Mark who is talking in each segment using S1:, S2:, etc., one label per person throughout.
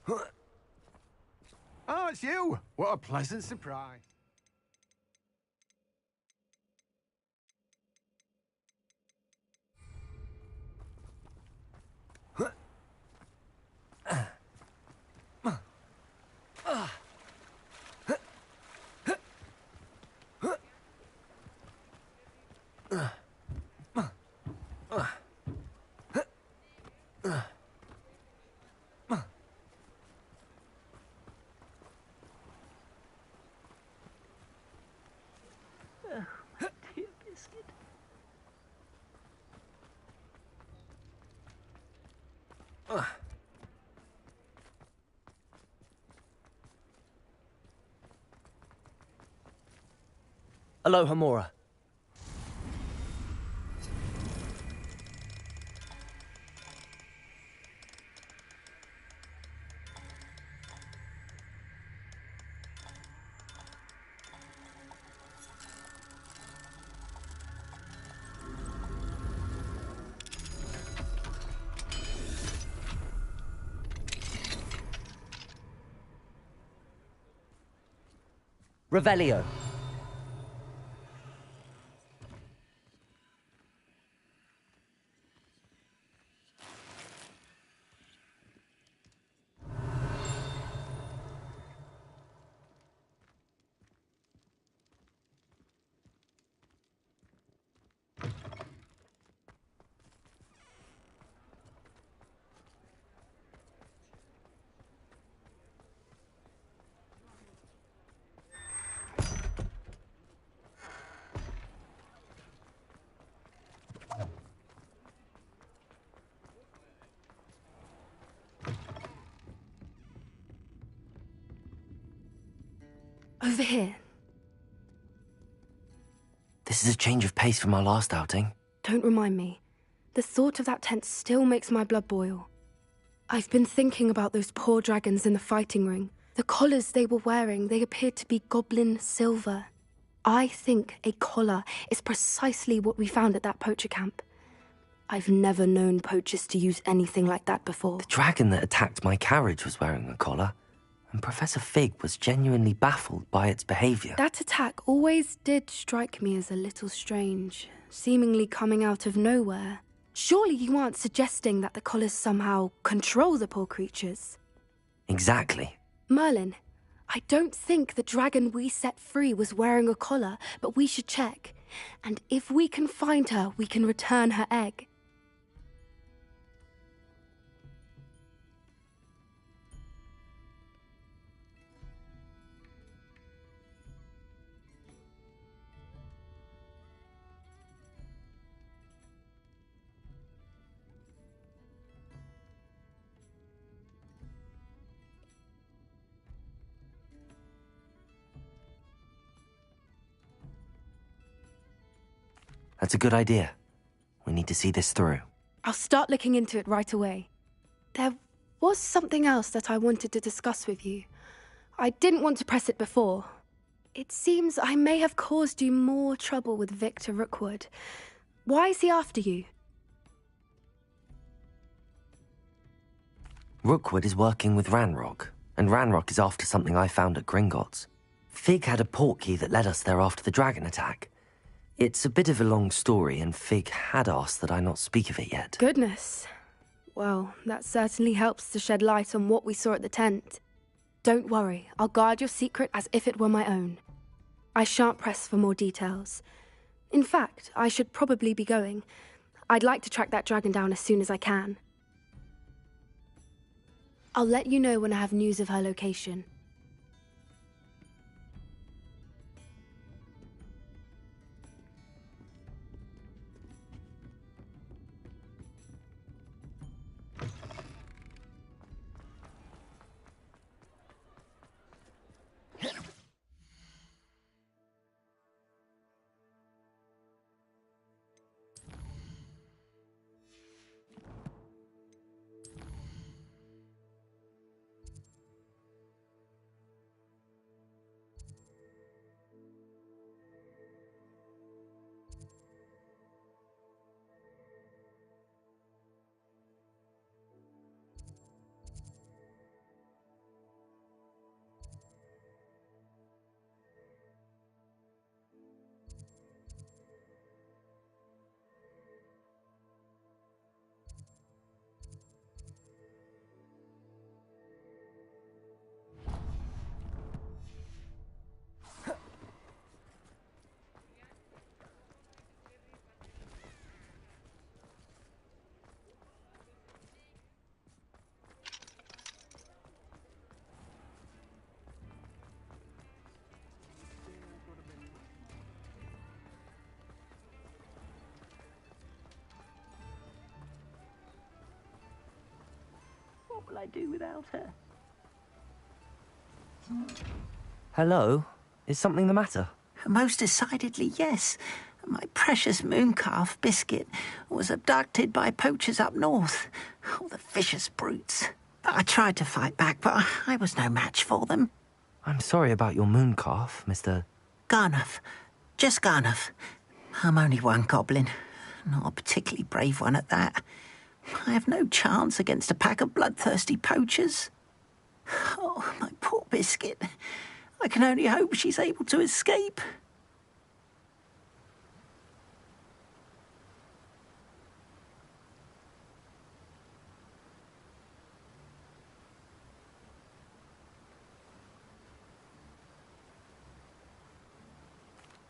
S1: Oh, it's you! What a pleasant surprise.
S2: Dear biscuit.
S3: Aloha, Mora. Revelio.
S4: Over here.
S3: This is a change of pace from our last outing.
S4: Don't remind me. The thought of that tent still makes my blood boil. I've been thinking about those poor dragons in the fighting ring. The collars they were wearing, they appeared to be goblin silver. I think a collar is precisely what we found at that poacher camp. I've never known poachers to use anything like that before.
S3: The dragon that attacked my carriage was wearing a collar, and Professor Fig was genuinely baffled by its behavior.
S4: That attack always did strike me as a little strange, seemingly coming out of nowhere. Surely you aren't suggesting that the collars somehow control the poor creatures?
S3: Exactly.
S4: Merlin, I don't think the dragon we set free was wearing a collar, but we should check. And if we can find her, we can return her egg.
S3: That's a good idea. We need to see this through.
S4: I'll start looking into it right away. There was something else that I wanted to discuss with you. I didn't want to press it before. It seems I may have caused you more trouble with Victor Rookwood. Why is he after you?
S3: Rookwood is working with Ranrock, and Ranrock is after something I found at Gringotts. Fig had a portkey that led us there after the dragon attack. It's a bit of a long story, and Fig had asked that I not speak of it yet.
S4: Goodness. Well, that certainly helps to shed light on what we saw at the tent. Don't worry, I'll guard your secret as if it were my own. I shan't press for more details. In fact, I should probably be going. I'd like to track that dragon down as soon as I can. I'll let you know when I have news of her location.
S2: What will I do without her?
S3: Hello? Is something the matter?
S5: Most decidedly, yes. My precious mooncalf, Biscuit, was abducted by poachers up north. Oh, the vicious brutes. I tried to fight back, but I was no match for them.
S3: I'm sorry about your mooncalf, Mr.
S5: Garnuff. Just Garnuff. I'm only one goblin. Not a particularly brave one at that. I have no chance against a pack of bloodthirsty poachers. Oh, my poor Biscuit. I can only hope she's able to escape.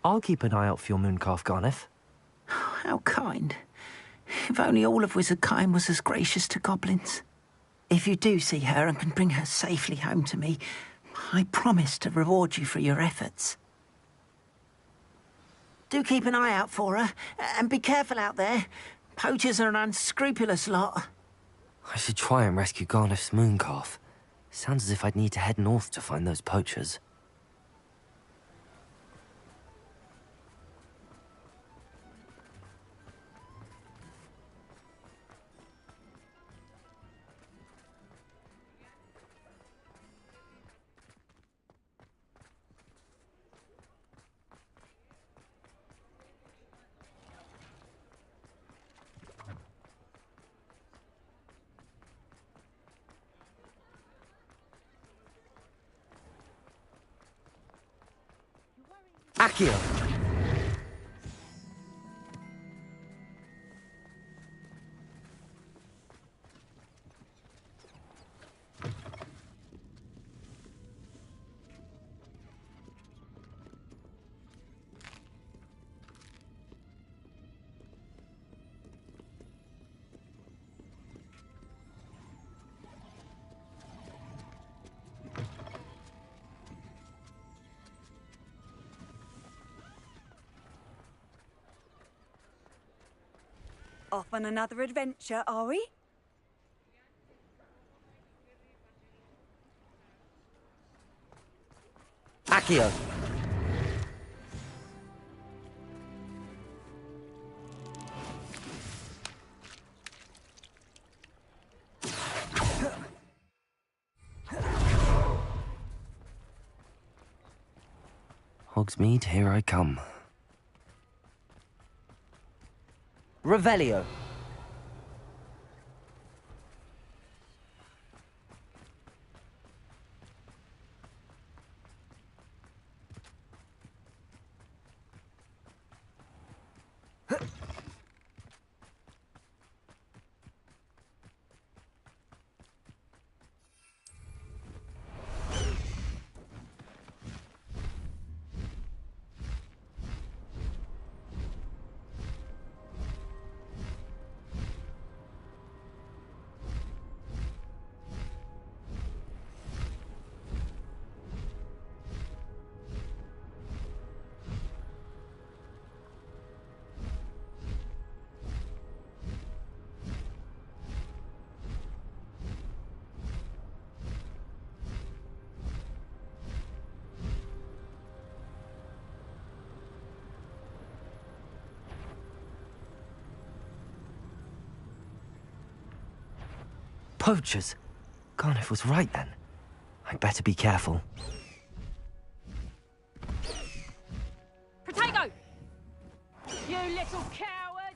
S3: I'll keep an eye out for your mooncalf, Garniff.
S5: How kind. If only all of Wizardkind was as gracious to goblins. If you do see her and can bring her safely home to me, I promise to reward you for your efforts. Do keep an eye out for her, and be careful out there. Poachers are an unscrupulous lot.
S3: I should try and rescue Garniff's mooncalf. Sounds as if I'd need to head north to find those poachers. Accio!
S6: Off on another adventure, are we?
S3: Accio! Hogsmeade, here I come. Revelio. Poachers! Garniff was right then. I'd better be careful.
S2: Protego! You little coward!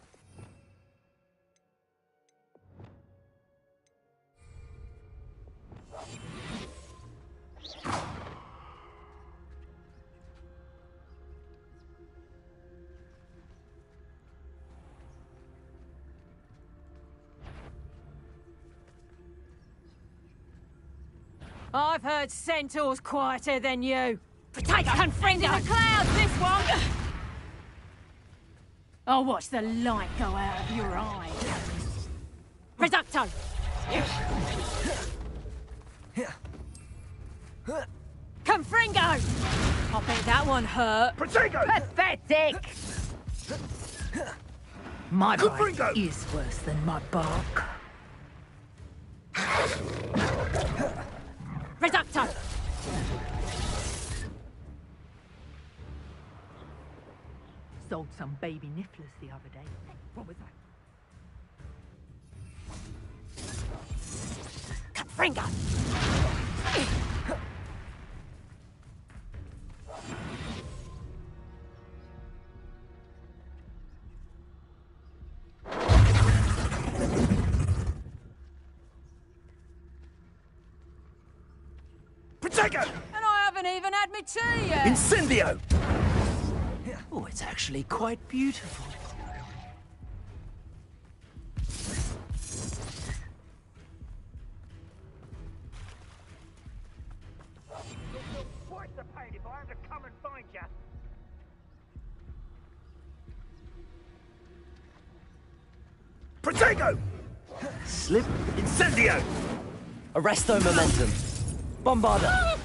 S2: I've heard centaurs quieter than you. Potato and friend in the clouds, this one! I'll watch the light go out of your eyes. Reducto! Confringo! I bet that one hurt.
S1: Protego!
S2: Pathetic!
S7: My bite is worse than my bark.
S2: Reducto!
S7: Sold some baby nifflers the other day. What was that?
S2: Confringo!
S1: Protego!
S2: And I haven't even had my tea yet!
S1: Incendio!
S8: Oh, it's actually quite beautiful.
S1: Quite the pain if I have to come and find you. Protego!
S8: Slip.
S1: Incendio!
S8: Arresto momentum. Bombarda.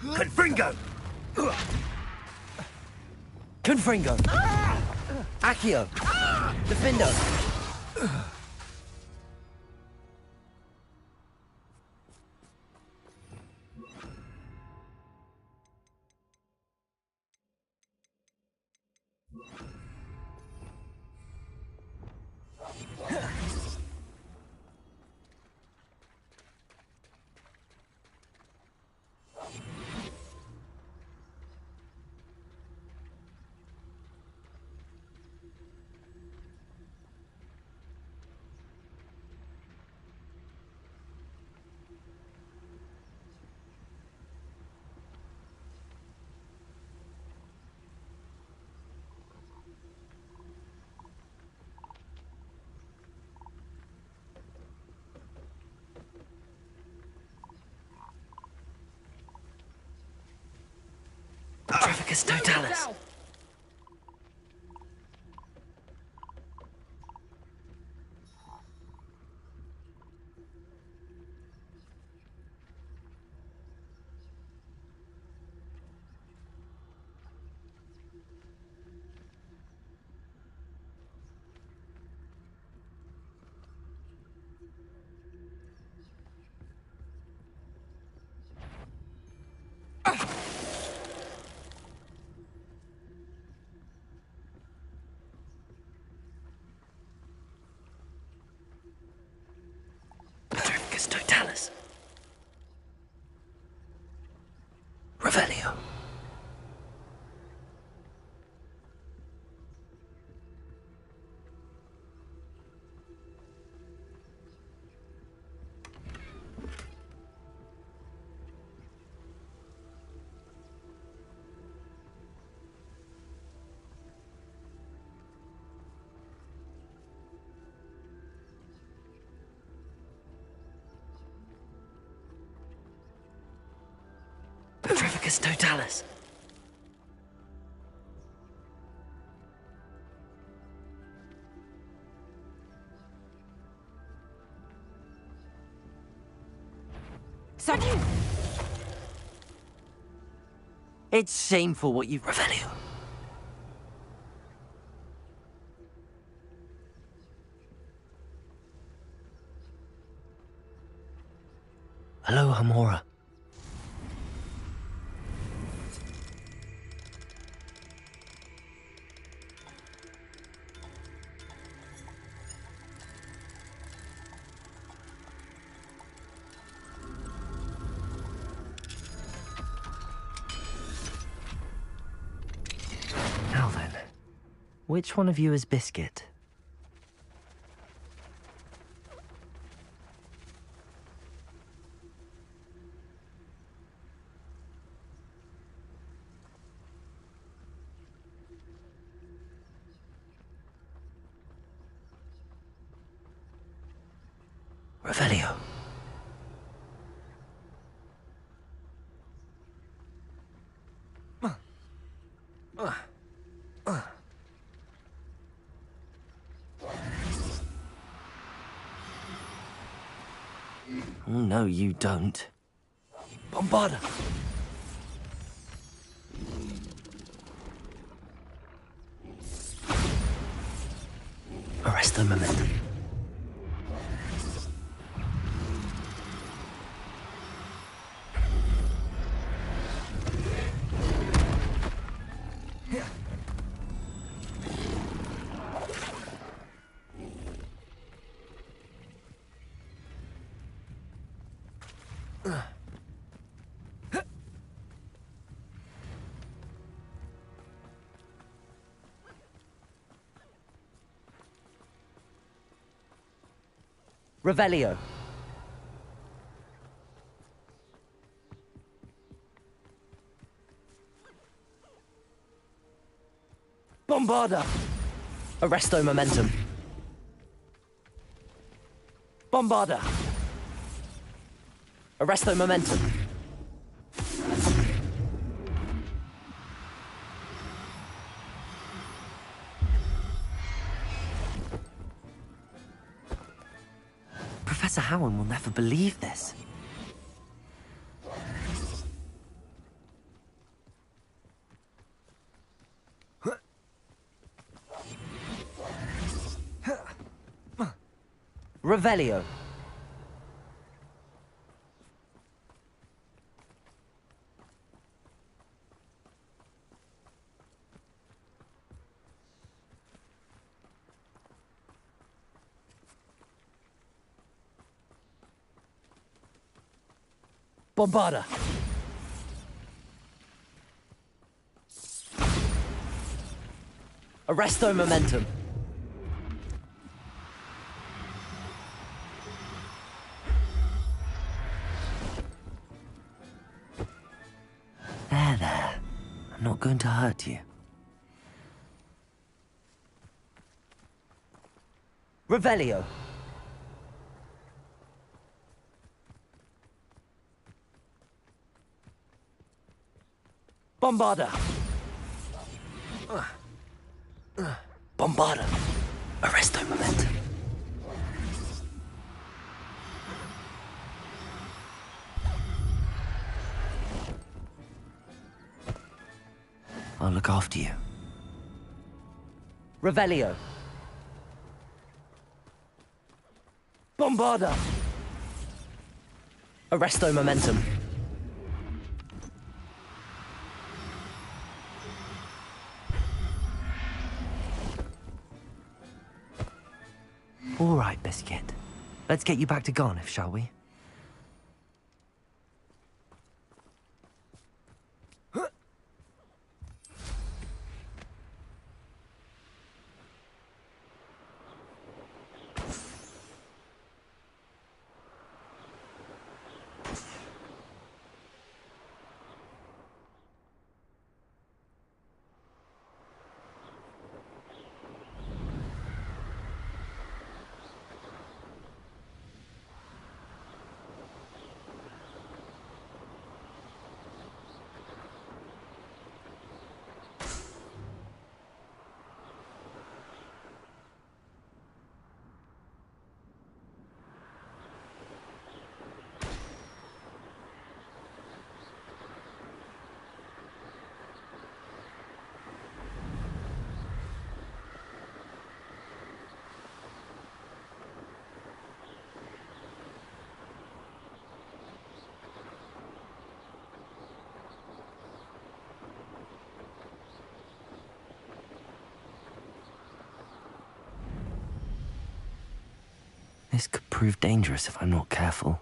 S1: Confringo!
S8: Confringo. Accio. Defendo. Trafficus totalis. Trafficus totalis. Revelio. Trafficus totalis.
S2: So
S8: It's shameful what you... Revelio. Hello, Hamora. Now then, which one of you is Biscuit? Revelio. Oh, no, you don't. Bombarda. Arresto momentum.
S3: Revelio. Bombarda. Arresto momentum. Bombarda. Arresto momentum. Professor Howard will never believe this. Revelio. Bombarda. Arresto momentum. There. I'm not going to hurt you. Revelio. Bombarda. Bombarda. Arresto momentum. I'll look after you. Revelio. Bombarda. Arresto momentum. All right, Biscuit. Let's get you back to Garniff, shall we? This could prove dangerous if I'm not careful.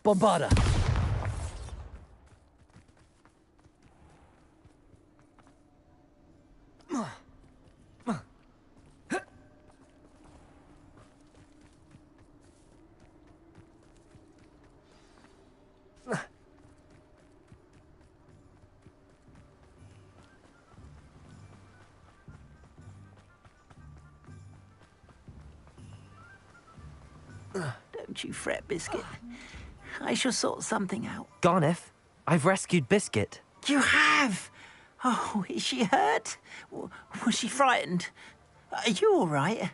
S3: Bombarda.
S5: Don't you fret, Biscuit. I shall sort something out.
S3: Garniff, I've rescued Biscuit.
S5: You have? Oh, is she hurt? Was she frightened? Are you all right?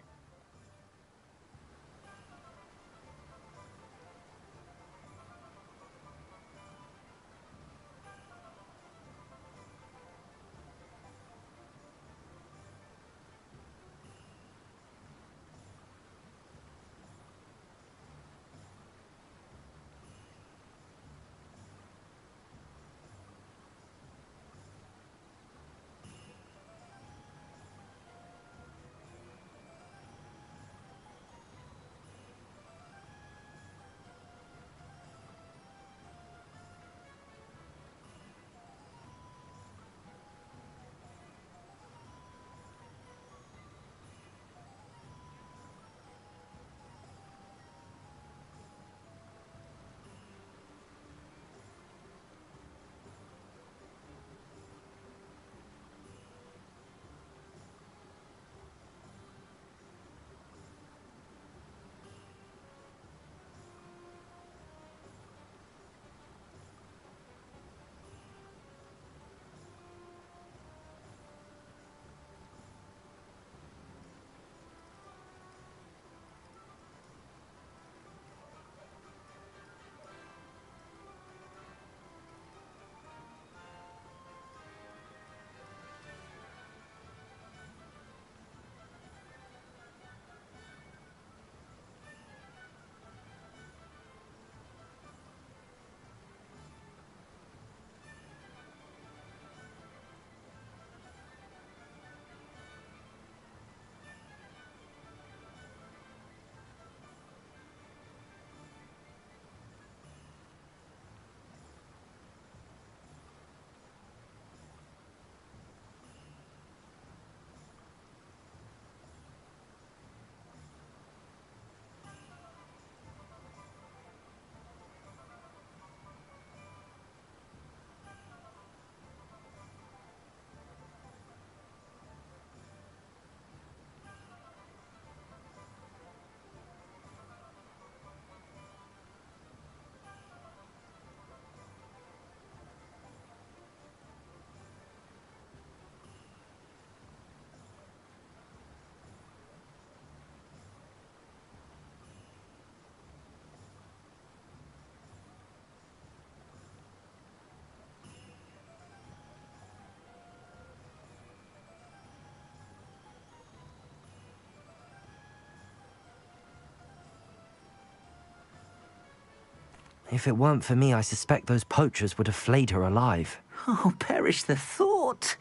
S3: If it weren't for me, I suspect those poachers would have flayed her alive.
S5: Oh, perish the thought.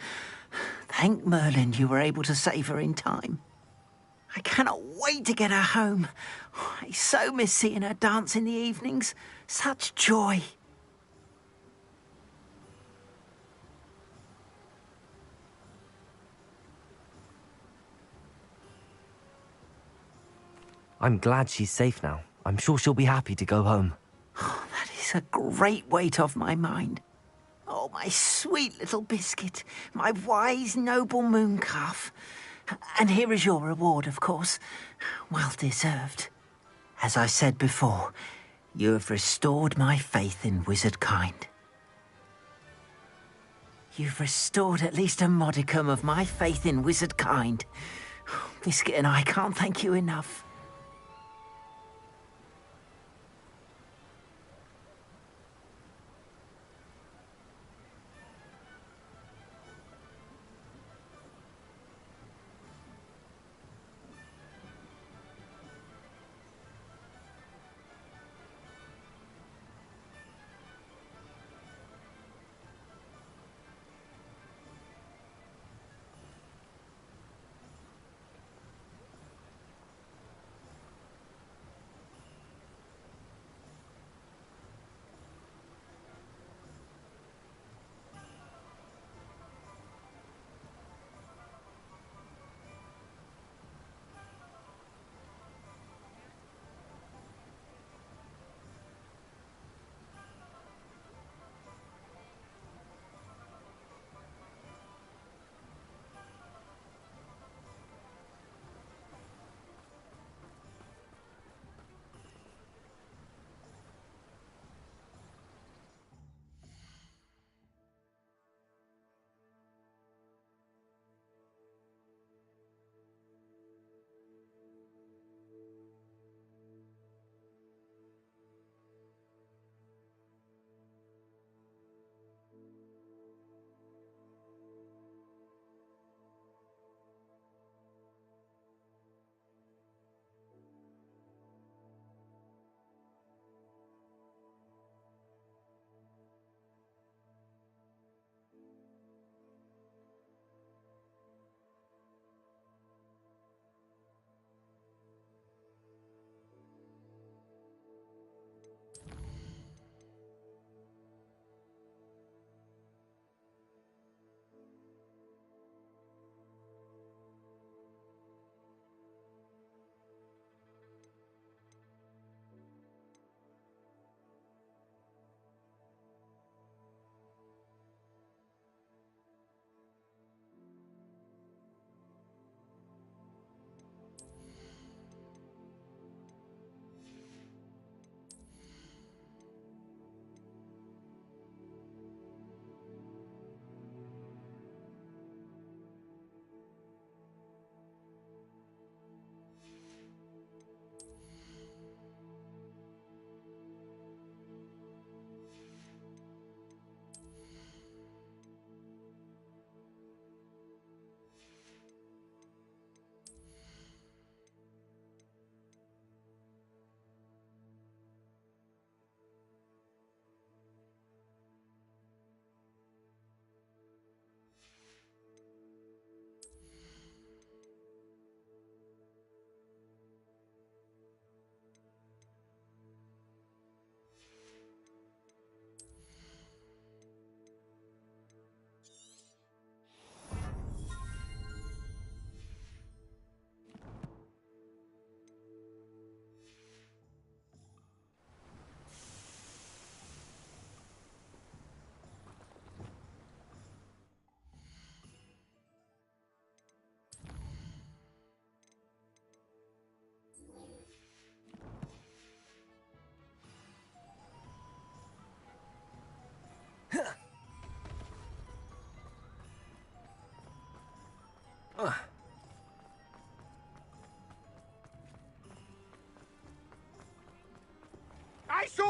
S5: Thank Merlin you were able to save her in time. I cannot wait to get her home. I so miss seeing her dance in the evenings. Such joy.
S3: I'm glad she's safe now. I'm sure she'll be happy to go home.
S5: Oh, that is a great weight off my mind. Oh, my sweet little biscuit, my wise, noble mooncalf. And here is your reward, of course. Well deserved. As I said before, you have restored my faith in wizard kind. You've restored at least a modicum of my faith in wizard kind. Biscuit and I can't thank you enough.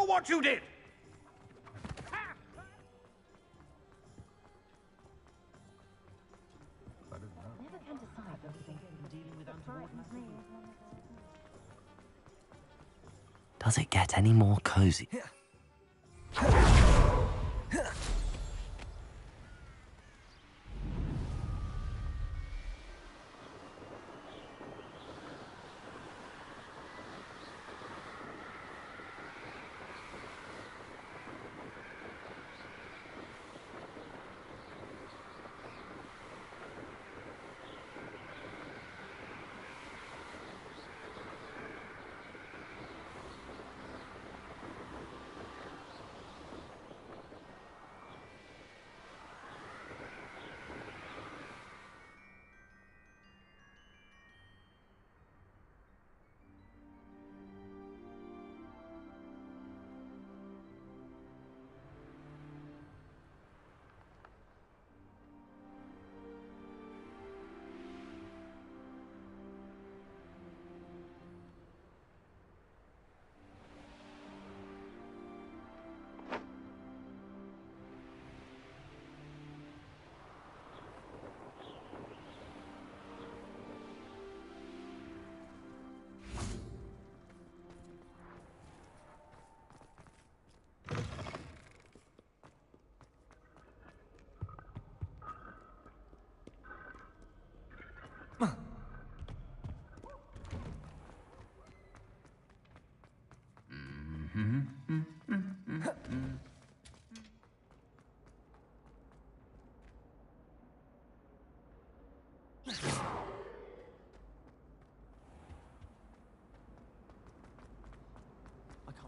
S9: for what you did!
S3: Does it get any more cozy?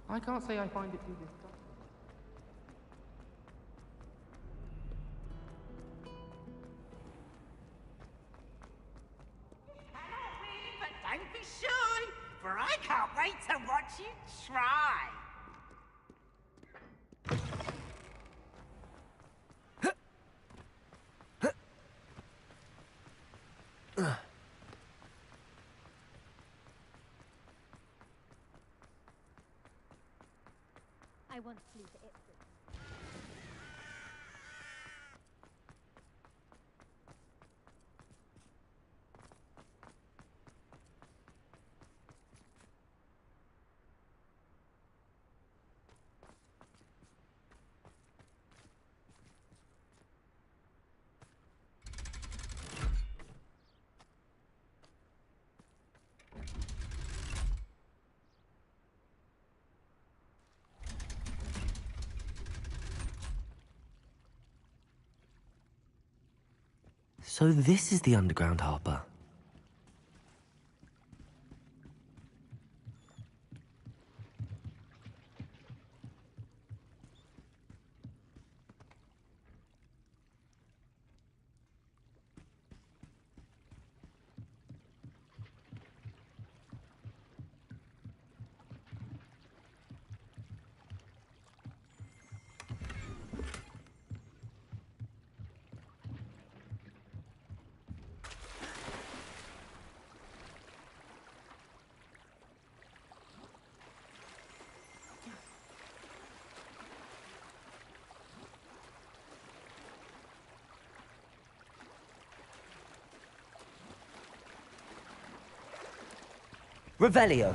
S10: I can't say I find it too difficult.
S11: But don't be shy, for I can't wait to watch you try.
S2: I once flew to Ipswich.
S3: So this is the underground harbour. Revelio.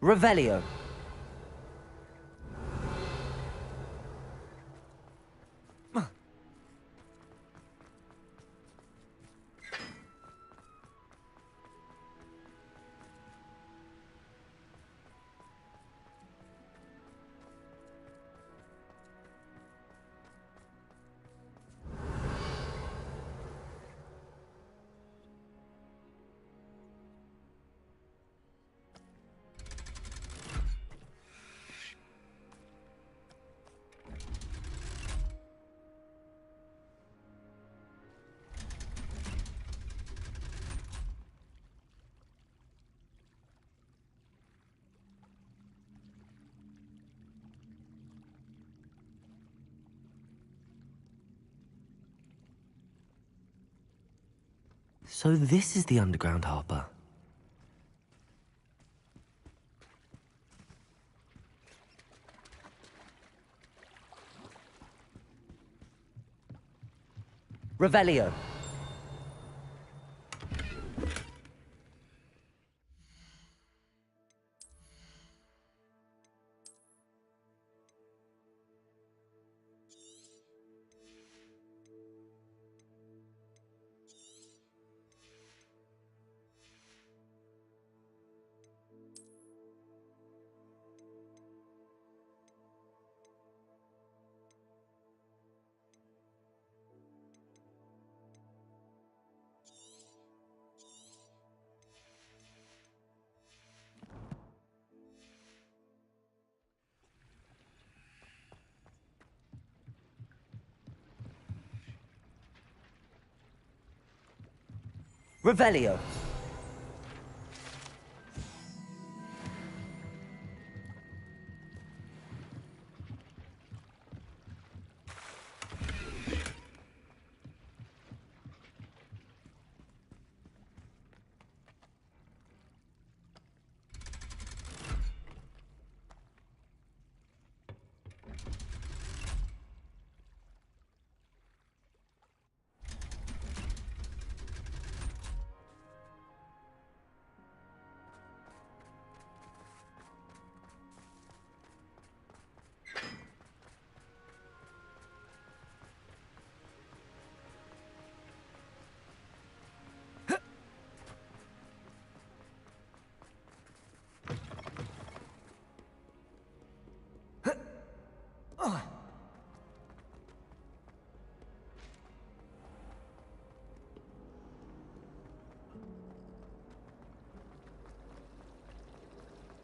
S3: Revelio. So this is the underground harbour. Revelio. Revelio.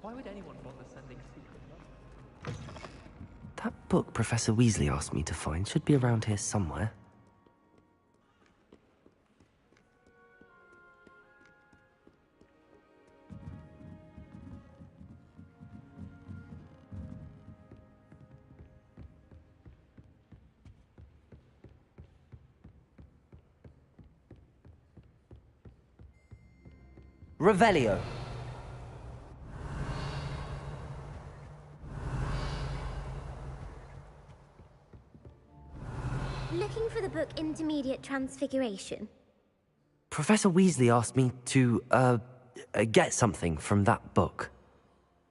S10: Why would anyone bother sending secret notes?
S3: That book Professor Weasley asked me to find should be around here somewhere. Revelio.
S9: Looking for the book Intermediate Transfiguration?
S3: Professor Weasley asked me to, get something from that book.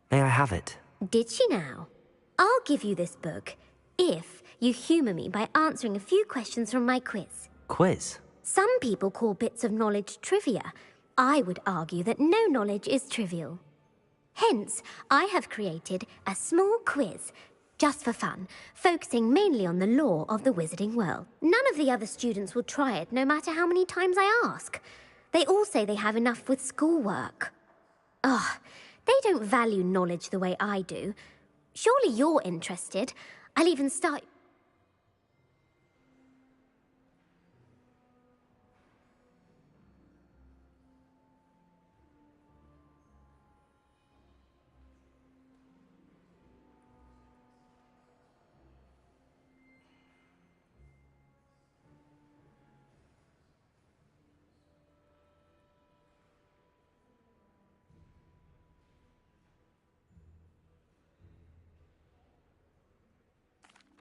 S3: May I have it?
S9: Did she now? I'll give you this book if you humour me by answering a few questions from my quiz.
S3: Quiz?
S9: Some people call bits of knowledge trivia. I would argue that no knowledge is trivial. Hence, I have created a small quiz, just for fun, focusing mainly on the lore of the wizarding world. None of the other students will try it, no matter how many times I ask. They all say they have enough with schoolwork. Ugh, they don't value knowledge the way I do. Surely you're interested. I'll even start...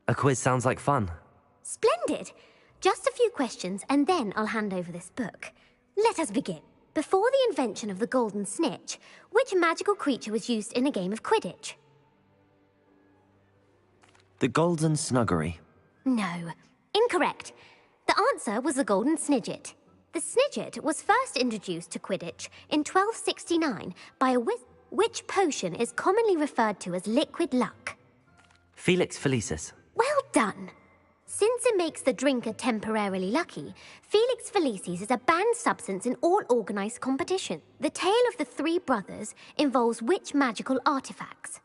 S3: A quiz sounds like fun.
S9: Splendid! Just a few questions, and then I'll hand over this book. Let us begin. Before the invention of the golden snitch, which magical creature was used in a game of Quidditch?
S3: The Golden Snuggery.
S9: No. Incorrect. The answer was the golden snidget. The snidget was first introduced to Quidditch in 1269 by a which potion is commonly referred to as liquid luck?
S3: Felix Felicis.
S9: Well done. Since it makes the drinker temporarily lucky, Felix Felicis is a banned substance in all organised competition. The tale of the three brothers involves which magical artifacts?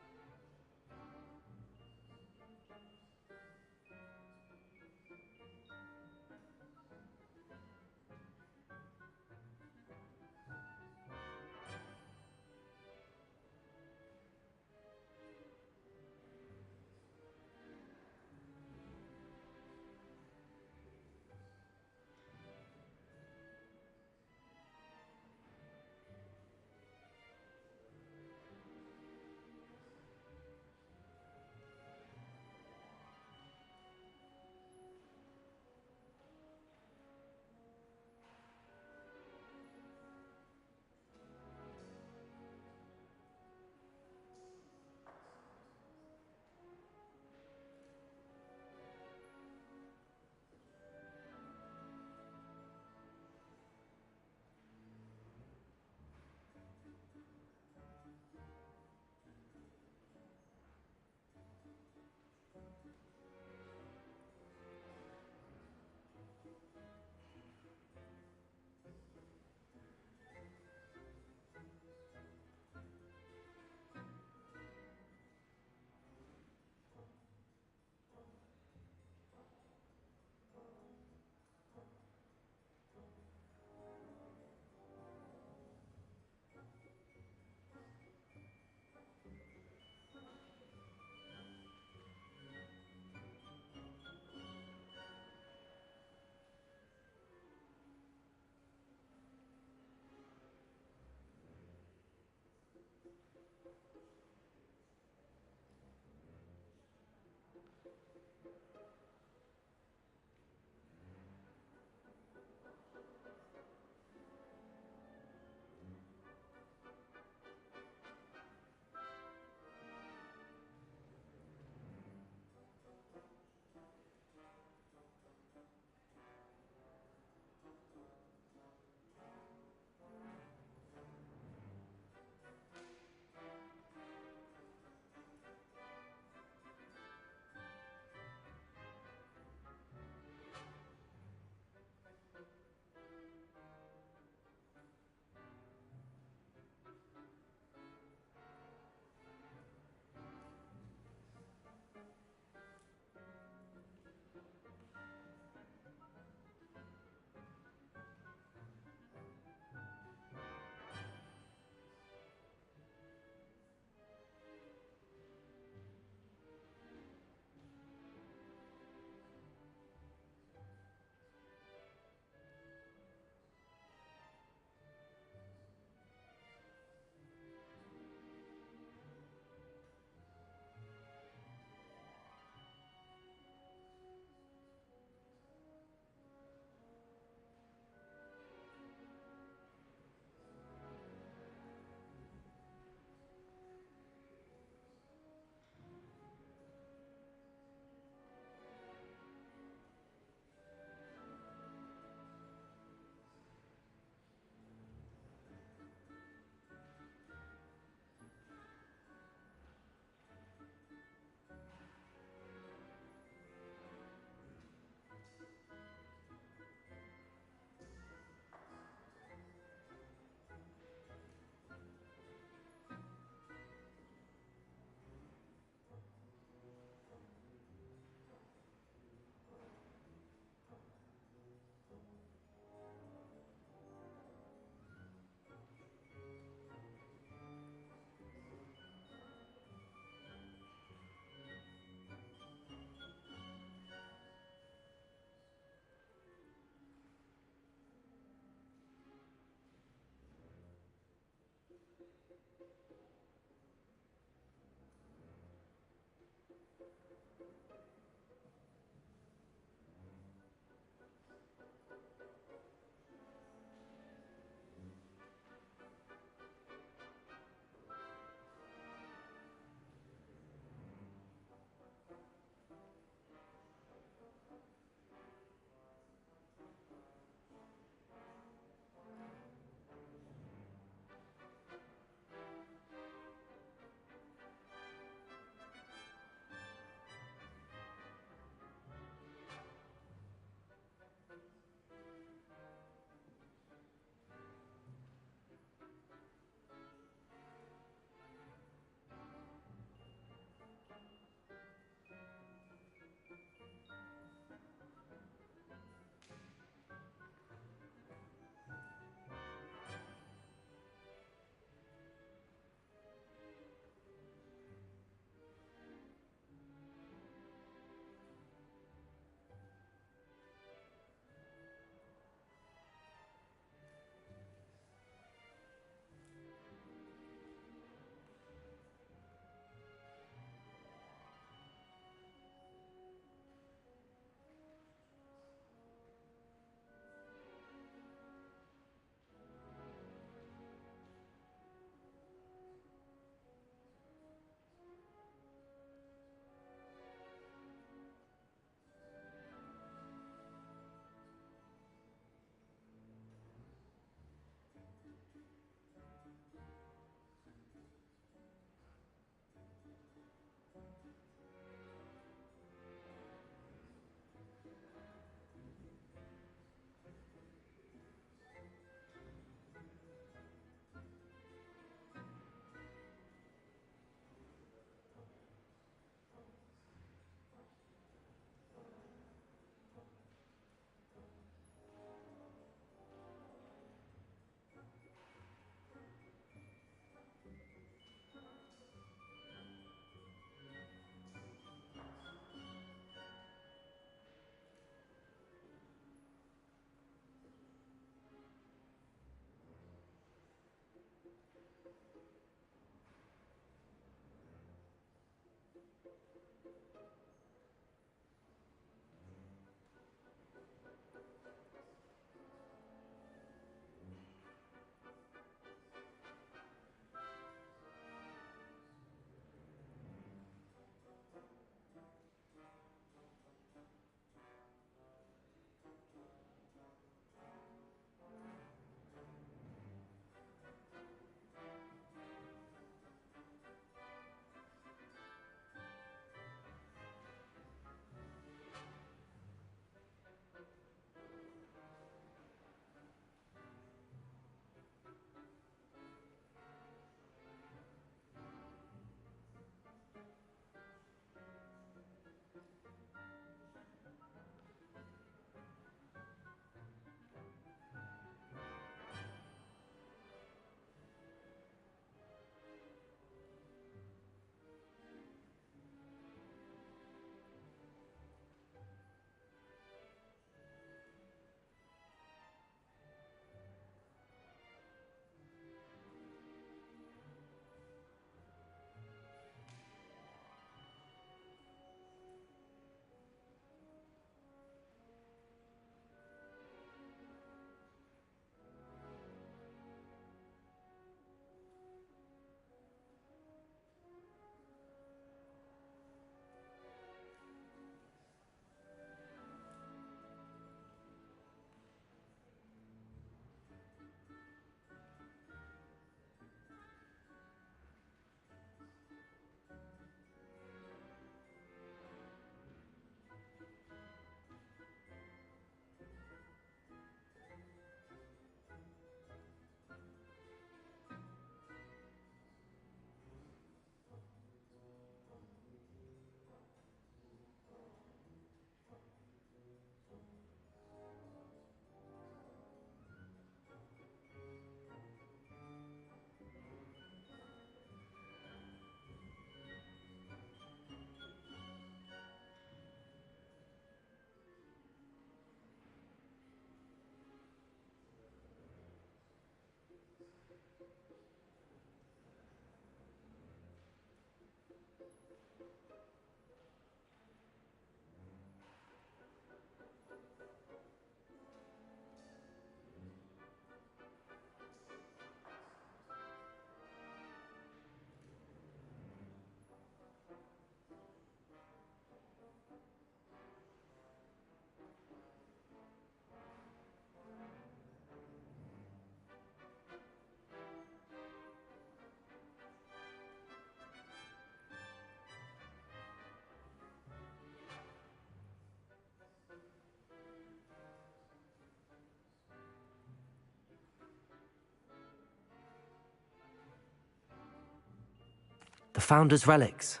S3: The Founder's relics.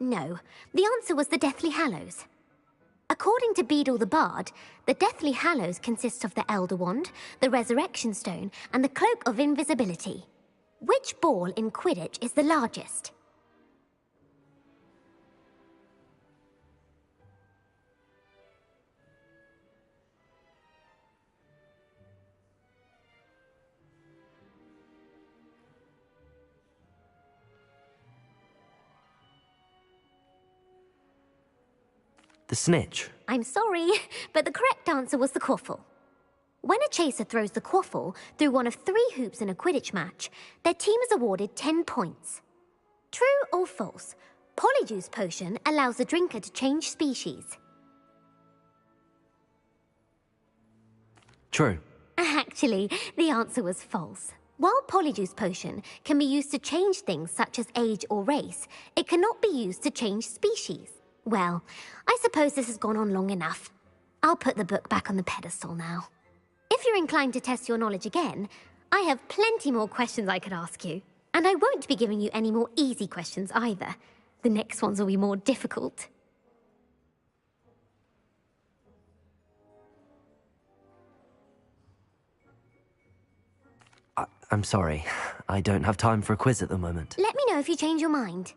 S9: No, the answer was the Deathly Hallows. According to Beadle the Bard, the Deathly Hallows consists of the Elder Wand, the Resurrection Stone, and the Cloak of Invisibility. Which ball in Quidditch is the largest?
S3: The snitch.
S9: I'm sorry, but the correct answer was the quaffle. When a chaser throws the quaffle through one of 3 hoops in a Quidditch match, their team is awarded 10 points. True or false? Polyjuice Potion allows the drinker to change species.
S3: True.
S9: Actually, the answer was false. While Polyjuice Potion can be used to change things such as age or race, it cannot be used to change species. Well, I suppose this has gone on long enough. I'll put the book back on the pedestal now. If you're inclined to test your knowledge again, I have plenty more questions I could ask you. And I won't be giving you any more easy questions either. The next ones will be more difficult.
S3: I'm sorry. I don't have time for a quiz at the moment.
S9: Let me know if you change your mind.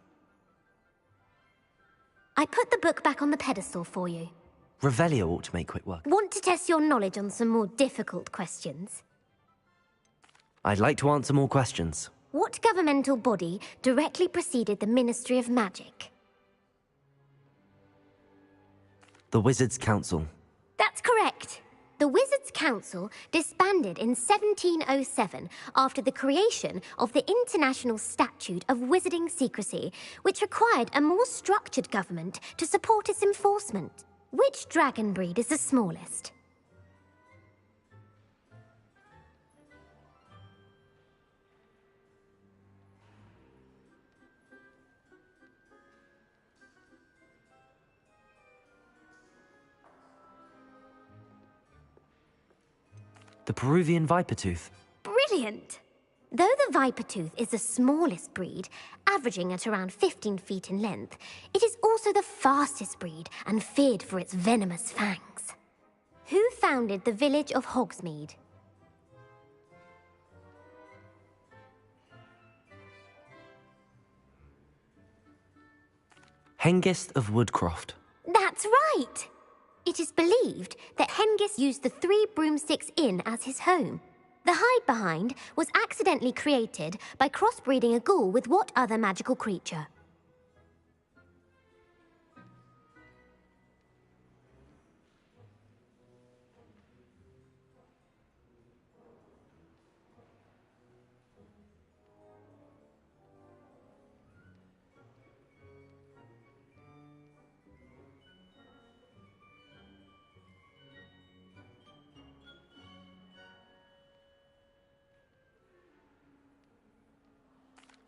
S9: I put the book back on the pedestal for you.
S3: Revelio ought to make quick work.
S9: Want to test your knowledge on some more difficult questions?
S3: I'd like to answer more questions.
S9: What governmental body directly preceded the Ministry of Magic?
S3: The Wizards' Council.
S9: That's correct. The Wizards' Council disbanded in 1707 after the creation of the International Statute of Wizarding Secrecy, which required a more structured government to support its enforcement. Which dragon breed is the smallest?
S3: The Peruvian Vipertooth.
S9: Brilliant! Though the Vipertooth is the smallest breed, averaging at around 15 feet in length, it is also the fastest breed and feared for its venomous fangs. Who founded the village of Hogsmeade?
S3: Hengist of Woodcroft.
S9: That's right! It is believed that Hengist used the 3 Broomsticks Inn as his home. The hide-behind was accidentally created by crossbreeding a ghoul with what other magical creature?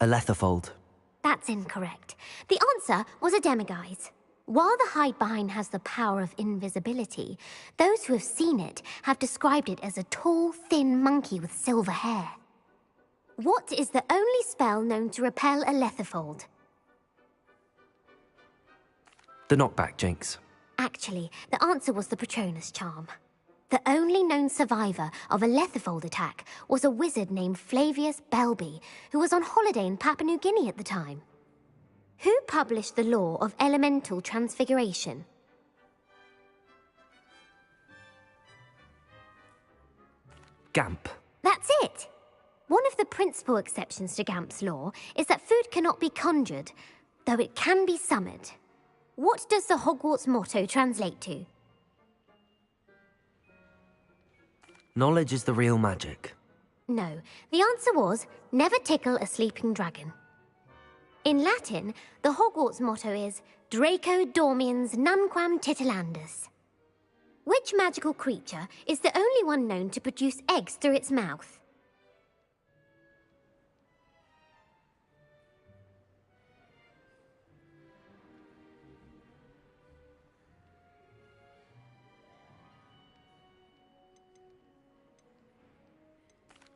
S3: A Letherfold.
S9: That's incorrect. The answer was a demiguise. While the hide-behind has the power of invisibility, those who have seen it have described it as a tall, thin monkey with silver hair. What is the only spell known to repel a Letherfold?
S3: The Knockback Jinx.
S9: Actually, the answer was the Patronus Charm. The only known survivor of a Letherfold attack was a wizard named Flavius Belby, who was on holiday in Papua New Guinea at the time. Who published the law of elemental transfiguration?
S3: Gamp.
S9: That's it! One of the principal exceptions to Gamp's law is that food cannot be conjured, though it can be summoned. What does the Hogwarts motto translate to?
S3: Knowledge is the real magic.
S9: No, the answer was, never tickle a sleeping dragon. In Latin, the Hogwarts motto is, Draco dormiens nunquam titilandus. Which magical creature is the only one known to produce eggs through its mouth?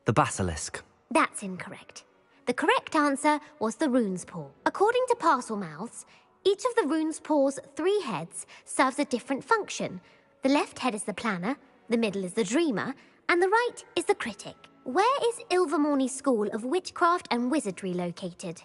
S3: The Basilisk.
S9: That's incorrect. The correct answer was the rune's paw. According to parcel mouths, each of the rune's paws' 3 heads serves a different function. The left head is the planner, the middle is the dreamer, and the right is the critic. Where is Ilvermorny School of Witchcraft and Wizardry located?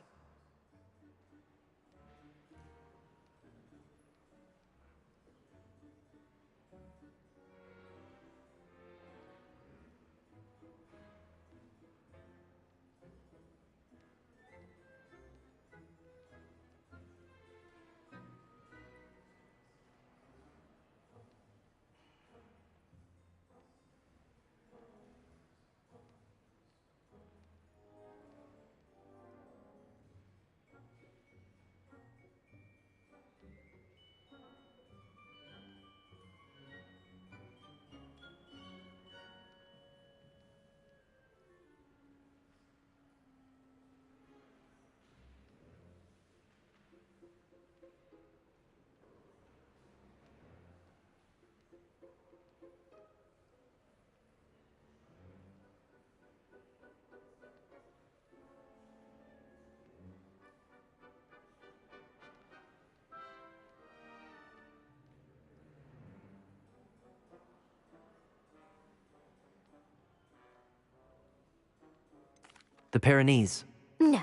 S3: The Pyrenees.
S9: No,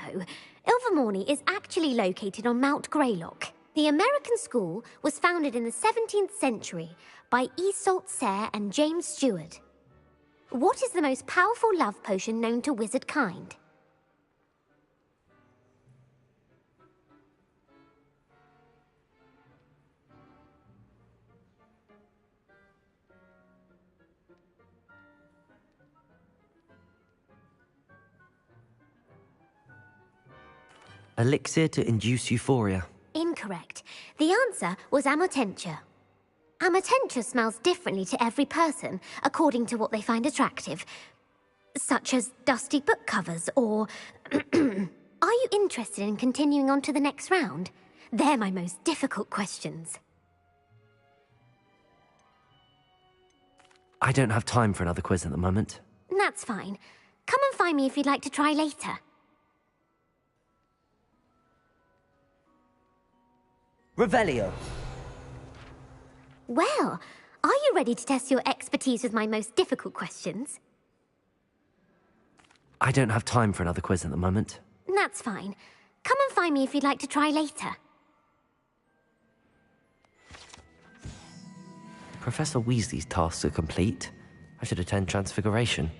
S9: Ilvermorny is actually located on Mount Greylock. The American school was founded in the 17th century by Iseult Sayre and James Stewart. What is the most powerful love potion known to wizard kind?
S3: Elixir to induce euphoria.
S9: Incorrect. The answer was Amotentia. Amotentia smells differently to every person, according to what they find attractive. Such as dusty book covers, or... Are you interested in continuing on to the next round? They're my most difficult questions.
S3: I don't have time for another quiz at the moment.
S9: That's fine. Come and find me if you'd like to try later.
S3: Revelio.
S9: Well, are you ready to test your expertise with my most difficult questions?
S3: I don't have time for another quiz at the moment.
S9: That's fine. Come and find me if you'd like to try later.
S3: Professor Weasley's tasks are complete. I should attend Transfiguration.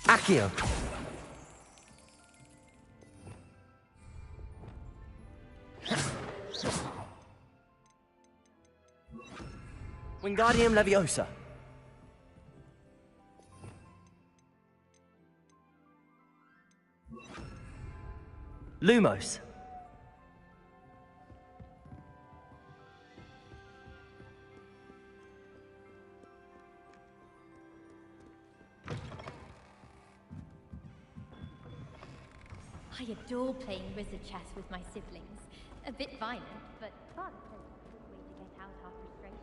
S3: Accio. Wingardium Leviosa. Lumos.
S12: I adore playing wizard chess with my siblings. A bit violent, but fun. A good way to get out our frustration.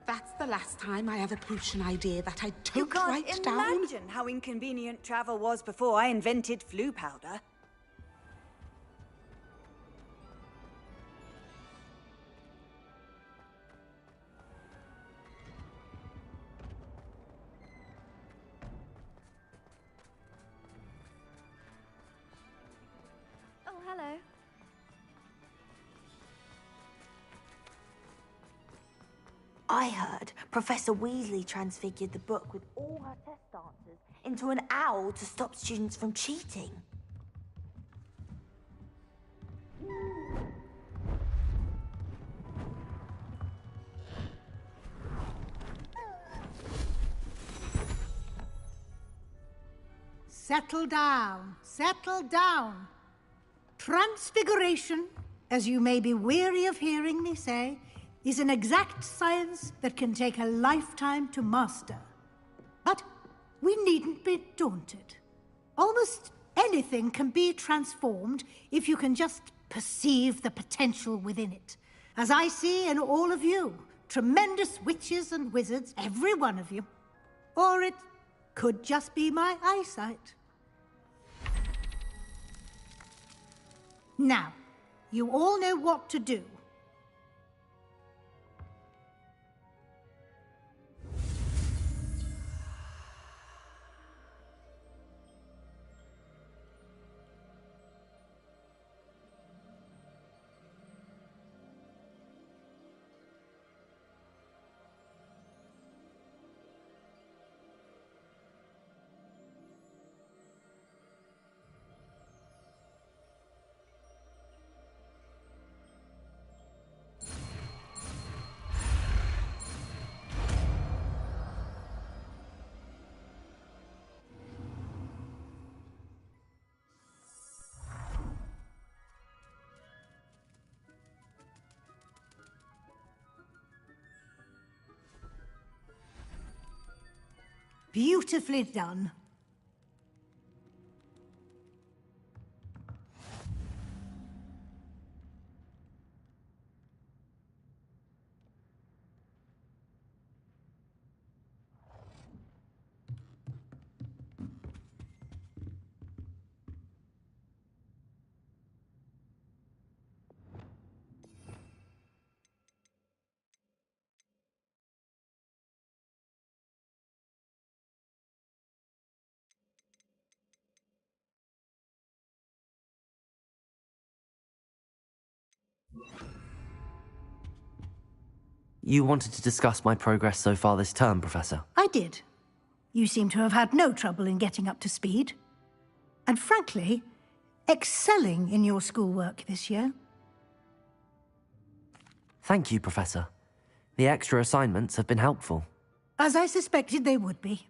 S11: That's the last time I have a potion idea that I
S6: You
S11: took
S6: can't
S11: right down.
S6: imagine how inconvenient travel was before I invented flu powder.
S12: Oh, hello.
S13: I heard Professor Weasley transfigured the book with all her test answers into an owl to stop students from cheating.
S14: Settle down. Settle down. Transfiguration, as you may be weary of hearing me say, is an exact science that can take a lifetime to master. But we needn't be daunted. Almost anything can be transformed if you can just perceive the potential within it. As I see in all of you, tremendous witches and wizards, every one of you. Or it could just be my eyesight. Now, you all know what to do. Beautifully done.
S3: You wanted to discuss my progress so far this term, Professor?
S14: I did. You seem to have had no trouble in getting up to speed. And frankly, excelling in your schoolwork this year.
S3: Thank you, Professor. The extra assignments have been helpful.
S14: As I suspected they would be.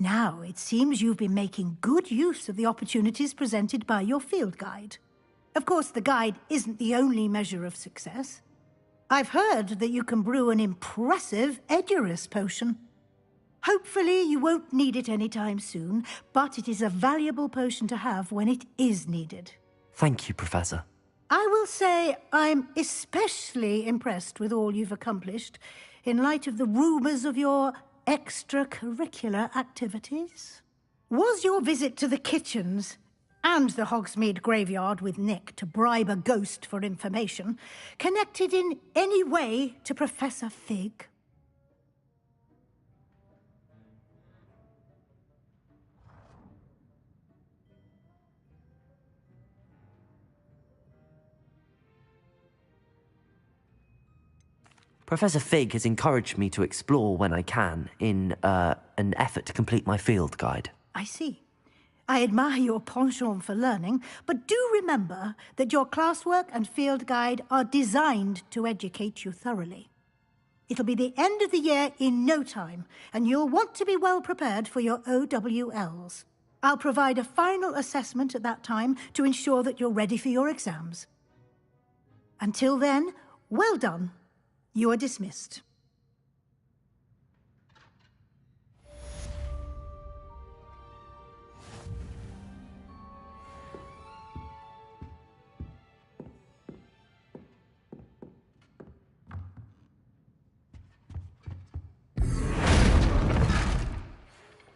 S14: Now, it seems you've been making good use of the opportunities presented by your field guide. Of course, the guide isn't the only measure of success. I've heard that you can brew an impressive Edurus potion. Hopefully you won't need it anytime soon, but it is a valuable potion to have when it is needed.
S3: Thank you, Professor.
S14: I will say I'm especially impressed with all you've accomplished in light of the rumours of your extracurricular activities. Was your visit to the kitchens and the Hogsmeade graveyard with Nick to bribe a ghost for information connected in any way to Professor Fig?
S3: Professor Fig has encouraged me to explore when I can in an effort to complete my field guide.
S14: I see. I admire your penchant for learning, but do remember that your classwork and field guide are designed to educate you thoroughly. It'll be the end of the year in no time, and you'll want to be well prepared for your OWLs. I'll provide a final assessment at that time to ensure that you're ready for your exams. Until then, well done. You are dismissed.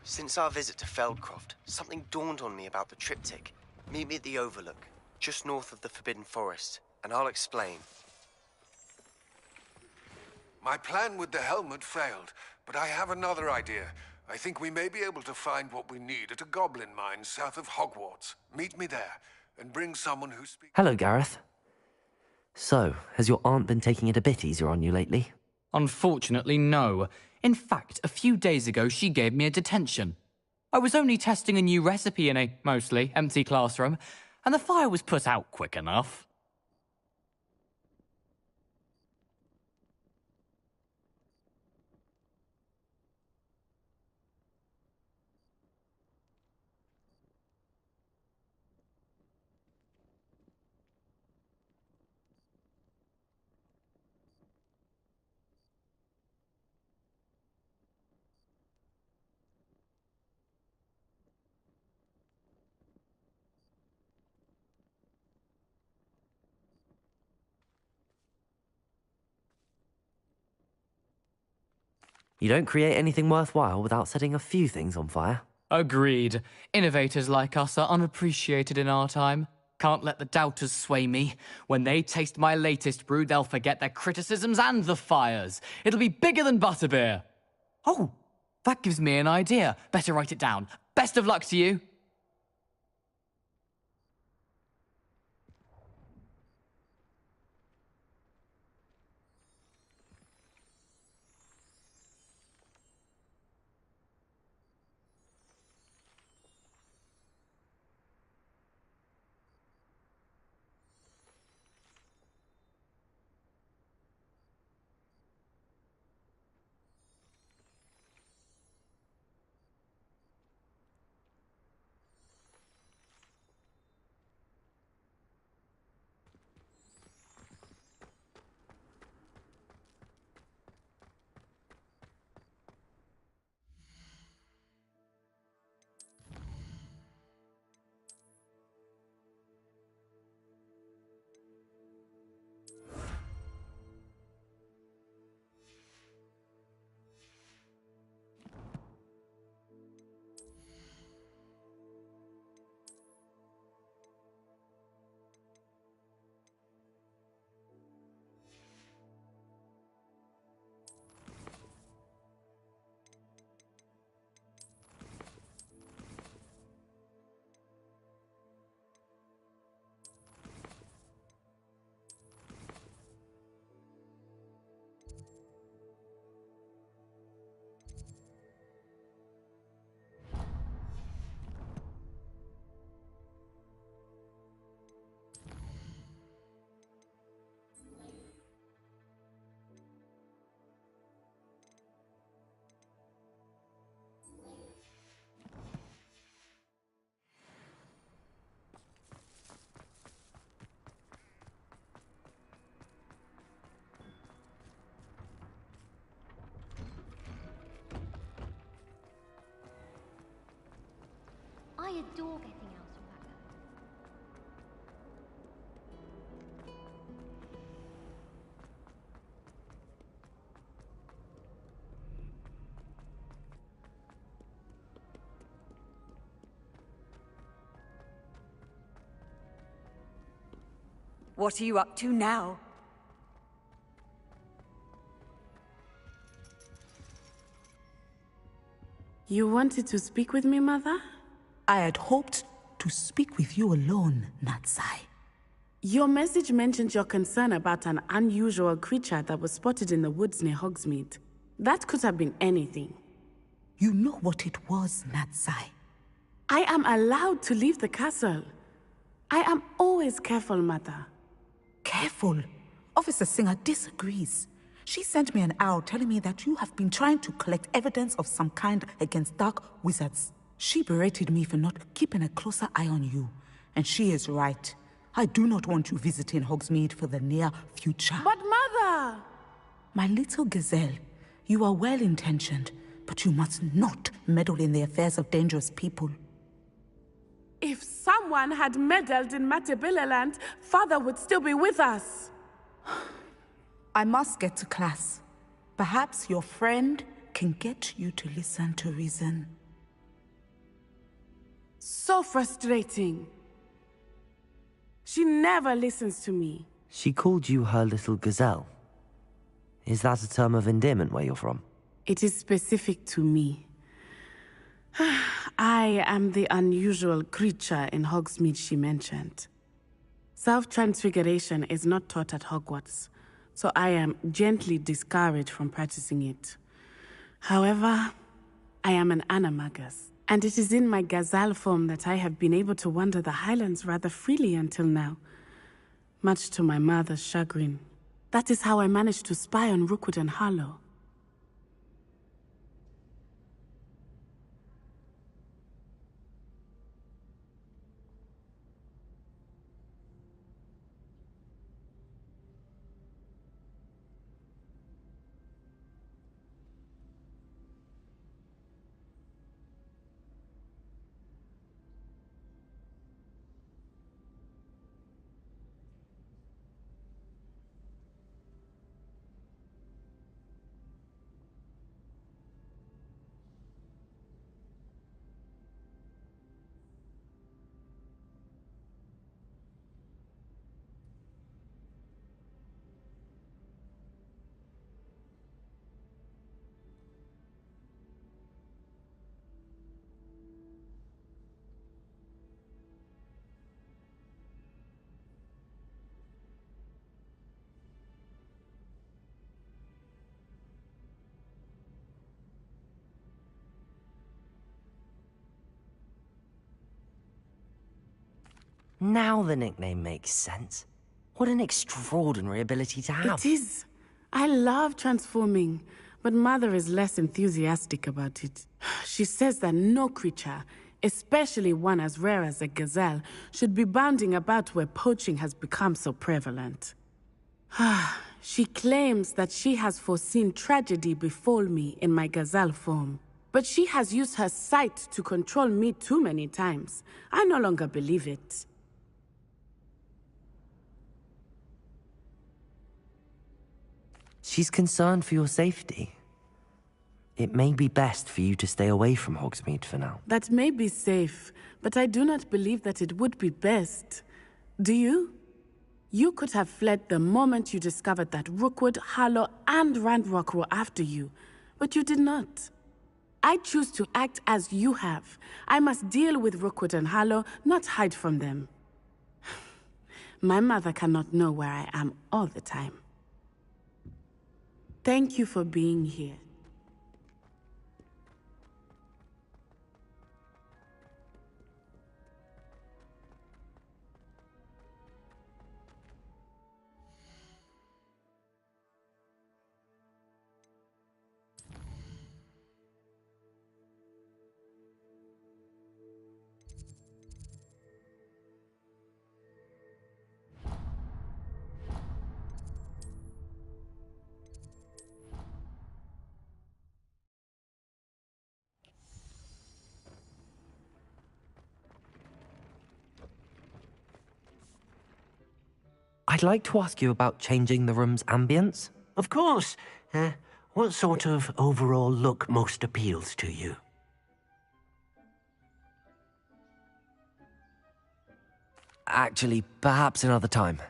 S15: Since our visit to Feldcroft, something dawned on me about the triptych. Meet me at the Overlook, just north of the Forbidden Forest, and I'll explain.
S16: My plan with the helmet failed, but I have another idea. I think we may be able to find what we need at a goblin mine south of Hogwarts. Meet me there, and bring someone who speaks...
S3: Hello, Gareth. So, has your aunt been taking it a bit easier on you lately?
S17: Unfortunately, no. In fact, a few days ago she gave me a detention. I was only testing a new recipe in a mostly empty classroom, and the fire was put out quick enough.
S3: You don't create anything worthwhile without setting a few things on fire.
S17: Agreed. Innovators like us are unappreciated in our time. Can't let the doubters sway me. When they taste my latest brew, they'll forget their criticisms and the fires. It'll be bigger than butterbeer. Oh, that gives me an idea. Better write it down. Best of luck to you.
S12: I adore getting out from that.
S6: What are you up to now?
S18: You wanted to speak with me, Mother?
S19: I had hoped to speak with you alone, Natsai.
S18: Your message mentioned your concern about an unusual creature that was spotted in the woods near Hogsmeade. That could have been anything.
S19: You know what it was, Natsai.
S18: I am allowed to leave the castle. I am always careful, Mother.
S19: Careful? Officer Singer disagrees. She sent me an owl telling me that you have been trying to collect evidence of some kind against dark wizards. She berated me for not keeping a closer eye on you. And she is right. I do not want you visiting Hogsmeade for the near future.
S18: But Mother!
S19: My little gazelle, you are well-intentioned, but you must not meddle in the affairs of dangerous people.
S18: If someone had meddled in Matabeleland, Father would still be with us.
S19: I must get to class. Perhaps your friend can get you to listen to reason.
S18: So frustrating. She never listens to me.
S3: She called you her little gazelle. Is that a term of endearment where you're from?
S18: It is specific to me. I am the unusual creature in Hogsmeade she mentioned. Self-transfiguration is not taught at Hogwarts, so I am gently discouraged from practicing it. However, I am an animagus, and it is in my gazelle form that I have been able to wander the Highlands rather freely until now, much to my mother's chagrin. That is how I managed to spy on Rookwood and Harlow.
S3: Now the nickname makes sense. What an extraordinary ability to have.
S18: It is. I love transforming, but Mother is less enthusiastic about it. She says that no creature, especially one as rare as a gazelle, should be bounding about where poaching has become so prevalent. She claims that she has foreseen tragedy befall me in my gazelle form. But she has used her sight to control me too many times. I no longer believe it.
S3: She's concerned for your safety. It may be best for you to stay away from Hogsmeade for now.
S18: That may be safe, but I do not believe that it would be best. Do you? You could have fled the moment you discovered that Rookwood, Harlow, and Ranrock were after you, but you did not. I choose to act as you have. I must deal with Rookwood and Harlow, not hide from them. My mother cannot know where I am all the time. Thank you for being here.
S3: I'd like to ask you about changing the room's ambience.
S8: Of course. What sort of overall look most appeals to you?
S3: Actually, perhaps another time.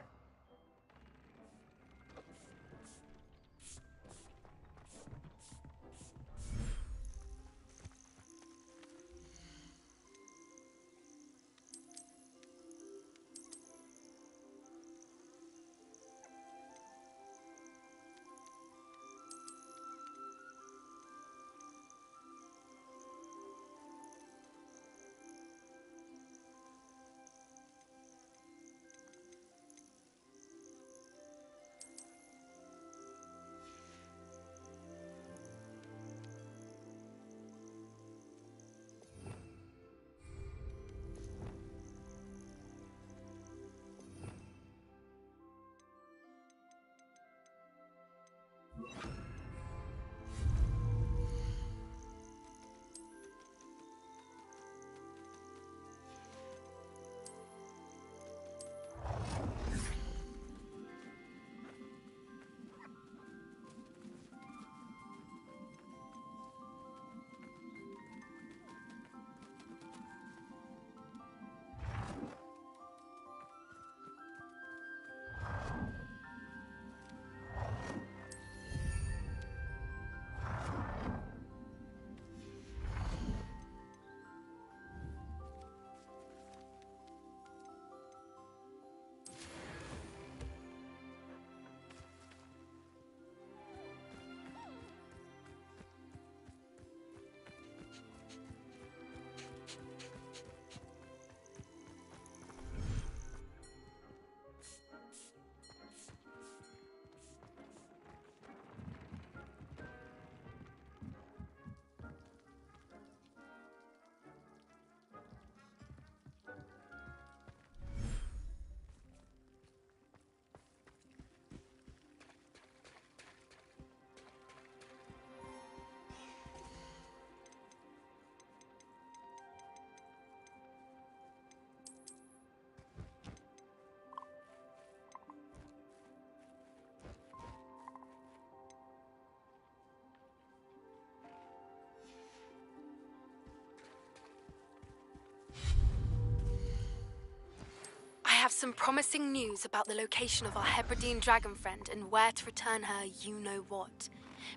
S4: I have some promising news about the location of our Hebridean dragon friend and where to return her you-know-what.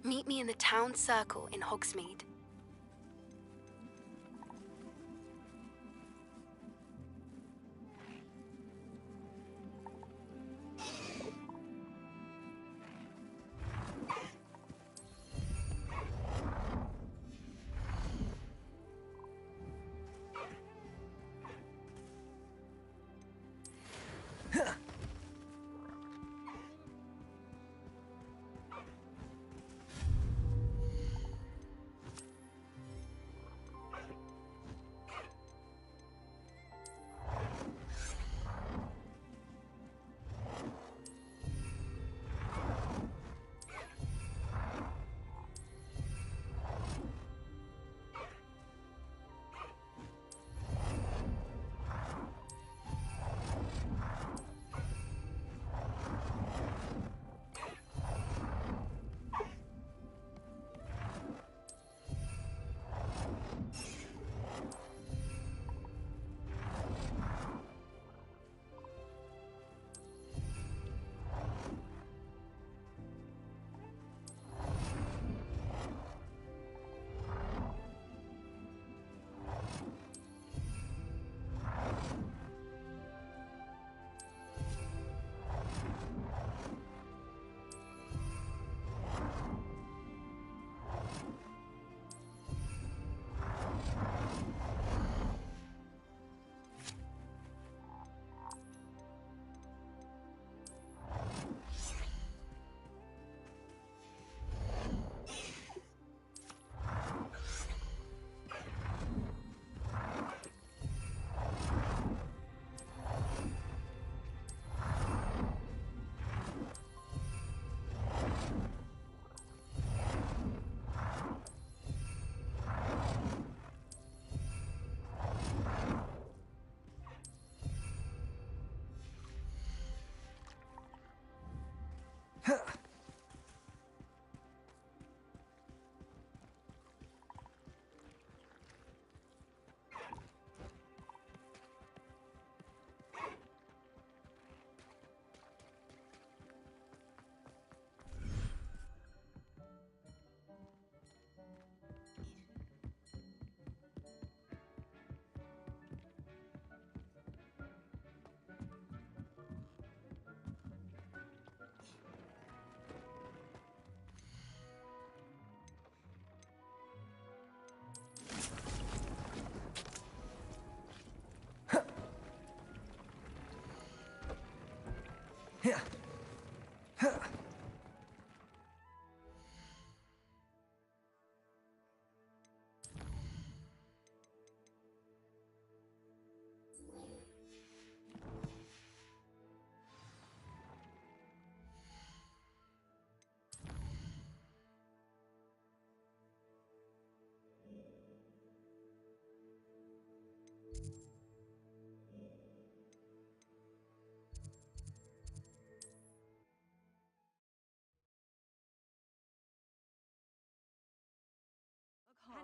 S4: Meet me in the town circle in Hogsmeade.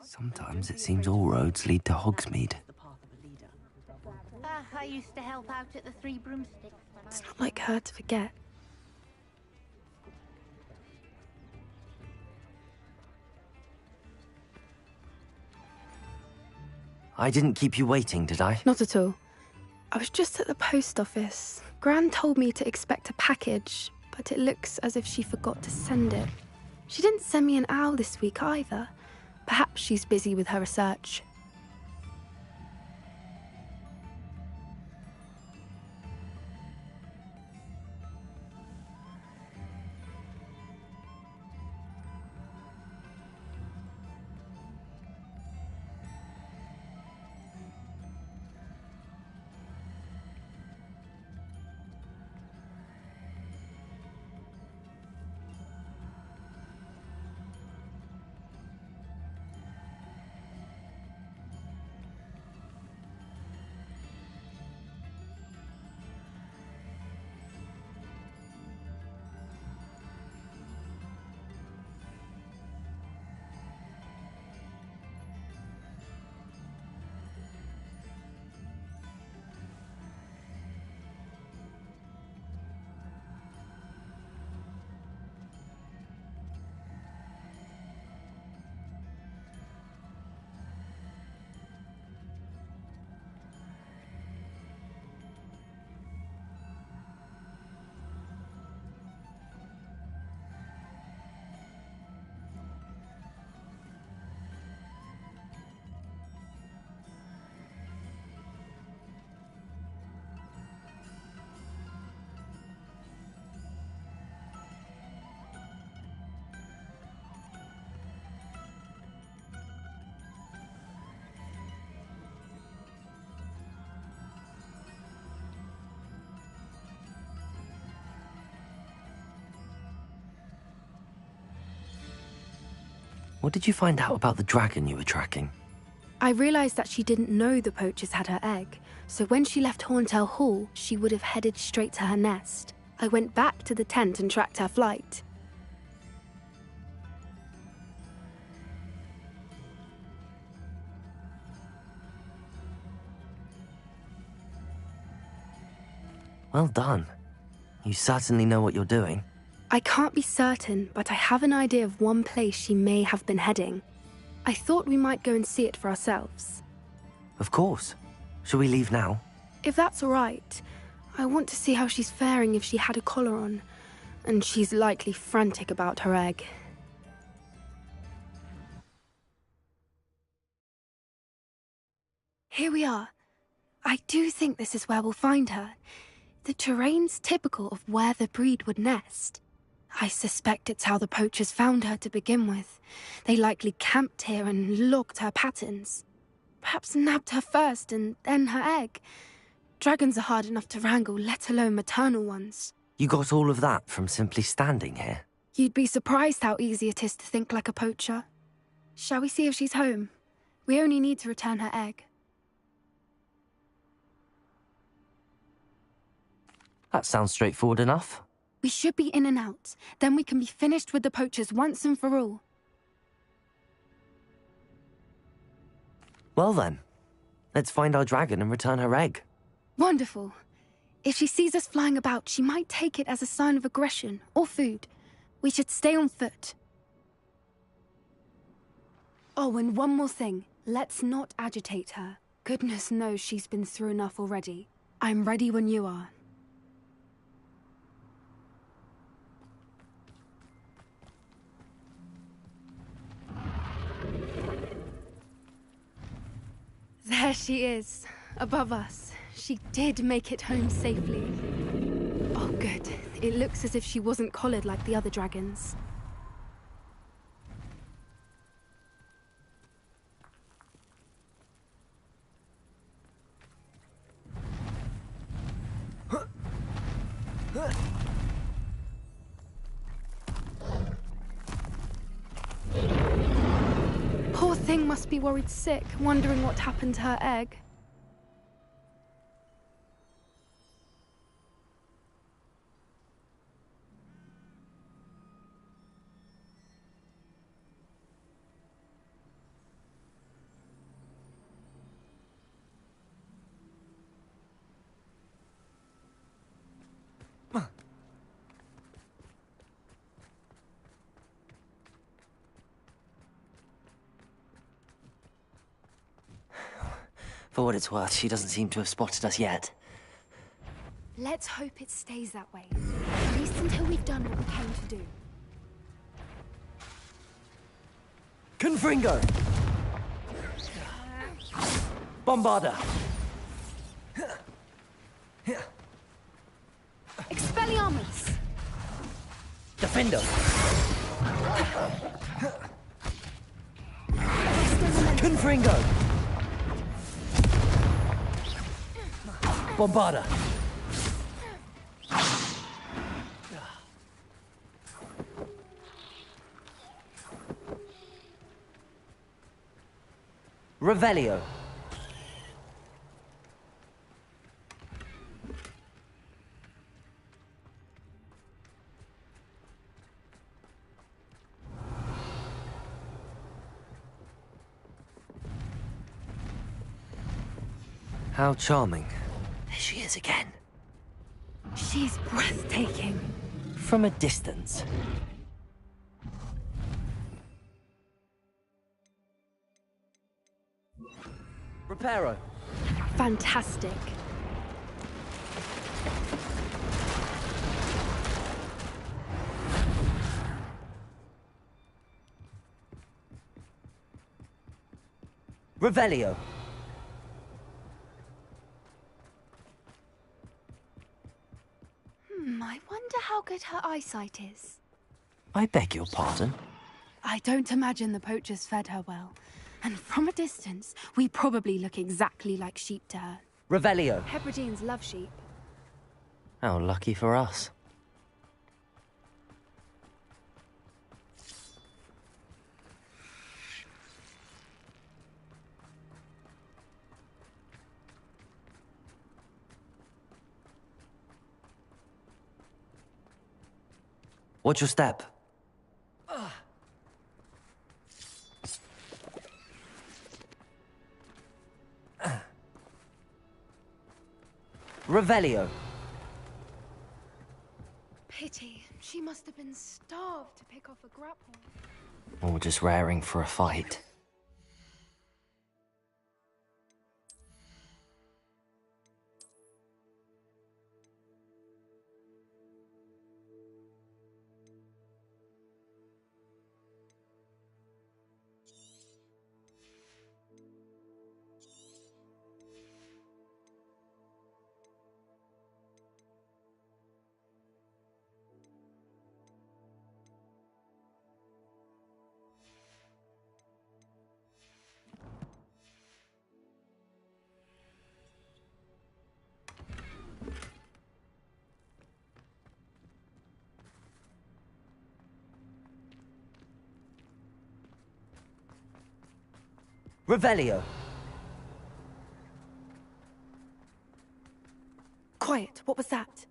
S3: Sometimes it seems all roads lead to Hogsmeade.
S12: I used to help out at the Three Broomsticks.
S4: It's not like her to forget.
S3: I didn't keep you waiting, did I?
S4: Not at all. I was just at the post office. Gran told me to expect a package, but it looks as if she forgot to send it. She didn't send me an owl this week either. Perhaps she's busy with her research.
S3: What did you find out about the dragon you were tracking?
S4: I realised that she didn't know the poachers had her egg, so when she left Horntail Hall, she would have headed straight to her nest. I went back to the tent and tracked her flight.
S3: Well done. You certainly know what you're doing.
S4: I can't be certain, but I have an idea of one place she may have been heading. I thought we might go and see it for ourselves.
S3: Of course. Shall we leave now?
S4: If that's all right. I want to see how she's faring if she had a collar on. And she's likely frantic about her egg. Here we are. I do think this is where we'll find her. The terrain's typical of where the breed would nest. I suspect it's how the poachers found her to begin with. They likely camped here and logged her patterns. Perhaps nabbed her first and then her egg. Dragons are hard enough to wrangle, let alone maternal ones.
S3: You got all of that from simply standing here?
S4: You'd be surprised how easy it is to think like a poacher. Shall we see if she's home? We only need to return her egg.
S3: That sounds straightforward enough.
S4: We should be in and out. Then we can be finished with the poachers once and for all.
S3: Well then, let's find our dragon and return her egg.
S4: Wonderful. If she sees us flying about, she might take it as a sign of aggression or food. We should stay on foot. Oh, and one more thing. Let's not agitate her. Goodness knows she's been through enough already. I'm ready when you are. There she is, above us. She did make it home safely. Oh, good. It looks as if she wasn't collared like the other dragons. Poor thing must be worried sick, wondering what happened to her egg.
S3: For what it's worth, she doesn't seem to have spotted us yet.
S4: Let's hope it stays that way. At least until we've done what we came to do.
S3: Confringo! Bombarda!
S4: Expelliarmus!
S3: Defender! Confringo! Bombarda! Revelio. How charming. There she is again.
S4: She's breathtaking.
S3: From a distance. Reparo.
S4: Fantastic.
S3: Revelio.
S4: I wonder how good her eyesight is.
S3: I beg your pardon?
S4: I don't imagine the poachers fed her well. And from a distance, we probably look exactly like sheep to her.
S3: Revelio.
S4: Hebrideans love sheep.
S3: How lucky for us. Watch your step. Revelio.
S4: Pity. She must have been starved to pick off a grapple.
S3: Or just raring for a fight. Revelio.
S4: Quiet. What was that?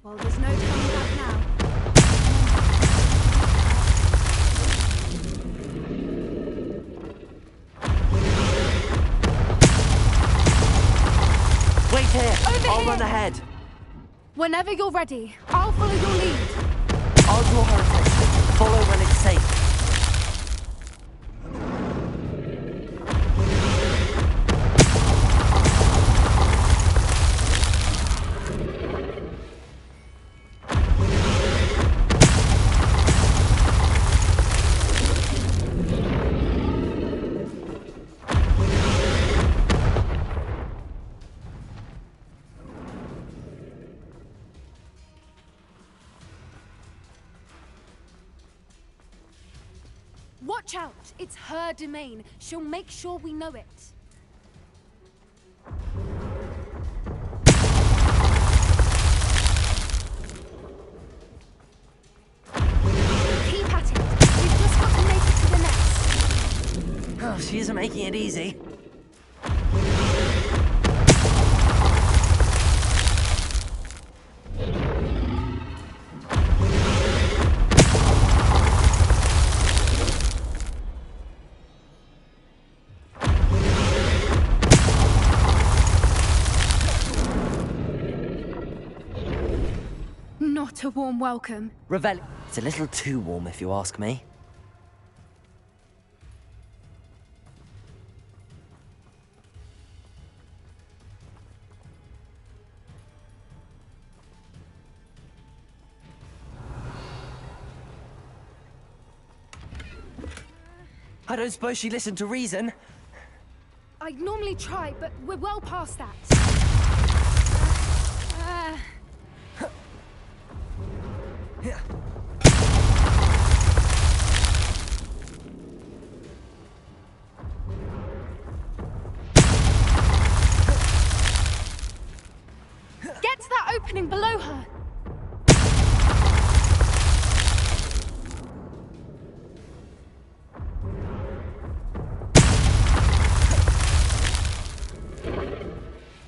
S4: Well, there's no coming back now.
S3: Wait here! I'll
S4: here.
S3: run ahead.
S4: Whenever you're ready, I'll follow your lead.
S3: I'll draw her attention. Follow when it's safe.
S4: Watch out! It's her domain. She'll make sure we know it. Keep at it. We've just got to make it to the nest.
S3: Oh, she isn't making it easy.
S4: Not a warm welcome.
S3: Revel. It's a little too warm, if you ask me. I don't suppose she listened to reason.
S4: I'd normally try, but we're well past that. Get to that opening below her.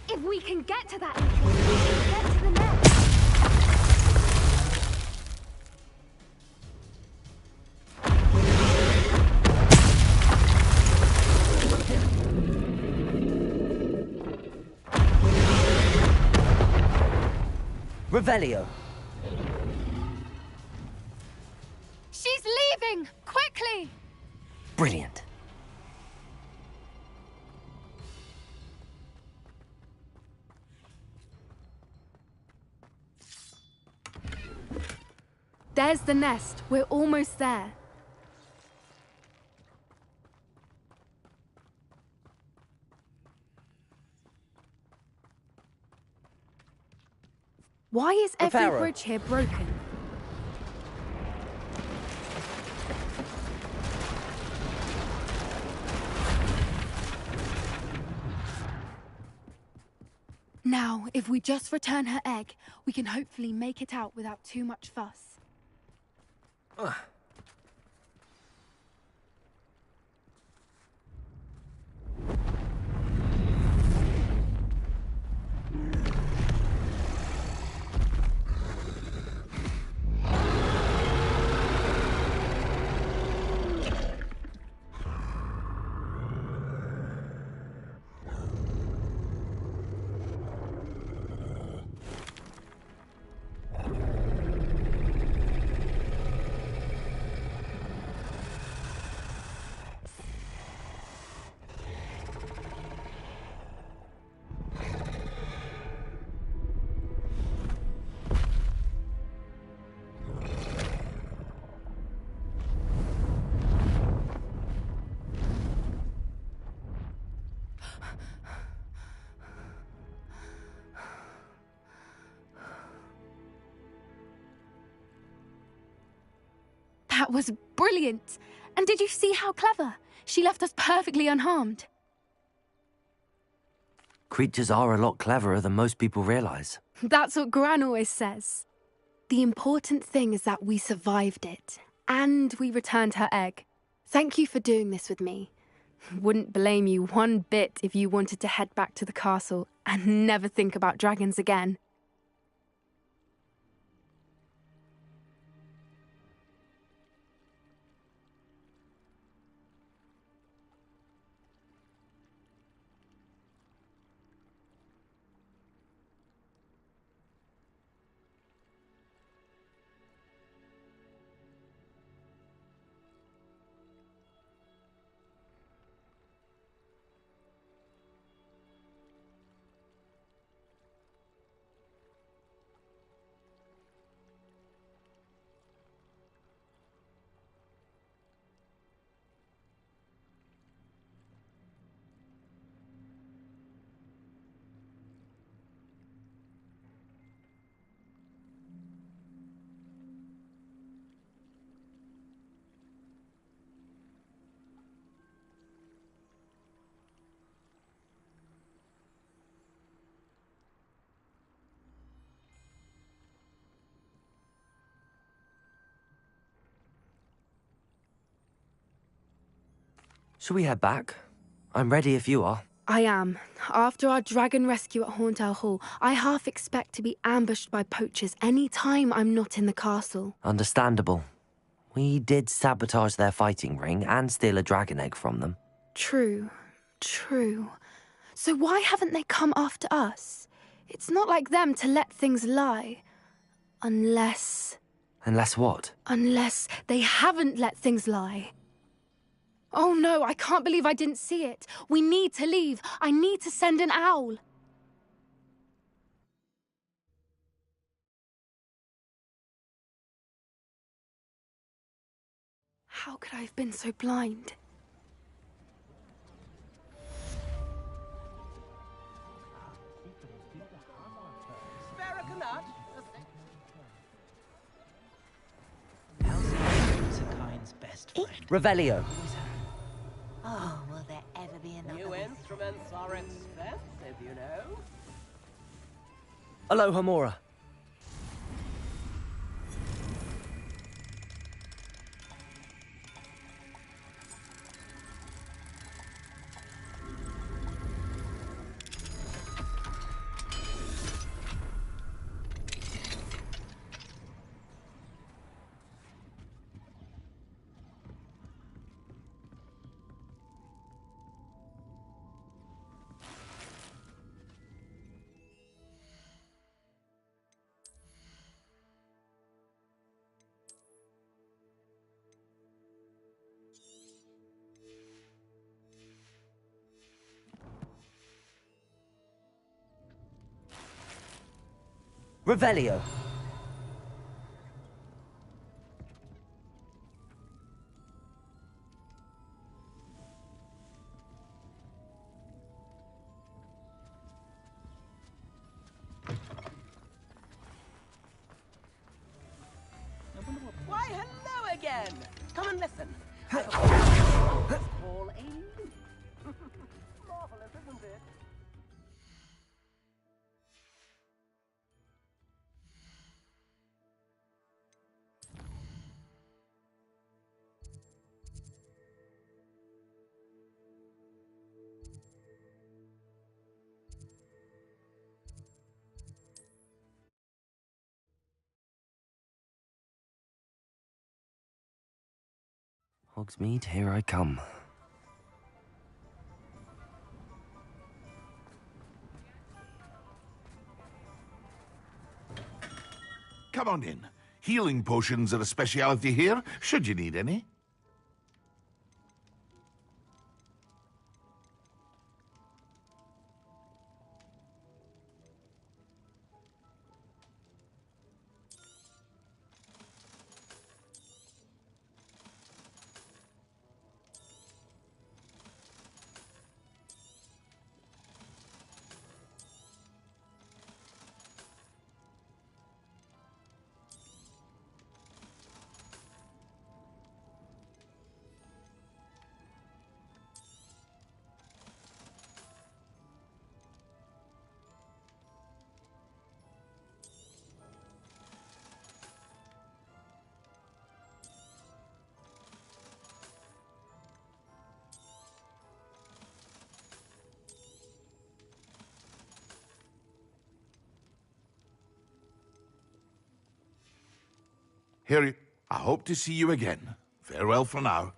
S4: If we can get to that entrance, we can get to the nest.
S3: Revelio.
S4: She's leaving! Quickly!
S3: Brilliant.
S4: There's the nest. We're almost there. Why is every
S3: Reparo.
S4: bridge here broken? Now, if we just return her egg, we can hopefully make it out without too much fuss. That was brilliant! And did you see how clever? She left us perfectly unharmed.
S3: Creatures are a lot cleverer than most people realize.
S4: That's what Gran always says. The important thing is that we survived it, and we returned her egg. Thank you for doing this with me. Wouldn't blame you one bit if you wanted to head back to the castle and never think about dragons again.
S3: Shall we head back? I'm ready if you are.
S4: I am. After our dragon rescue at Hauntel Hall, I half expect to be ambushed by poachers any time I'm not in the castle.
S3: Understandable. We did sabotage their fighting ring and steal a dragon egg from them.
S4: True. So why haven't they come after us? It's not like them to let things lie. Unless
S3: what?
S4: Unless they haven't let things lie. Oh no, I can't believe I didn't see it. We need to leave. I need to send an owl. How could I have been so blind?
S3: Revelio.
S13: Oh, will there ever be another?
S11: New instruments are expensive, you know.
S3: Aloha Mora. Revelio.
S11: Why, hello again! Come and listen. I have a call a loop. Marvelous, isn't it?
S3: Hogsmeade, here I come.
S20: Come on in. Healing potions are a speciality here, should you need any. Harry, I hope to see you again. Farewell for now.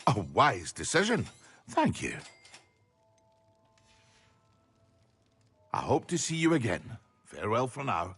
S20: A wise decision. Thank you. I hope to see you again. Farewell for now.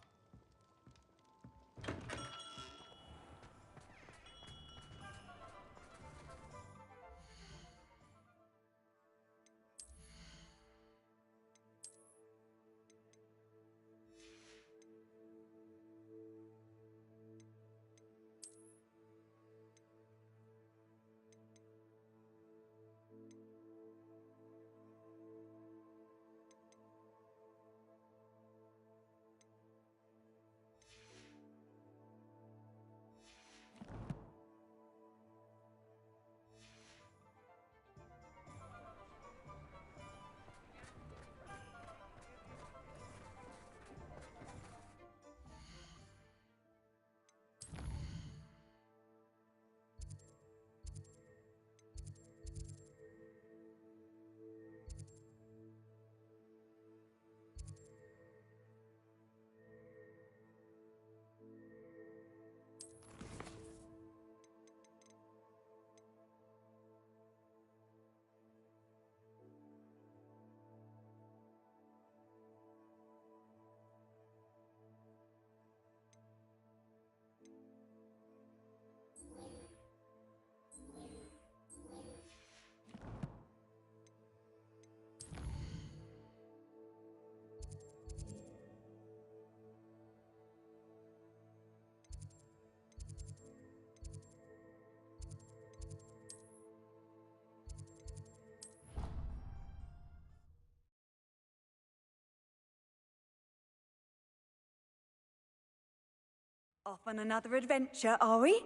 S6: Off on another adventure, are we?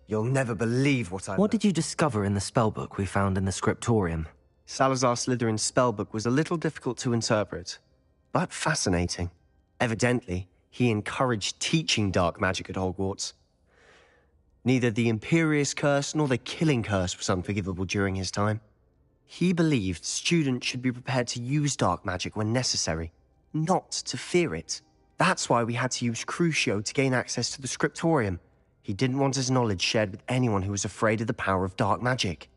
S15: You'll never believe what I...
S3: What did you discover in the spellbook we found in the scriptorium?
S15: Salazar Slytherin's spellbook was a little difficult to interpret, but fascinating. Evidently, he encouraged teaching dark magic at Hogwarts. Neither the Imperious Curse nor the Killing Curse was unforgivable during his time. He believed students should be prepared to use dark magic when necessary, not to fear it. That's why we had to use Crucio to gain access to the scriptorium. He didn't want his knowledge shared with anyone who was afraid of the power of dark magic.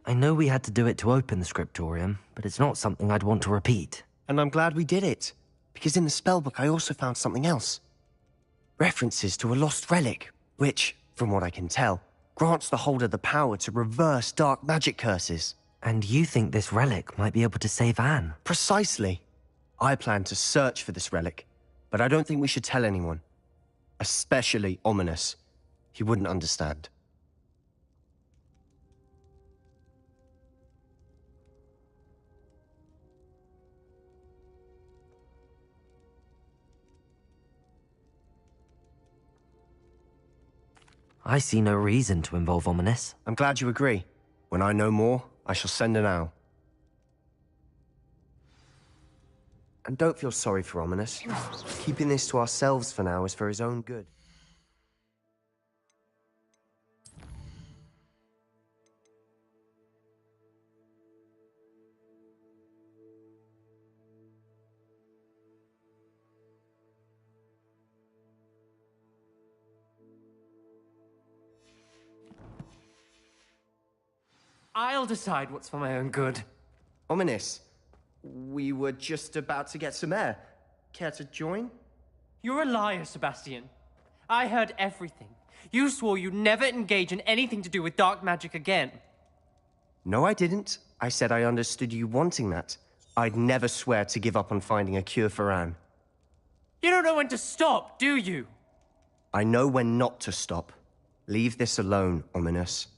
S3: I know we had to do it to open the scriptorium, but it's not something I'd want to repeat.
S15: And I'm glad we did it, because in the spellbook I also found something else. References to a lost relic, which, from what I can tell, grants the holder the power to reverse dark magic curses.
S3: And you think this relic might be able to save Anne?
S15: Precisely. I plan to search for this relic, but I don't think we should tell anyone. Especially Ominous. He wouldn't understand.
S3: I see no reason to involve Ominous.
S15: I'm glad you agree. When I know more, I shall send an owl. And don't feel sorry for Ominous. Keeping this to ourselves for now is for his own good.
S17: I'll decide what's for my own good.
S15: Ominous, we were just about to get some air. Care to join?
S17: You're a liar, Sebastian. I heard everything. You swore you'd never engage in anything to do with dark magic again.
S15: No, I didn't. I said I understood you wanting that. I'd never swear to give up on finding a cure for Anne.
S17: You don't know when to stop, do you?
S15: I know when not to stop. Leave this alone, Ominous.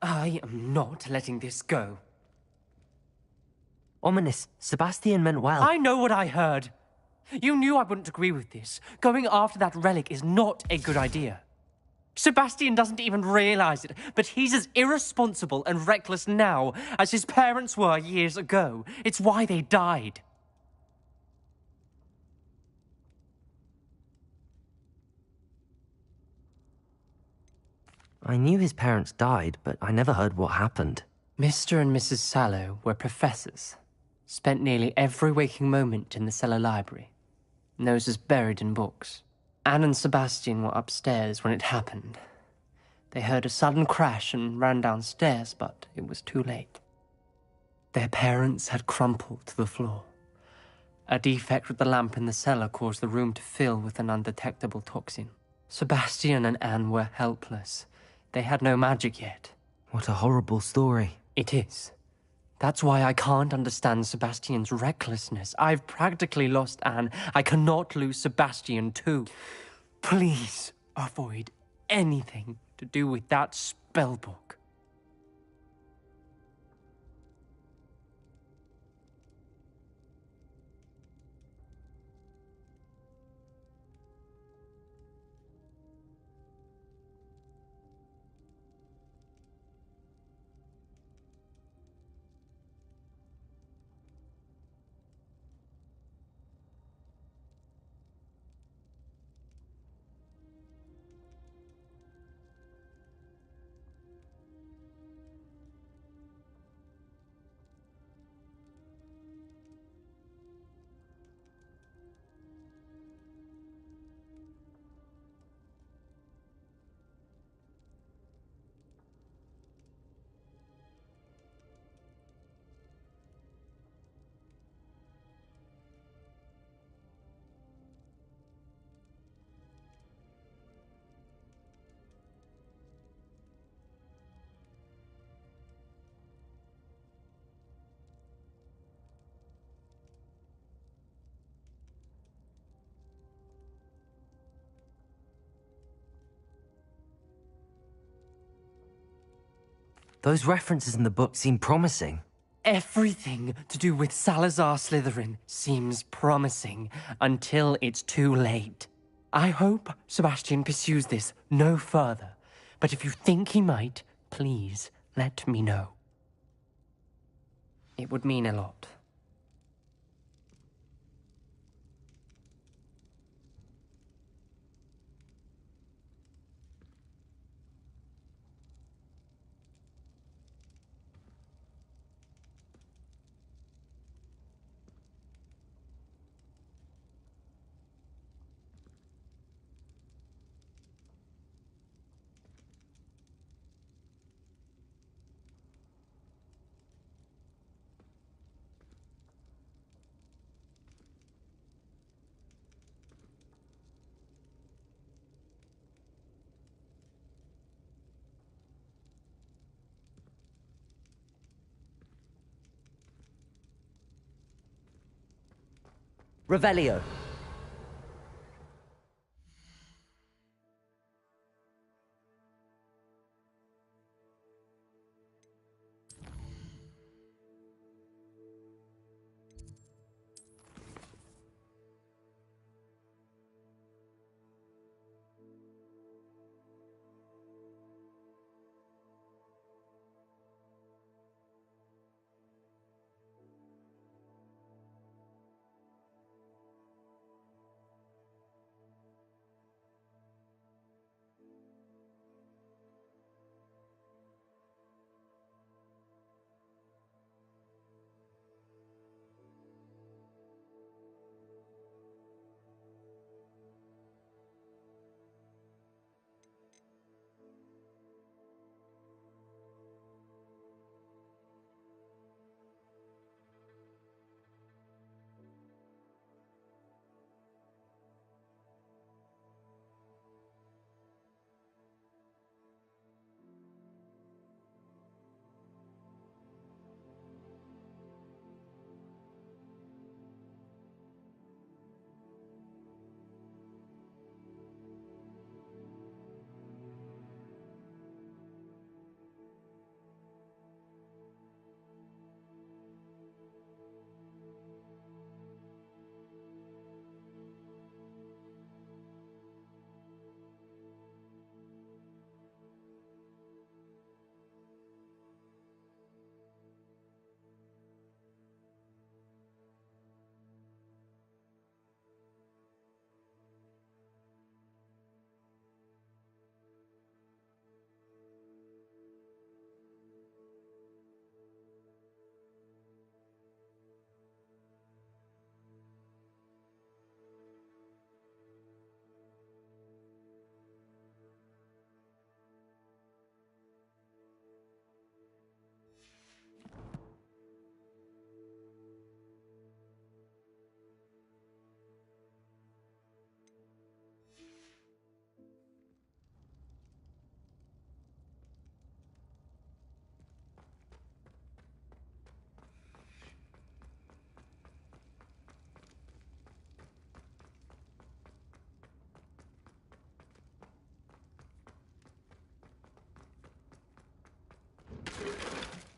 S17: I am not letting this go.
S3: Ominous, Sebastian meant well.
S17: I know what I heard. You knew I wouldn't agree with this. Going after that relic is not a good idea. Sebastian doesn't even realize it, but he's as irresponsible and reckless now as his parents were years ago. It's why they died.
S3: I knew his parents died, but I never heard what happened.
S17: Mr. and Mrs. Sallow were professors. Spent nearly every waking moment in the cellar library. Noses buried in books. Anne and Sebastian were upstairs when it happened. They heard a sudden crash and ran downstairs, but it was too late. Their parents had crumpled to the floor. A defect with the lamp in the cellar caused the room to fill with an undetectable toxin. Sebastian and Anne were helpless. They had no magic yet.
S3: What a horrible story.
S17: It is. That's why I can't understand Sebastian's recklessness. I've practically lost Anne. I cannot lose Sebastian too. Please avoid anything to do with that spellbook.
S3: Those references in the book seem promising.
S2: Everything to do with Salazar Slytherin seems promising until it's too late. I hope Sebastian pursues this no further, but if you think he might, please let me know. It would mean a lot.
S3: Revelio.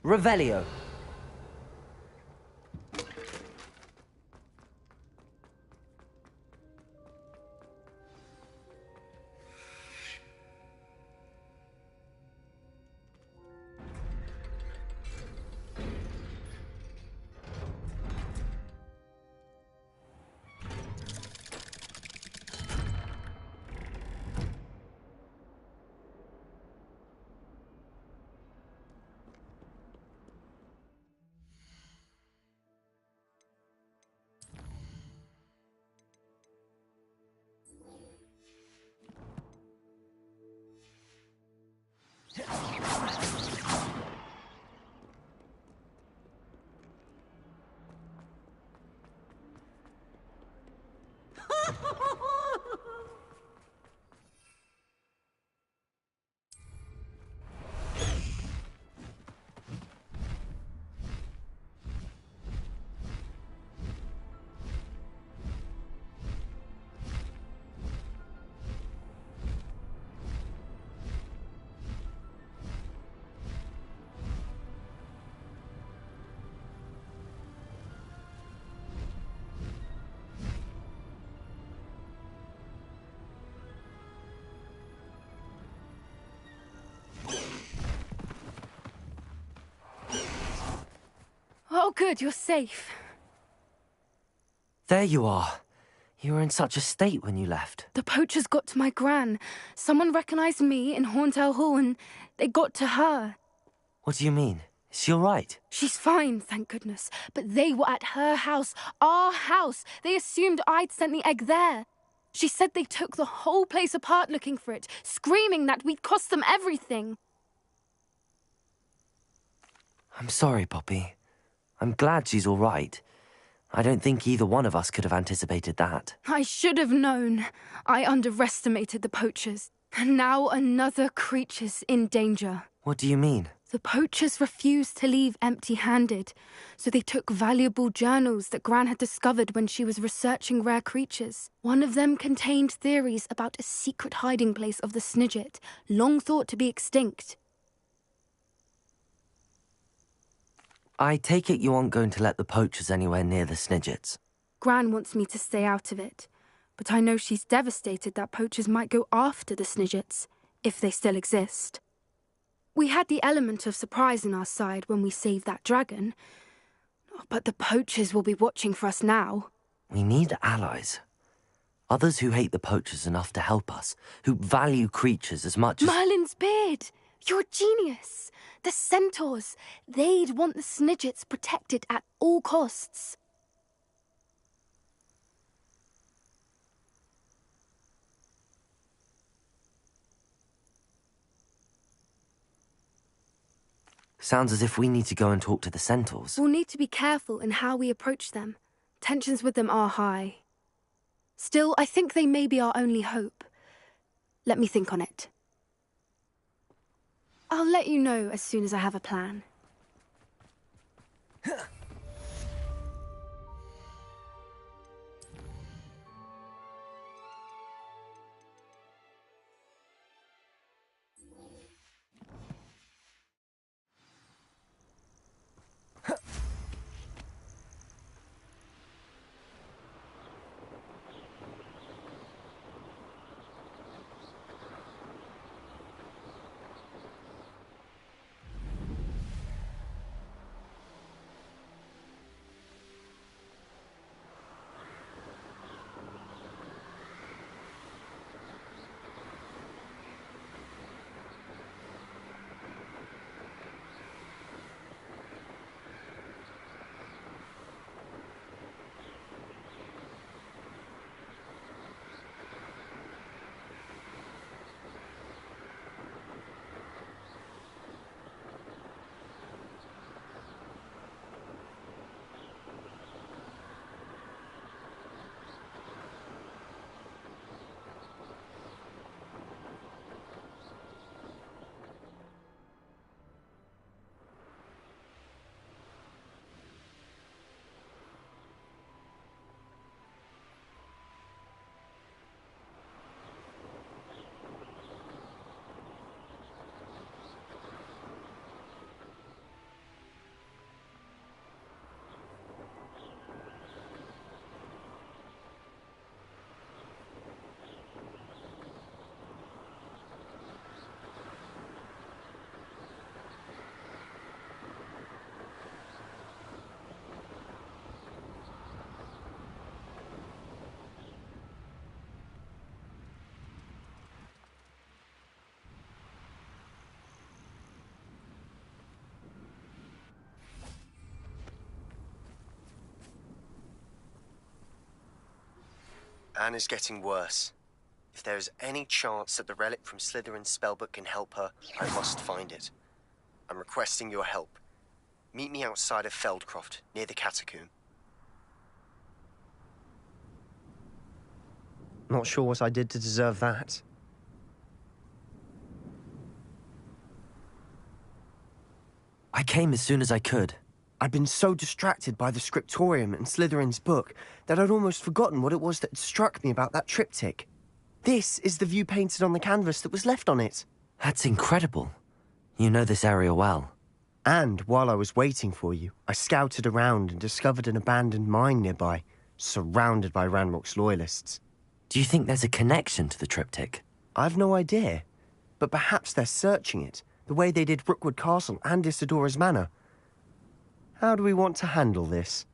S3: Revelio.
S4: Oh, good, you're safe.
S3: There you are. You were in such a state when you left.
S4: The poachers got to my gran. Someone recognized me in Horndale Hall and they got to her.
S3: What do you mean? Is she all right?
S4: She's fine, thank goodness. But they were at her house, our house. They assumed I'd sent the egg there. She said they took the whole place apart looking for it, screaming that we'd cost them everything.
S3: I'm sorry, Poppy. I'm glad she's all right. I don't think either one of us could have anticipated that.
S4: I should have known. I underestimated the poachers. And now another creature's in danger.
S3: What do you mean?
S4: The poachers refused to leave empty-handed, so they took valuable journals that Gran had discovered when she was researching rare creatures. One of them contained theories about a secret hiding place of the Snidget, long thought to be extinct.
S3: I take it you aren't going to let the poachers anywhere near the Snidgets.
S4: Gran wants me to stay out of it, but I know she's devastated that poachers might go after the Snidgets, if they still exist. We had the element of surprise on our side when we saved that dragon, but the poachers will be watching for us now.
S3: We need allies. Others who hate the poachers enough to help us, who value creatures as much as...
S4: Merlin's beard! You're a genius! The centaurs! They'd want the Snidgets protected at all costs.
S3: Sounds as if we need to go and talk to the centaurs.
S4: We'll need to be careful in how we approach them. Tensions with them are high. Still, I think they may be our only hope. Let me think on it. I'll let you know as soon as I have a plan.
S15: Anne is getting worse. If there is any chance that the relic from Slytherin's spellbook can help her, I must find it. I'm requesting your help. Meet me outside of Feldcroft, near the catacomb. Not sure what I did to deserve that.
S3: I came as soon as I could.
S15: I'd been so distracted by the scriptorium and Slytherin's book that I'd almost forgotten what it was that had struck me about that triptych. This is the view painted on the canvas that was left on it.
S3: That's incredible. You know this area well.
S15: And while I was waiting for you, I scouted around and discovered an abandoned mine nearby, surrounded by Ranrock's loyalists.
S3: Do you think there's a connection to the triptych?
S15: I've no idea, but perhaps they're searching it, the way they did Rookwood Castle and Isidora's Manor. How do we want to handle this?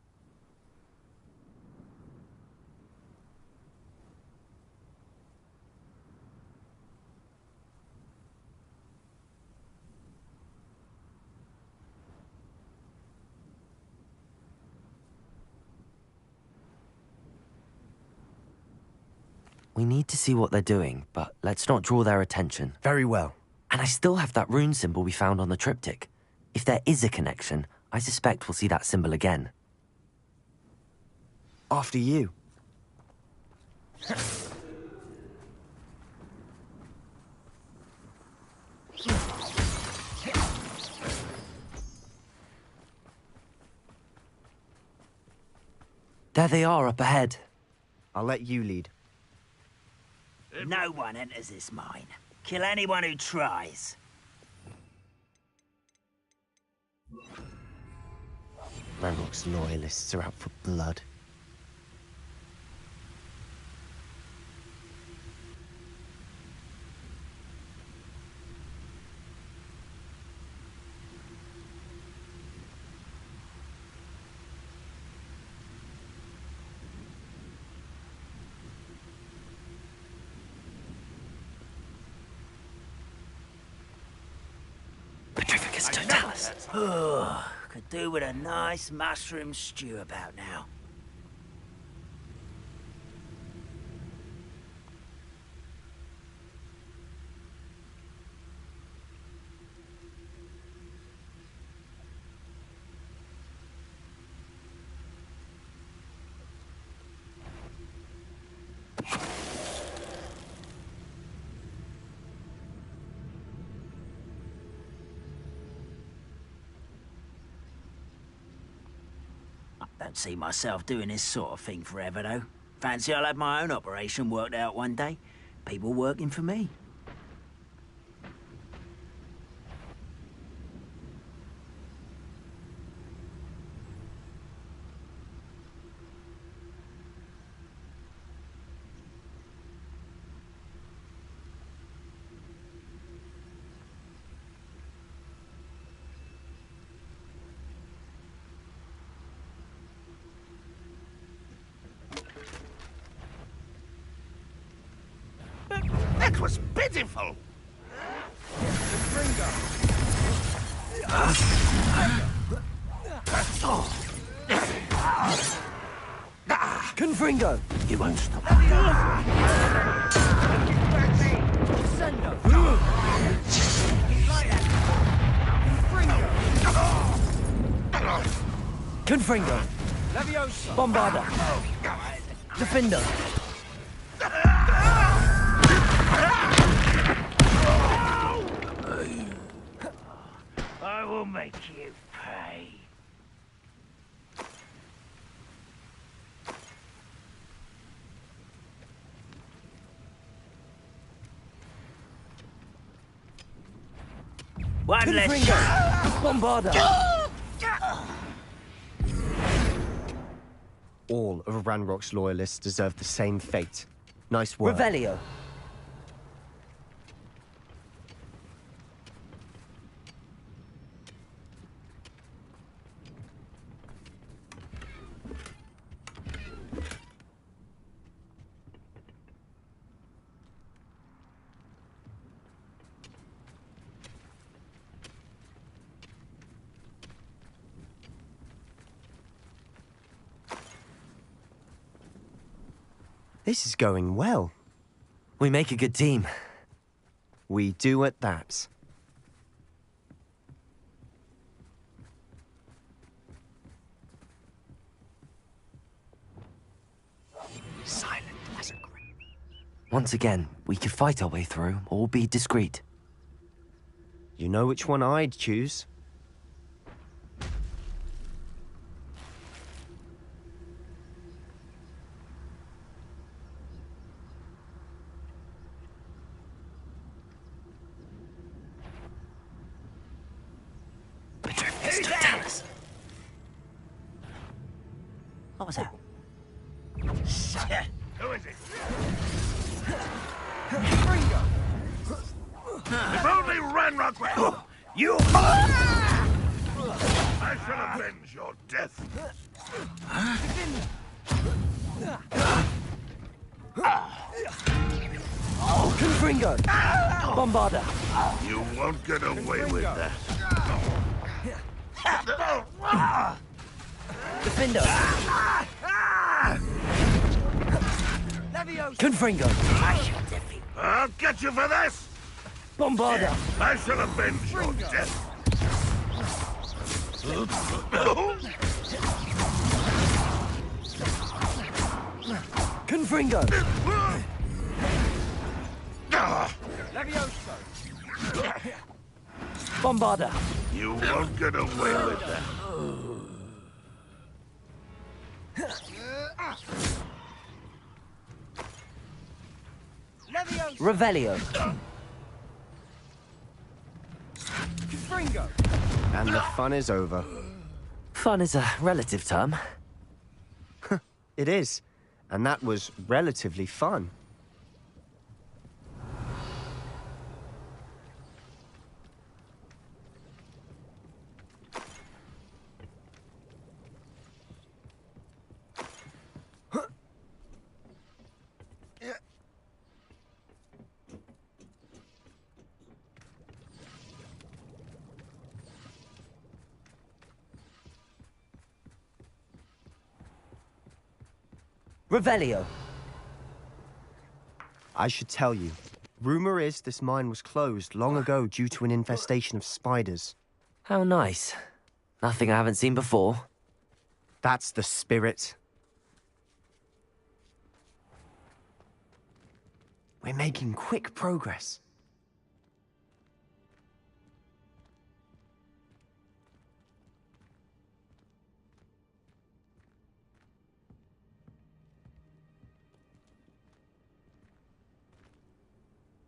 S3: We need to see what they're doing, but let's not draw their attention.
S15: Very well.
S3: And I still have that rune symbol we found on the triptych. If there is a connection, I suspect we'll see that symbol again.
S15: After you.
S3: There they are up ahead.
S15: I'll let you lead.
S21: No one enters this mine. Kill anyone who tries.
S15: Ranrock's loyalists are out for blood.
S21: Could do with a nice mushroom stew about now. Don't see myself doing this sort of thing forever, though. Fancy I'll have my own operation worked out one day. People working for me.
S20: That was pitiful!
S3: Confringo!
S21: You won't stop.
S3: Confringo! Bombarda! Defender!
S21: I will make you pay. One less shot.
S3: Bombarda!
S15: All of Ranrock's loyalists deserve the same fate. Nice work.
S3: Revelio!
S15: This is going well.
S3: We make a good team.
S15: We do at that.
S3: Silent as a grave. Once again, we could fight our way through, or be discreet.
S15: You know which one I'd choose?
S21: What was that?
S20: Who is it? If only Ranrock were... You... I shall avenge your death.
S3: Confringo! Bombarda!
S20: You won't get away with that.
S3: Defendo! Confringo!
S20: I'll get you for this!
S3: Bombarda!
S20: I shall avenge your death.
S3: Confringo! Bombarda!
S20: You won't get away with that.
S3: Revelio!
S15: And the fun is over.
S3: Fun is a relative term.
S15: It is. And that was relatively fun.
S3: Revelio!
S15: I should tell you. Rumor is this mine was closed long ago due to an infestation of spiders.
S3: How nice. Nothing I haven't seen before.
S15: That's the spirit. We're making quick progress.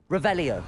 S3: Revelio!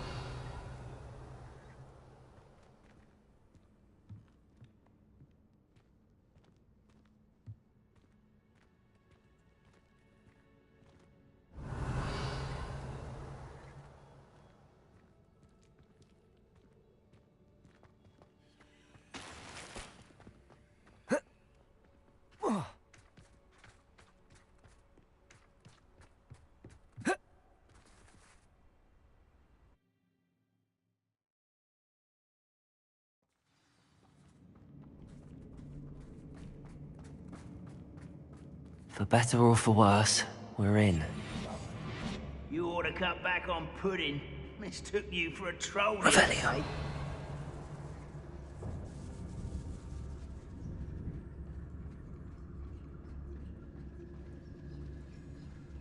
S3: For better or for worse, we're in.
S21: You ought to cut back on pudding. Mistook you for a troll.
S3: Revelio.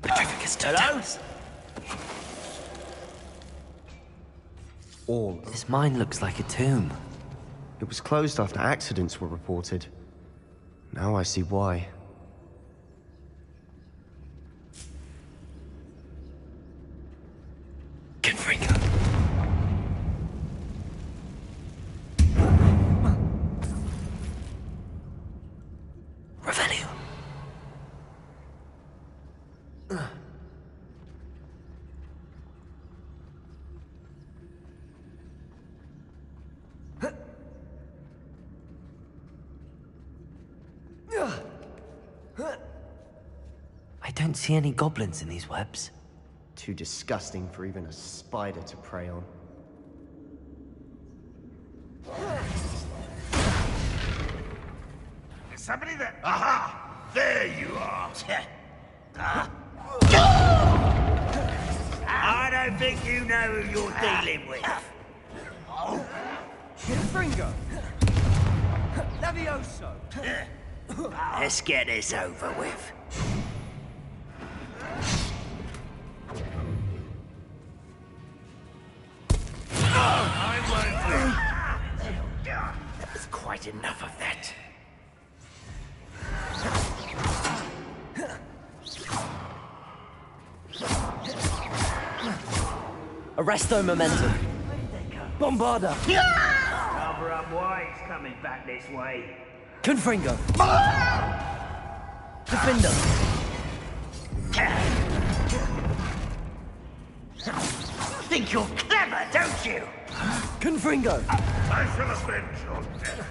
S3: Petrificus totems.
S15: All.
S3: This mine looks like a tomb.
S15: It was closed after accidents were reported. Now I see why.
S3: Confringo. Revelio. I don't see any goblins in these webs.
S15: Too disgusting for even a spider to prey on.
S20: Is somebody there? Aha! There you are!
S21: I don't think you know who you're dealing with.
S1: Fringo! Levioso!
S21: Let's get this over with. That's quite enough of that.
S3: Arresto momentum. Bombarda.
S21: Cover up why it's coming back this way.
S3: Confringo. Defender.
S21: Think you're clever, don't you?
S3: Confringo.
S20: I shall avenge your death.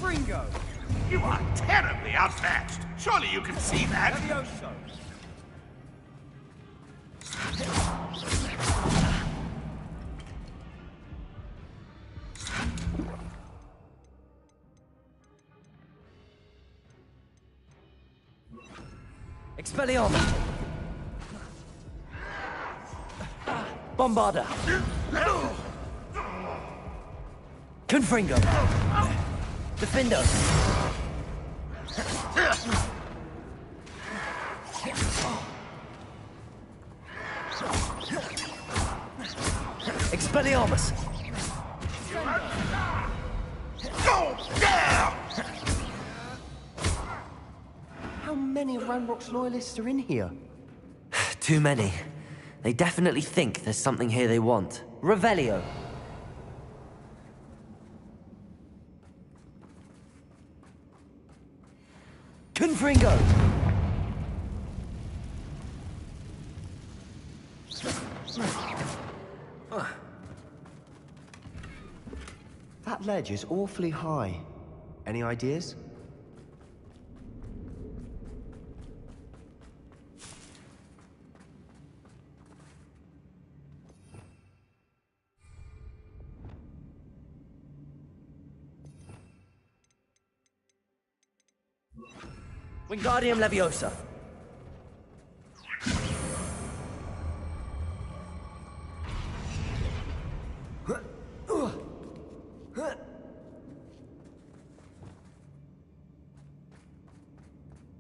S1: Confringo!
S20: You are terribly outmatched. Surely you can see that.
S1: Levioso!
S2: Expelliarmus! Bombarda! Confringo! Defendo! Expelliarmus!
S20: Go down!
S15: How many of Ranrock's loyalists are in here?
S3: Too many. They definitely think there's something here they want. Revelio!
S2: Confringo!
S15: That ledge is awfully high. Any ideas?
S2: Wingardium Leviosa!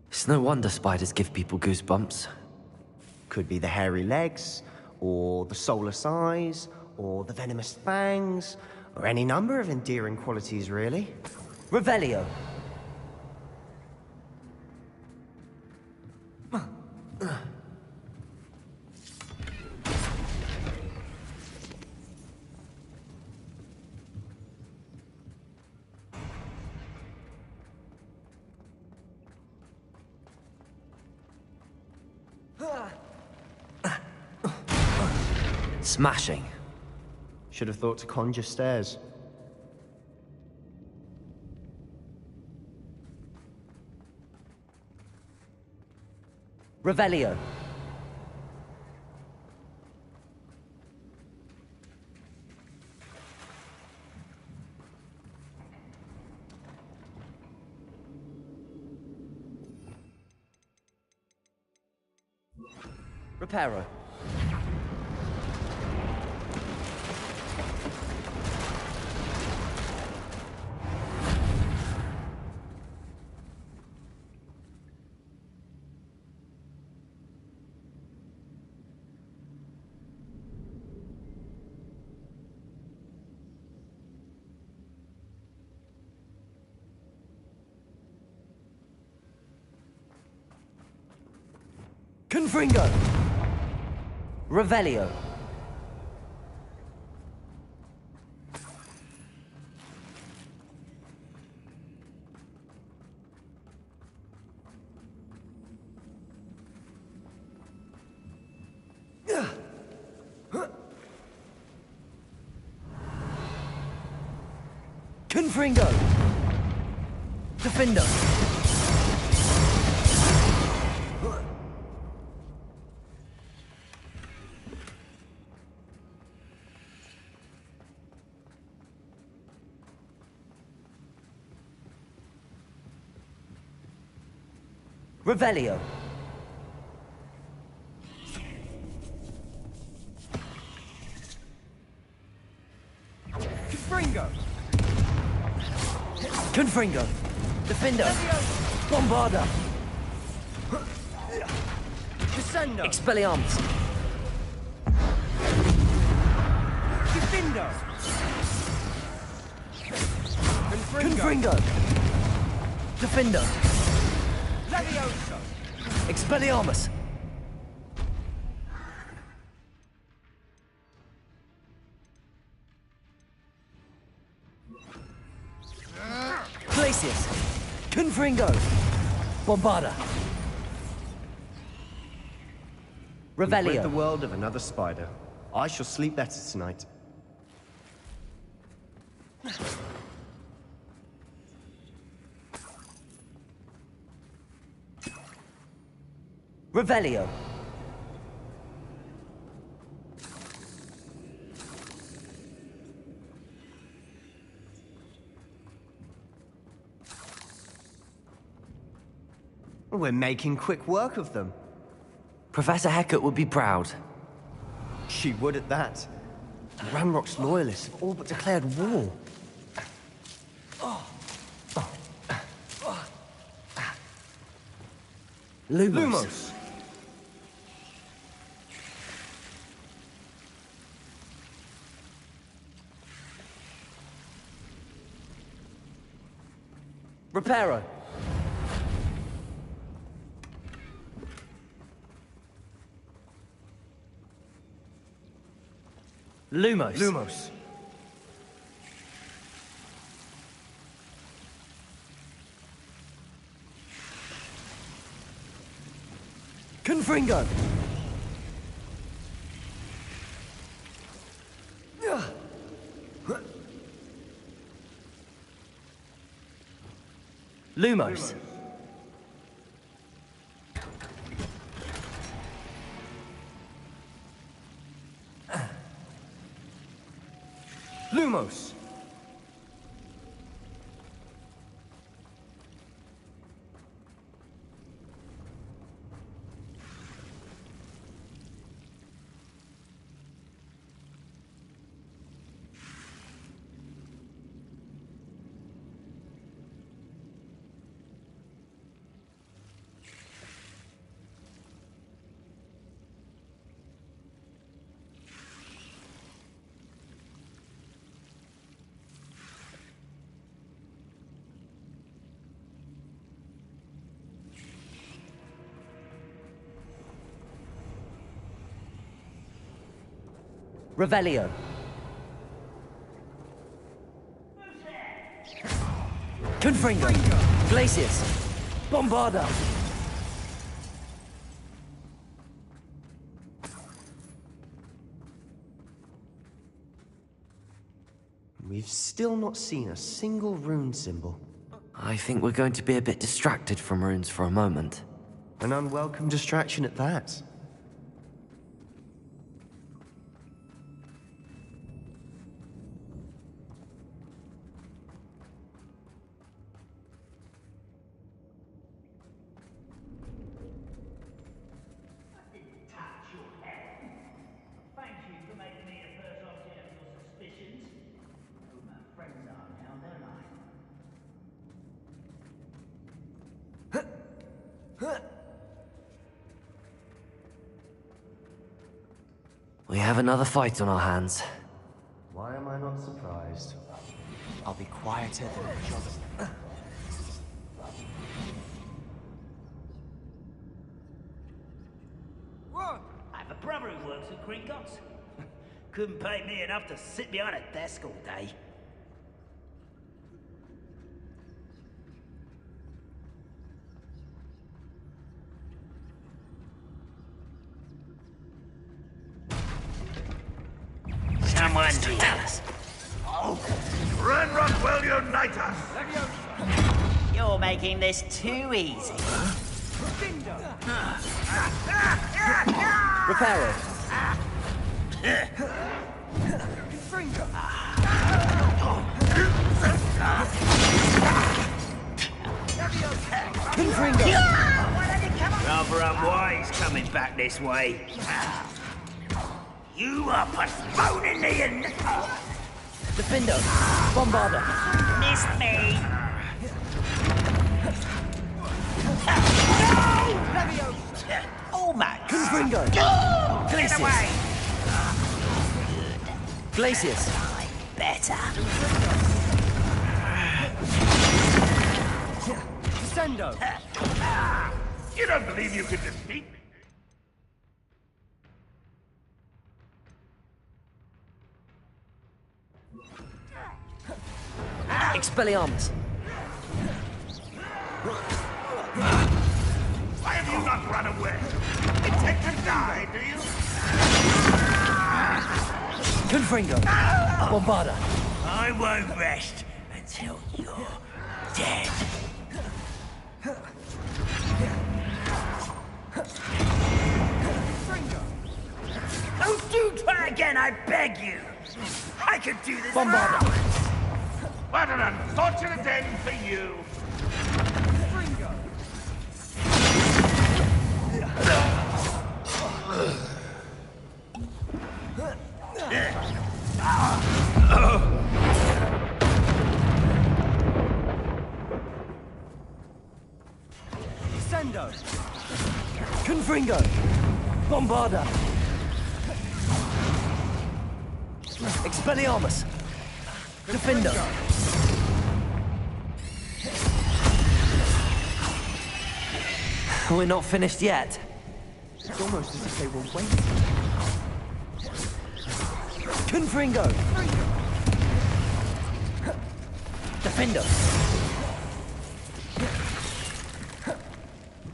S3: It's no wonder spiders give people goosebumps.
S15: Could be the hairy legs, or the soulless eyes, or the venomous fangs, or any number of endearing qualities, really.
S2: Revelio!
S3: Smashing.
S15: Should have thought to conjure stairs.
S2: Revelio! Reparo. Confringo! Revelio! Confringo! Defender! Revelio.
S1: Confringo!
S2: Confringo. Defender. Bombarda.
S1: Descendo!
S2: Expelliarmus.
S1: Defendo!
S2: Confringo. Defender.
S1: Levioso!
S2: Expelliarmus. Glacius. Confringo. Bombarda.
S15: We've rid
S2: Revelio.
S15: the world of another spider. I shall sleep better tonight.
S3: Revelio.
S15: We're making quick work of them.
S3: Professor Hecat would be proud.
S15: She would at that. Ranrock's loyalists have all but declared war.
S3: Lumos. Reparo. Lumos.
S15: Lumos.
S3: Confringo. Lumos.
S15: Lumos.
S3: Revelio. Confringo. Glacius. Bombarda.
S15: We've still not seen a single rune symbol.
S3: I think we're going to be a bit distracted from runes for a moment.
S15: An unwelcome distraction at that.
S3: We have another fight on our hands.
S15: Why am I not surprised? I'll be quieter than a job.
S21: I have a brother who works at Gringotts. Couldn't pay me enough to sit behind a desk all day. Someone tell us.
S20: Oh, Ranrock will unite us!
S21: You're making this too easy.
S3: Reparo. Confringo.
S21: Rather unwise coming back this way. You are postponing the end.
S3: Defindo. Bombarda.
S21: Missed me. No! Almost.
S3: Confringo.
S21: Get away.
S3: Glacius.
S21: Better.
S3: Descendo.
S20: You don't believe you can defeat me?
S3: Expelliarmus.
S20: Why have you not run away? Intend to die, do you?
S3: Confringo. Bombarda.
S21: I won't rest until you're dead. I beg you. I could do this
S1: Bombard.
S21: for hours.
S20: What an unfortunate end for you.
S1: Sendo. Confringo. Bombarda. Expelliarmus. Defender.
S3: We're not finished yet.
S2: It's almost as if they were waiting.
S1: Confringo. Defender.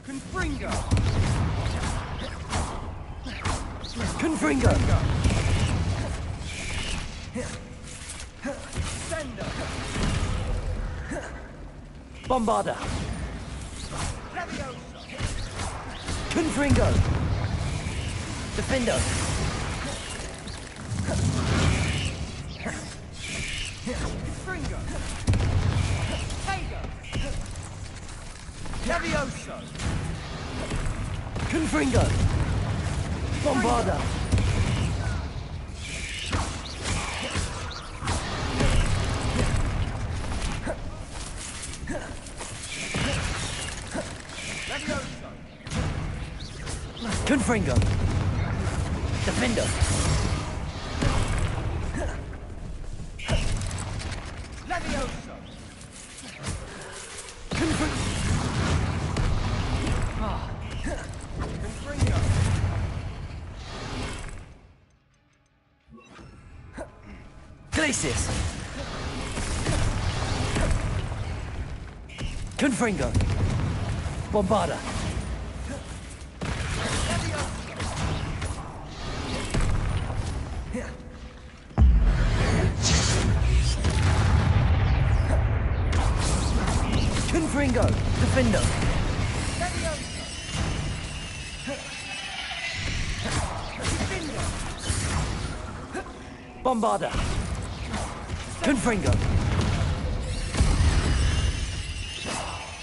S1: Confringo. Confringo. Sendo. Bombarda. Confringo. Defender. Confringo. Tego. Levioso. Confringo. Bombarda. Confringo. Defender. Levioso. Confringo. Confringo. Glacius. Confringo. Bombarda. Confringo. Defender. Bombarda. Confringo.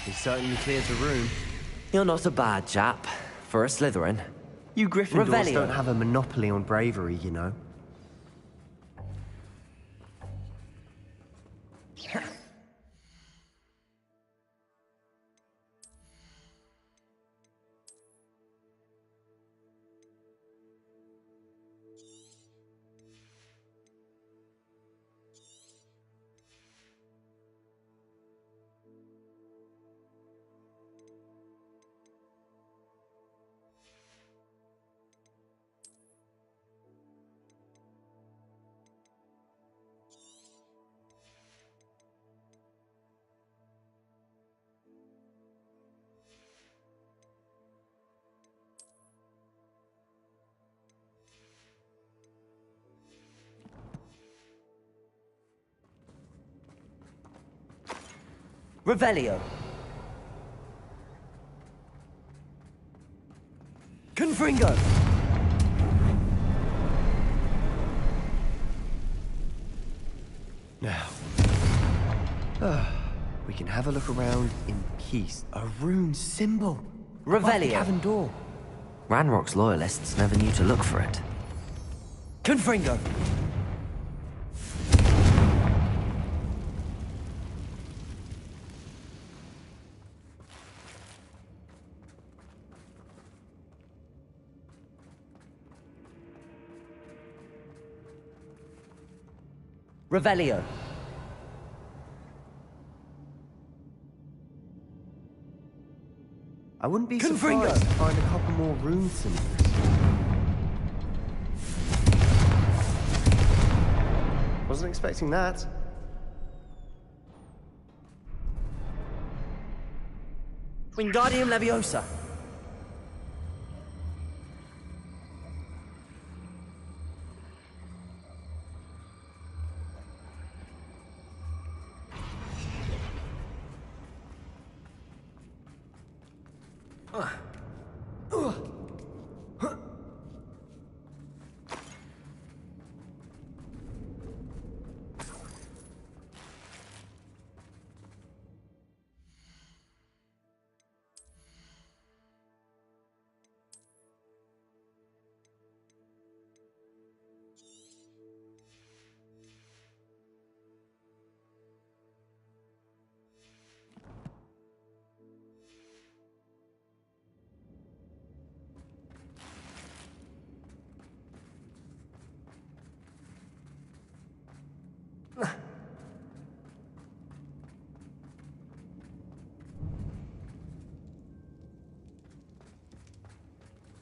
S15: He certainly cleared the room.
S3: You're not a bad chap for a Slytherin.
S15: You Gryffindors
S3: Revelio.
S15: don't have a monopoly on bravery, you know.
S3: Revelio.
S1: Confringo.
S15: Now, we can have a look around in peace. A rune symbol. Above the
S3: Revelio.
S15: cavern door.
S3: Ranrock's loyalists never knew to look for it.
S1: Confringo.
S3: Revelio.
S15: I wouldn't be
S1: Confringo.
S15: surprised to find a couple more rune symbols. Wasn't expecting that.
S1: Wingardium Leviosa.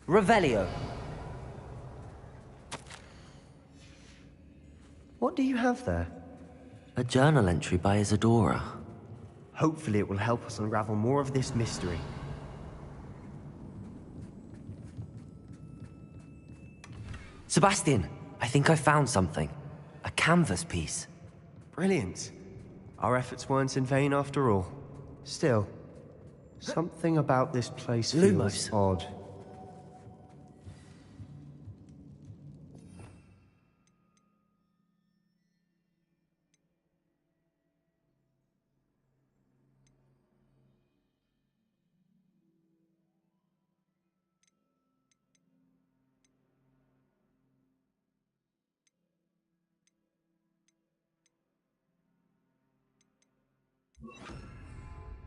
S3: Revelio.
S15: What do you have there?
S3: A journal entry by Isadora.
S15: Hopefully it will help us unravel more of this mystery.
S3: Sebastian, I think I found something. A canvas piece.
S15: Brilliant. Our efforts weren't in vain after all. Still, something about this place feels odd.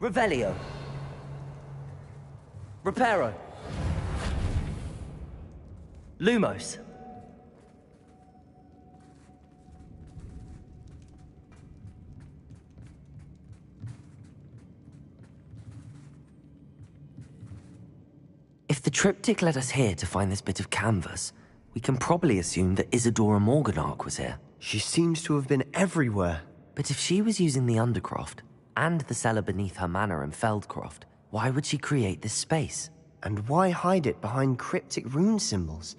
S3: Revelio. Reparo. Lumos. If the triptych led us here to find this bit of canvas, we can probably assume that Isadora Morganach was here.
S15: She seems to have been everywhere.
S3: But if she was using the Undercroft, and the cellar beneath her manor in Feldcroft, why would she create this space?
S15: And why hide it behind cryptic rune symbols?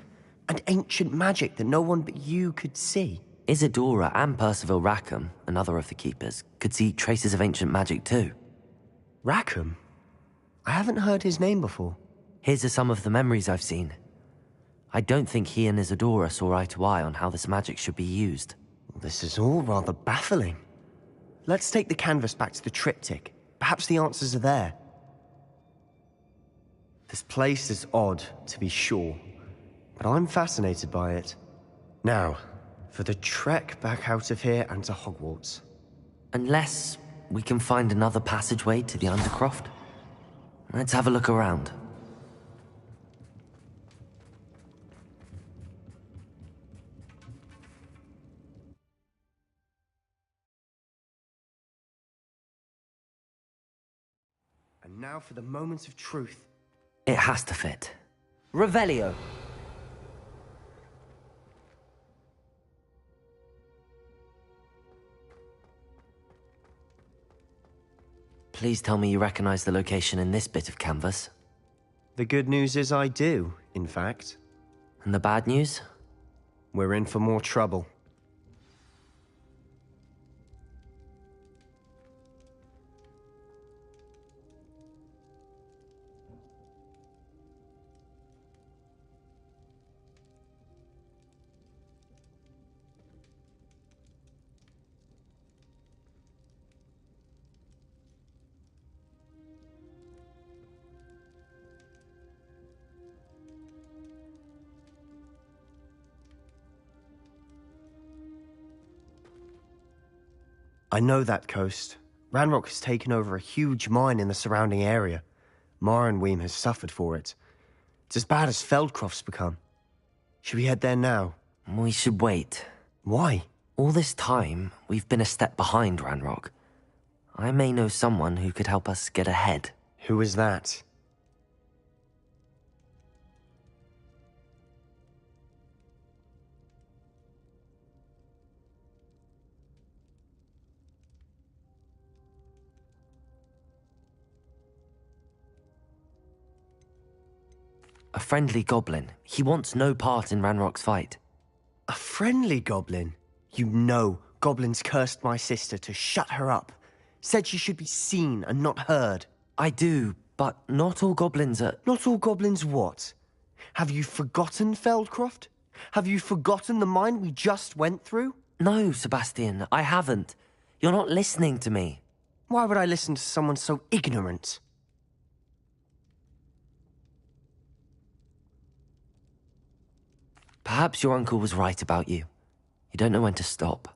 S15: And ancient magic that no one but you could see?
S3: Isadora and Percival Rackham, another of the keepers, could see traces of ancient magic too.
S15: Rackham? I haven't heard his name before.
S3: Here's some of the memories I've seen. I don't think he and Isadora saw eye to eye on how this magic should be used.
S15: This is all rather baffling. Let's take the canvas back to the triptych. Perhaps the answers are there. This place is odd, to be sure, but I'm fascinated by it. Now, for the trek back out of here and to Hogwarts.
S3: Unless we can find another passageway to the Undercroft. Let's have a look around.
S15: And now for the moment of truth.
S3: It has to fit. Revelio. Please tell me you recognize the location in this bit of canvas.
S15: The good news is I do, in fact.
S3: And the bad news?
S15: We're in for more trouble. I know that coast. Ranrock has taken over a huge mine in the surrounding area. Marrenweem has suffered for it. It's as bad as Feldcroft's become. Should we head there now?
S3: We should wait.
S15: Why?
S3: All this time, we've been a step behind Ranrock. I may know someone who could help us get ahead.
S15: Who is that?
S3: A friendly goblin. He wants no part in Ranrock's fight.
S15: A friendly goblin? You know, goblins cursed my sister to shut her up. Said she should be seen and not heard.
S3: I do, but not all goblins are...
S15: Not all goblins what? Have you forgotten Feldcroft? Have you forgotten the mine we just went through?
S3: No, Sebastian, I haven't. You're not listening to me.
S15: Why would I listen to someone so ignorant?
S3: Perhaps your uncle was right about you. You don't know when to stop.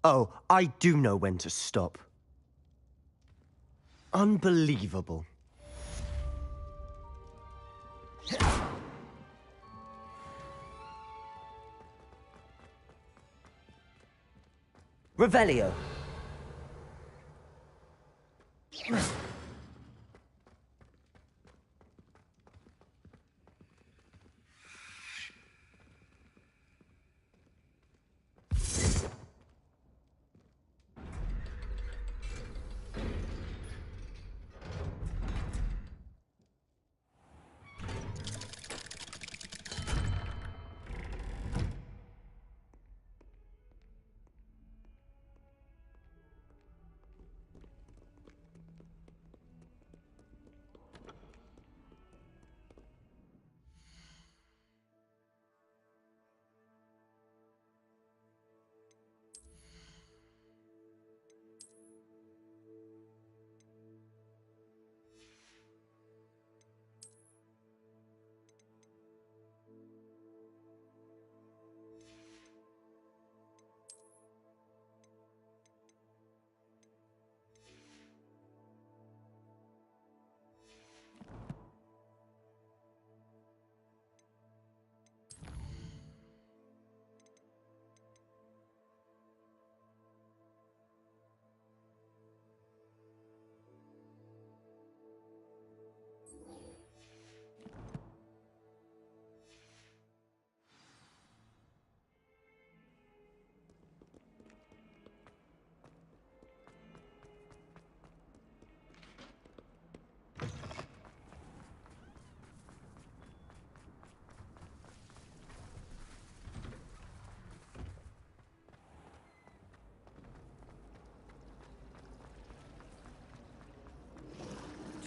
S15: Oh, I do know when to stop. Unbelievable.
S3: Revelio.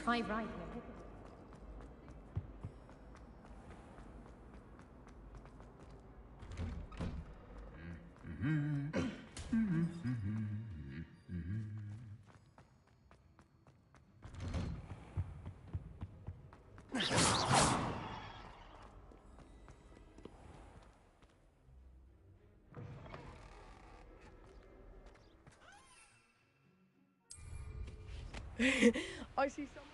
S12: try riding a pickle.
S7: I see someone.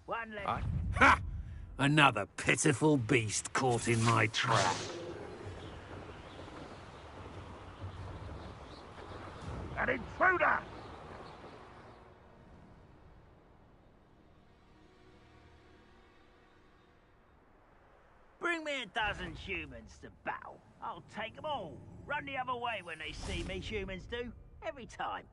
S21: One less.
S22: Ha! Another pitiful beast caught in my trap.
S20: An intruder!
S21: Bring me a dozen humans to battle. I'll take them all. Run the other way when they see me, humans do. Every time.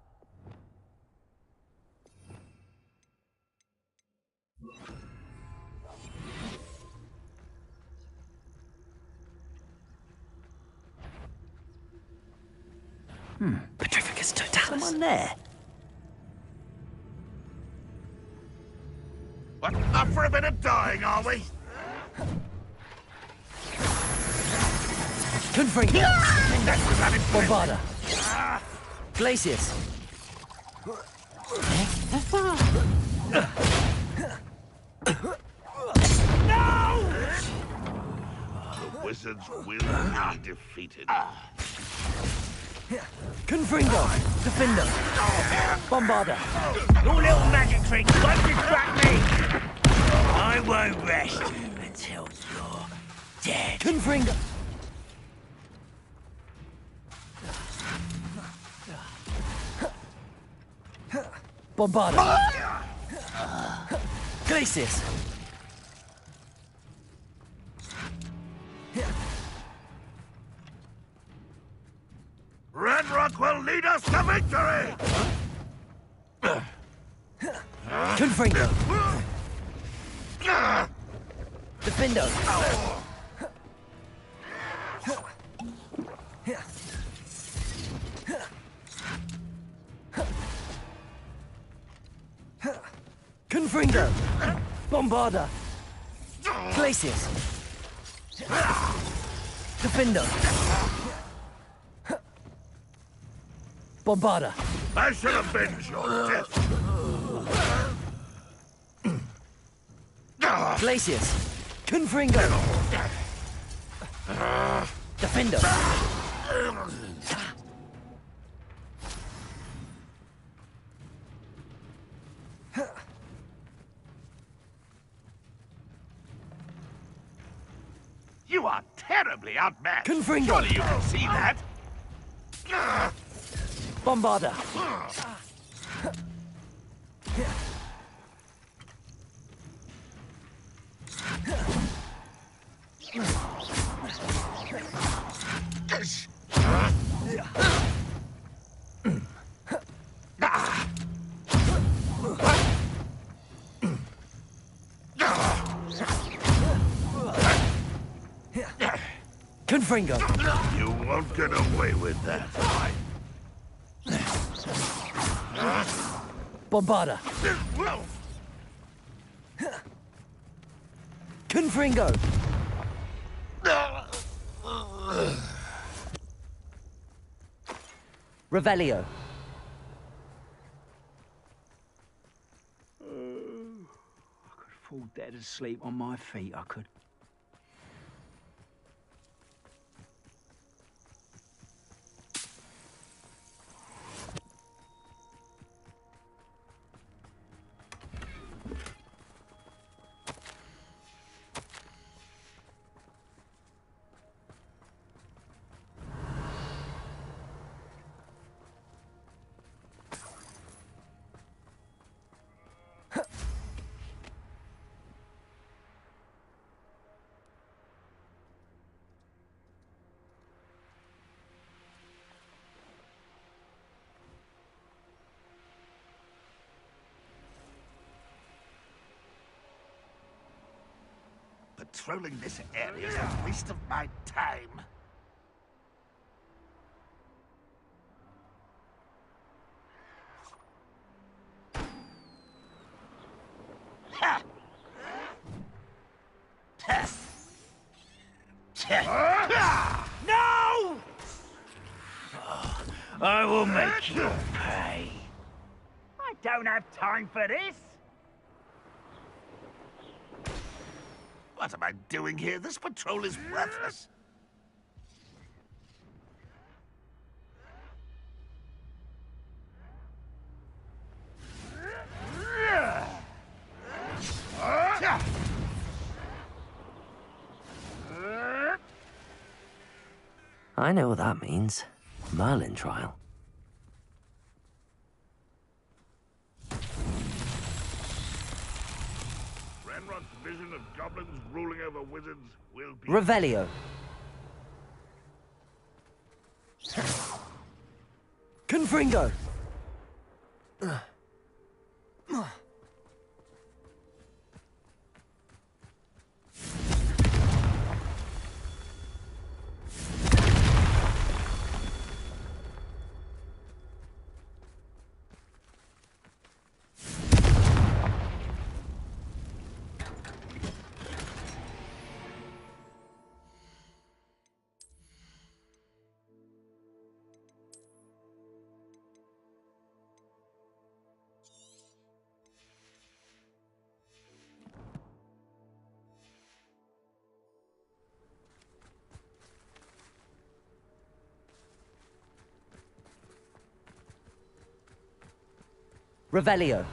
S3: Petrificus totalis.
S21: Someone there.
S20: What? Up for a bit of dying, are we?
S3: Confringo.
S20: That's without it.
S3: Bombarda. Glacius.
S20: The wizards will be defeated.
S3: Confringo. Defender. Bombarda.
S21: Your little magic trick won't distract me. I won't rest until you're dead.
S3: Confringo. Bombarda. Glacius.
S20: Ranrock will lead us to victory!
S3: Confringo. Defendo. Confringo. Bombarda. Glacius. Defendo. Bombarda.
S20: I shall avenge your death.
S3: Glacius. Confringo. Defendo.
S20: You are terribly outmatched.
S3: Confringo.
S20: Surely you can see that.
S3: Bombarda. Confringo.
S20: You won't get away with that.
S3: Bombarda. Confringo. Revelio.
S21: I could fall dead asleep on my feet, I could.
S20: Patrolling this area is a waste of my time. Ha!
S21: No! I will make you pay. I don't have time for this.
S20: What am I doing here? This patrol is worthless.
S3: I know what that means. Merlin trial.
S20: Ranrock's vision of goblins ruling over wizards will be...
S3: Revelio. Confringo. Revelio.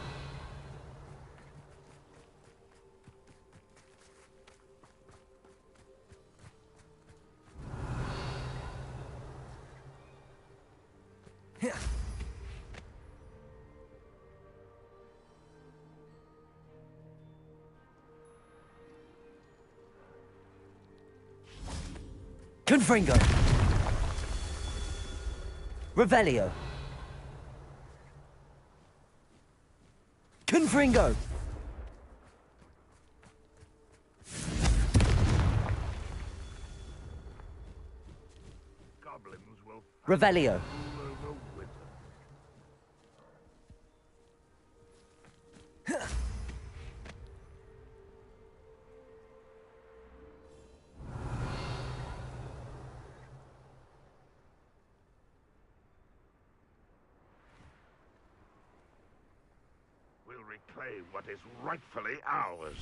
S3: Confringo. Revelio. Confringo.
S20: Goblins will...
S3: Revelio.
S20: Reclaim what is rightfully ours.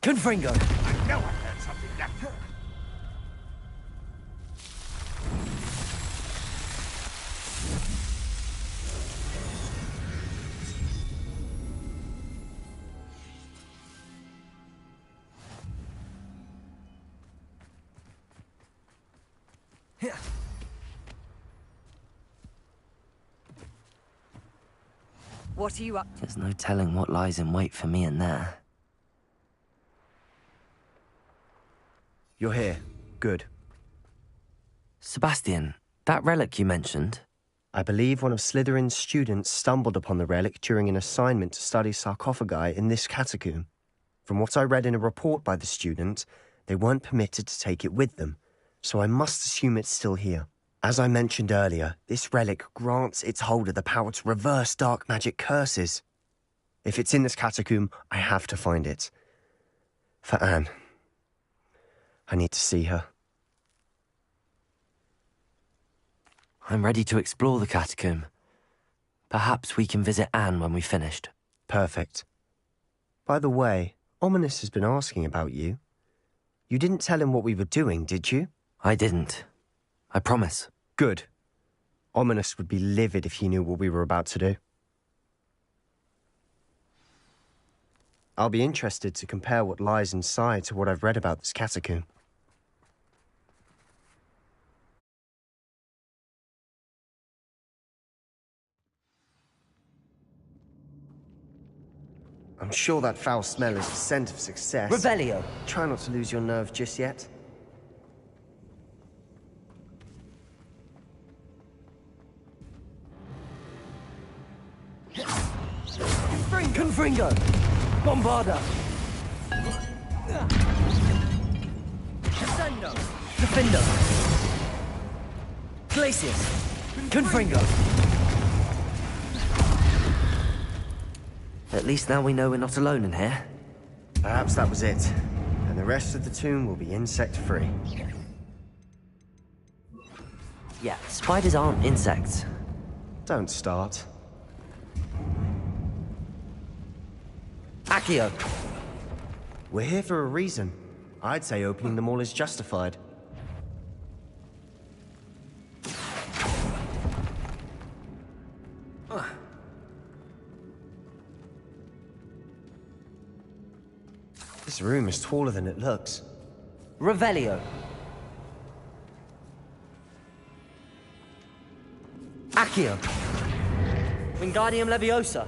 S3: Confringo.
S20: I know I heard something that...
S6: What are you up to?
S3: There's no telling what lies in wait for me in there.
S15: You're here. Good.
S3: Sebastian, that relic you mentioned...
S15: I believe one of Slytherin's students stumbled upon the relic during an assignment to study sarcophagi in this catacomb. From what I read in a report by the student, they weren't permitted to take it with them, so I must assume it's still here. As I mentioned earlier, this relic grants its holder the power to reverse dark magic curses. If it's in this catacomb, I have to find it. For Anne. I need to see her.
S3: I'm ready to explore the catacomb. Perhaps we can visit Anne when we've finished.
S15: Perfect. By the way, Ominous has been asking about you. You didn't tell him what we were doing, did you?
S3: I didn't. I promise.
S15: Good. Ominous would be livid if he knew what we were about to do. I'll be interested to compare what lies inside to what I've read about this catacomb. I'm sure that foul smell is the scent of success.
S3: Revelio.
S15: Try not to lose your nerve just yet.
S2: Confringo! Bombarda! Descendo! Defender! Glacius! Confringo!
S3: At least now we know we're not alone in here.
S15: Perhaps that was it. And the rest of the tomb will be insect-free.
S3: Yeah, spiders aren't insects.
S15: Don't start.
S3: Accio!
S15: We're here for a reason. I'd say opening them all is justified. This room is taller than it looks.
S3: Revelio! Accio! Wingardium Leviosa!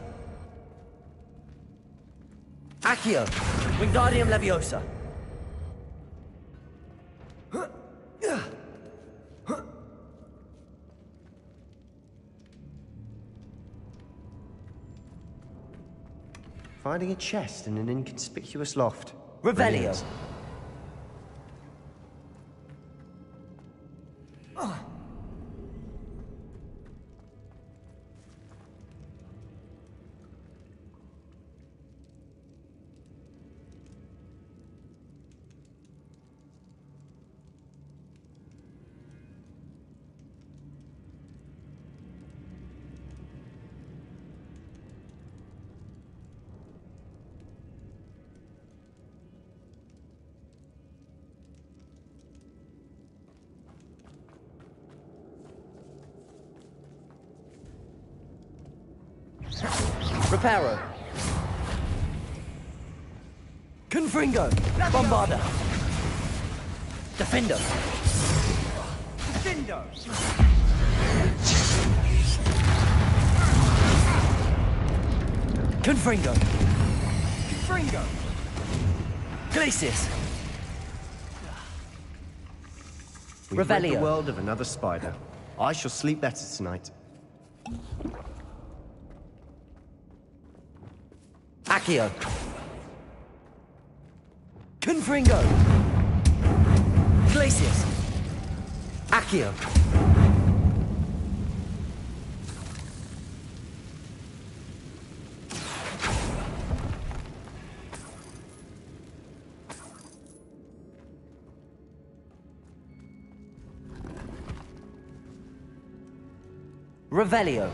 S3: Accio! Wingardium Leviosa!
S15: Finding a chest in an inconspicuous loft.
S3: Revelio!
S15: Brilliant.
S2: Reparo! Confringo! Bombarda! Defender! Defender! Confringo! Confringo! Glacius!
S15: We've rid the
S2: Revelio.
S15: world of another spider. I shall sleep better tonight.
S2: Accio! Confringo! Glacius! Accio! Revelio!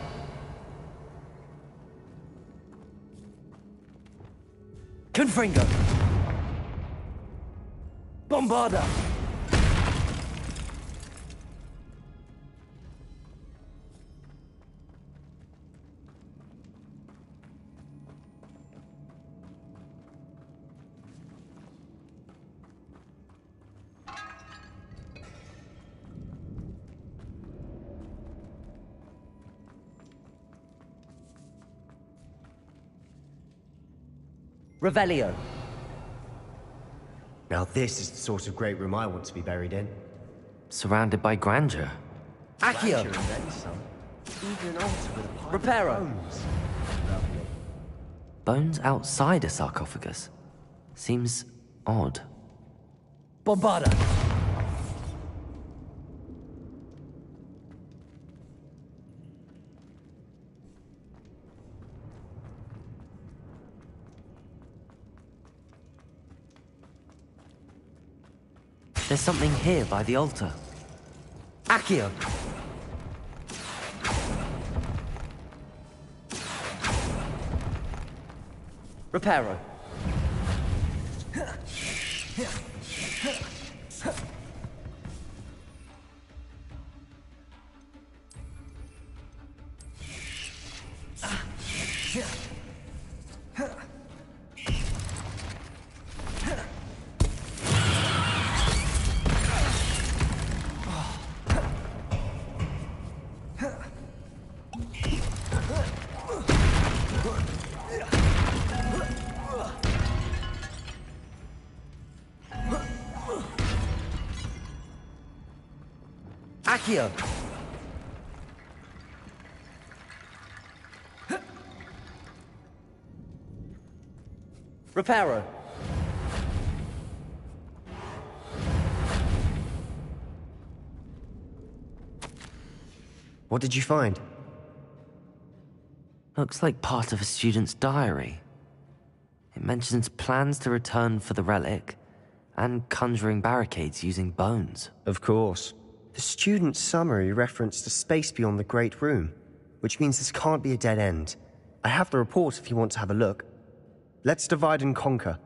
S2: Confringo! Bombarda! Revelio!
S15: Now this is the sort of great room I want to be buried in.
S3: Surrounded by grandeur.
S2: Accio!
S15: Grandeur and then some. Even an altar with a pile of
S2: Reparo!
S15: bones.
S3: Bones outside a sarcophagus. Seems odd.
S2: Bombarda!
S3: There's something here by the altar.
S2: Accio! Reparo! Accio! Reparo.
S15: What did you find?
S3: Looks like part of a student's diary. It mentions plans to return for the relic and conjuring barricades using bones.
S15: Of course. The student's summary referenced a space beyond the Great Room, which means this can't be a dead end. I have the report if you want to have a look. Let's divide and conquer.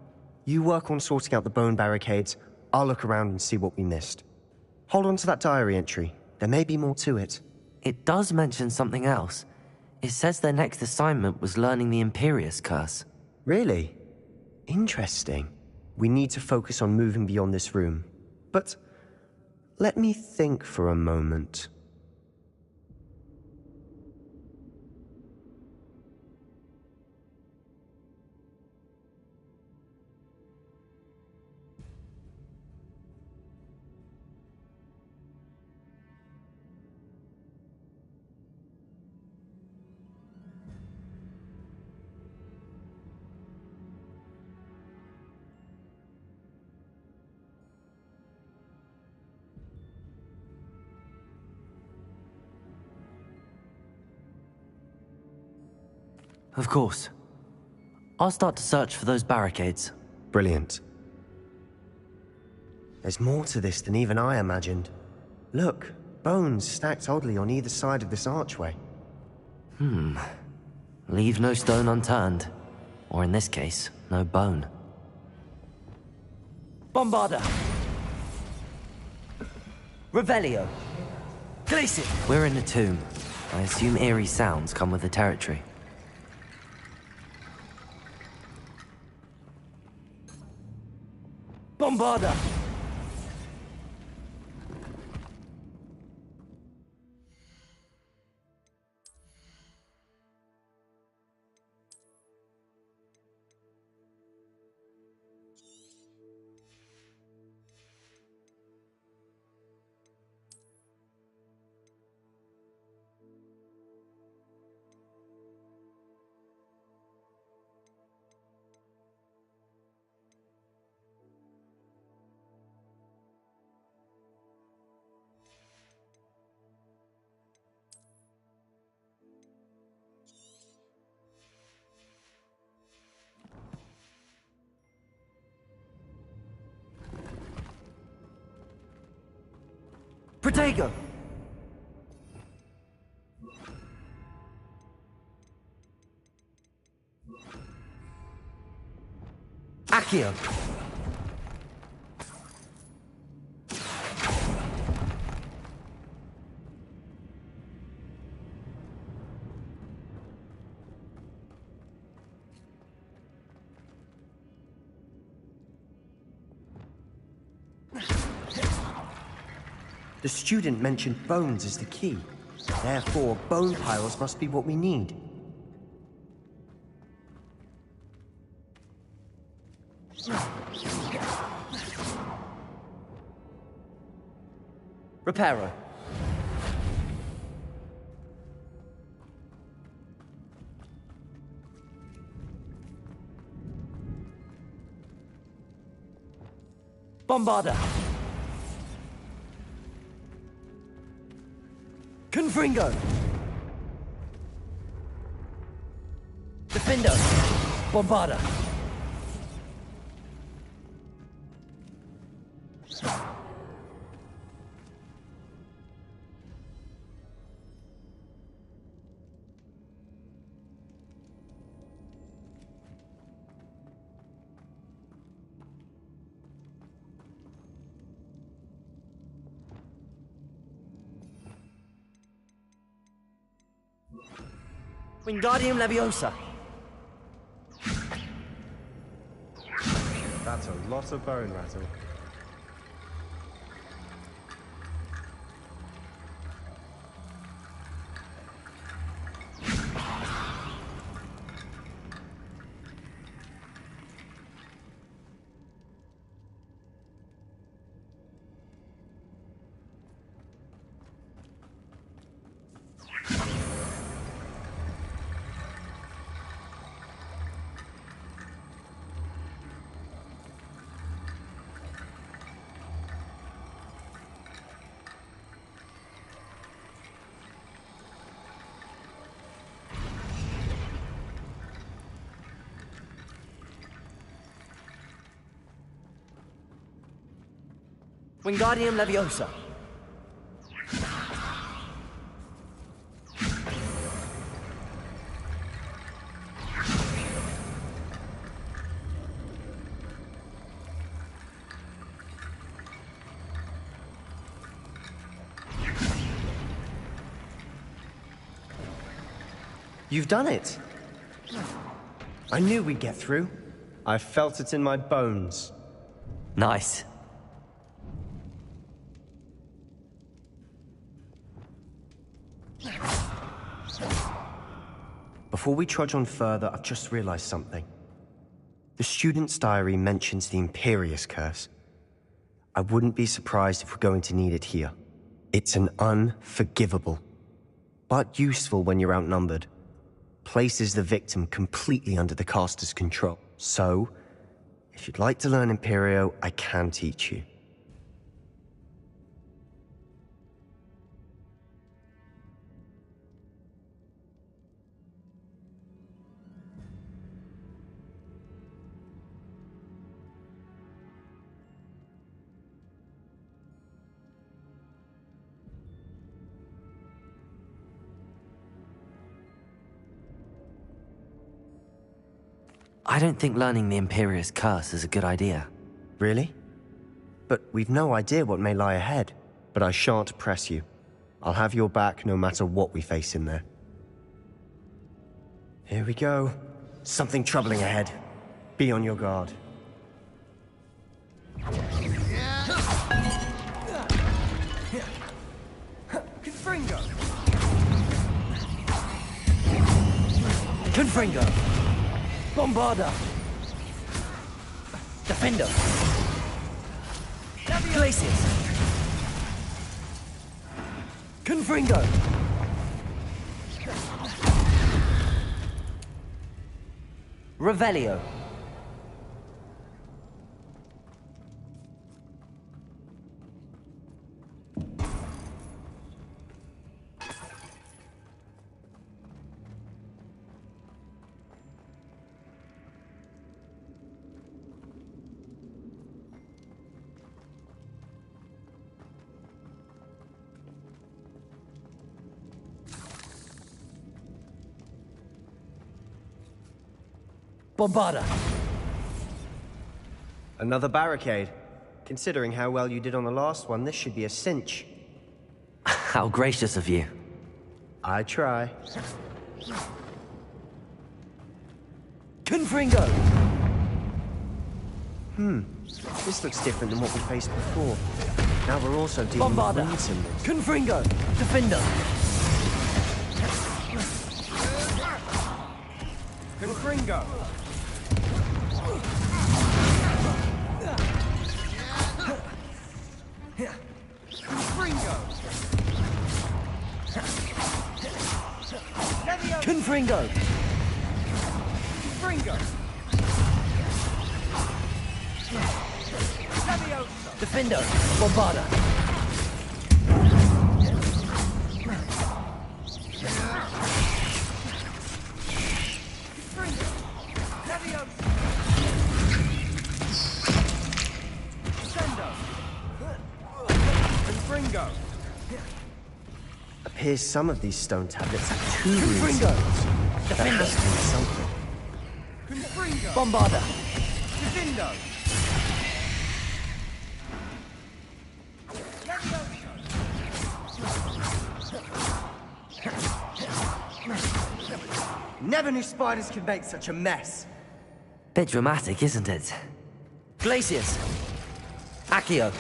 S15: You work on sorting out the bone barricades, I'll look around and see what we missed. Hold on to that diary entry. There may be more to it.
S3: It does mention something else. It says their next assignment was learning the Imperius Curse.
S15: Really? Interesting. We need to focus on moving beyond this room. But let me think for a moment.
S3: Of course. I'll start to search for those barricades.
S15: Brilliant. There's more to this than even I imagined. Look, bones stacked oddly on either side of this archway.
S3: Leave no stone unturned. Or in this case, no bone.
S2: Bombarda. Revelio. Glacier.
S3: We're in a tomb. I assume eerie sounds come with the territory.
S2: Bombarda. Protego! Accio!
S15: The student mentioned bones as the key. Therefore, bone piles must be what we need.
S2: Reparo. Bombarda. Confringo. Defendo. Bombarda. Wingardium Leviosa.
S15: That's a lot of bone rattle.
S3: Wingardium Leviosa.
S15: You've done it. I knew we'd get through. I felt it in my bones.
S3: Nice.
S15: Before we trudge on further, I've just realized something. The student's diary mentions the Imperious Curse. I wouldn't be surprised if we're going to need it here. It's an unforgivable, but useful when you're outnumbered. Places the victim completely under the caster's control. So, if you'd like to learn Imperio, I can teach you.
S3: I don't think learning the Imperious Curse is a good idea.
S15: Really? But we've no idea what may lie ahead. But I shan't press you. I'll have your back no matter what we face in there. Here we go. Something troubling ahead. Be on your guard.
S2: Confringo! Confringo! Bombarda! Defender! Glacius! Confringo!
S3: Revelio.
S2: Bombarda!
S15: Another barricade. Considering how well you did on the last one, this should be a cinch.
S3: How gracious of you.
S15: I try.
S2: Confringo!
S15: This looks different than what we faced before. Now we're also dealing
S2: Bombarda!
S15: with wind symbols.
S2: Confringo! Defender! Confringo! Confringo! Confringo! Defender! Bombarda! Confringo!
S15: Appears some of these stone tablets have two rune
S2: Confringo!
S15: symbols. That has to be something.
S2: Confringo! Bombarda! Defendo!
S15: Never knew spiders could make such a mess.
S3: Bit dramatic, isn't it? Glacius. Accio.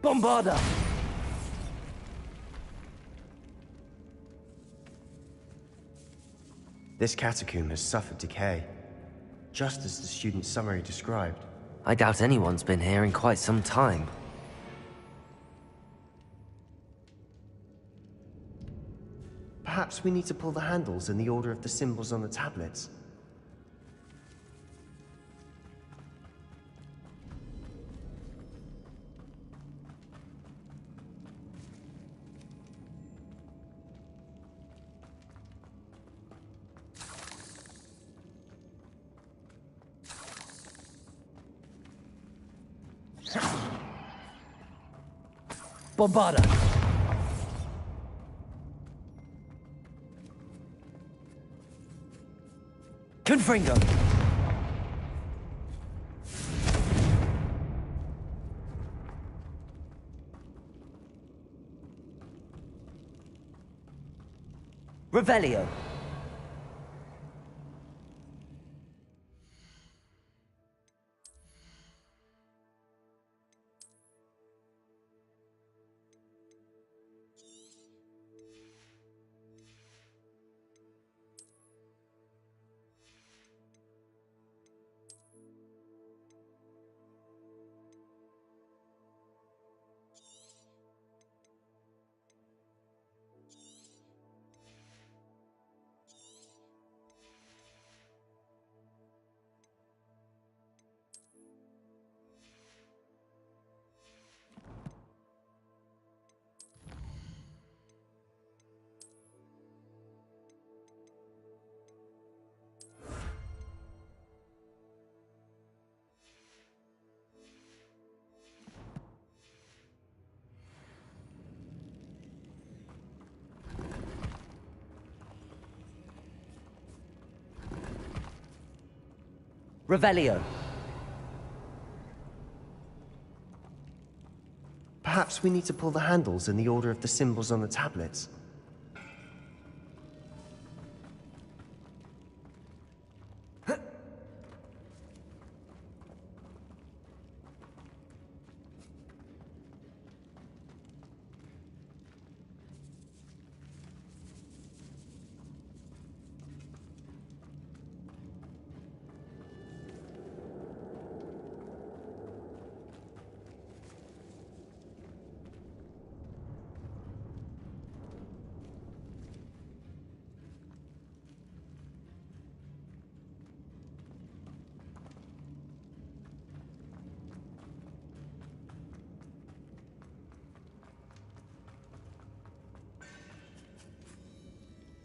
S2: Bombarda!
S15: This catacomb has suffered decay, just as the student's summary described.
S3: I doubt anyone's been here in quite some time.
S15: Perhaps we need to pull the handles in the order of the symbols on the tablets.
S3: Bombarda! Confringo! Revelio! Revelio.
S15: Perhaps we need to pull the handles in the order of the symbols on the tablets.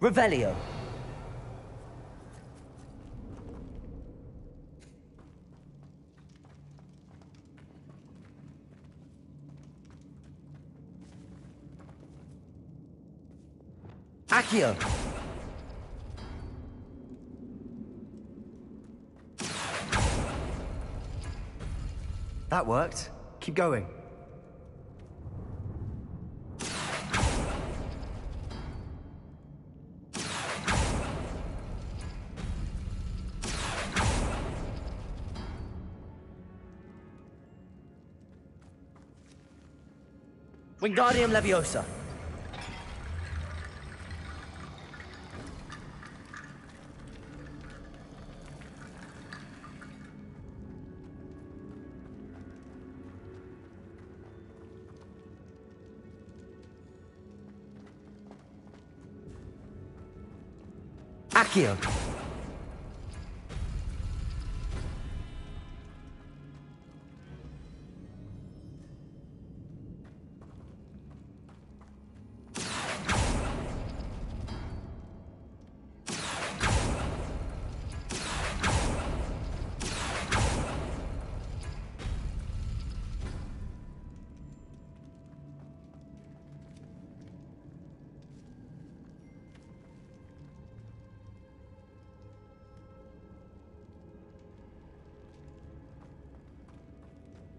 S3: Revelio. Accio.
S15: That worked. Keep going.
S3: Wingardium Leviosa. Accio.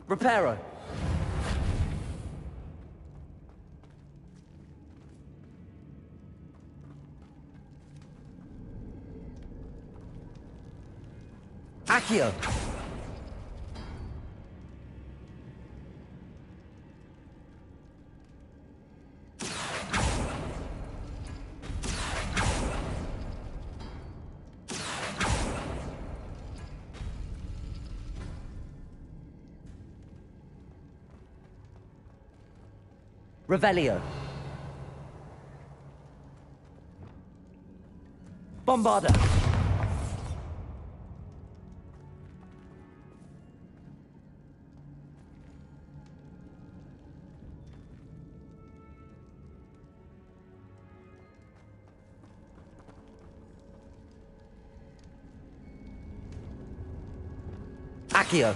S3: Reparo. Accio. Revelio. Bombarda. Accio.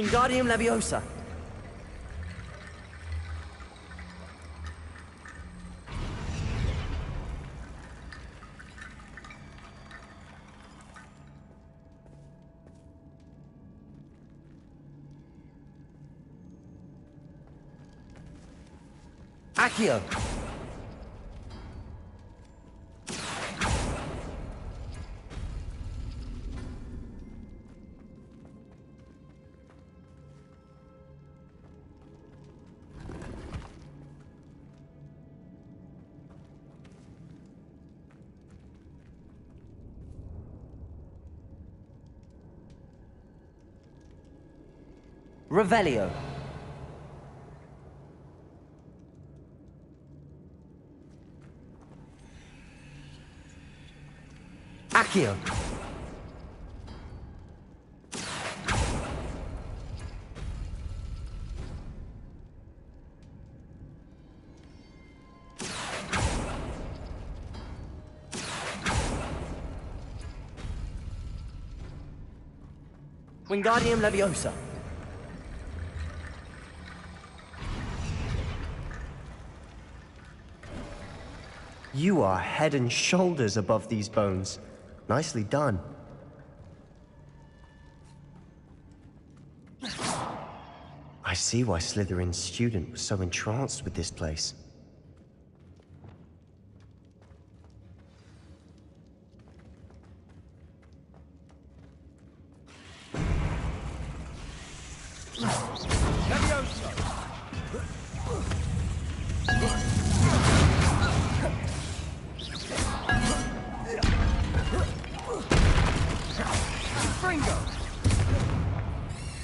S3: Wingardium Leviosa. Accio. Revelio. Accio. Wingardium Leviosa.
S15: You are head and shoulders above these bones. Nicely done. I see why Slytherin's student was so entranced with this place.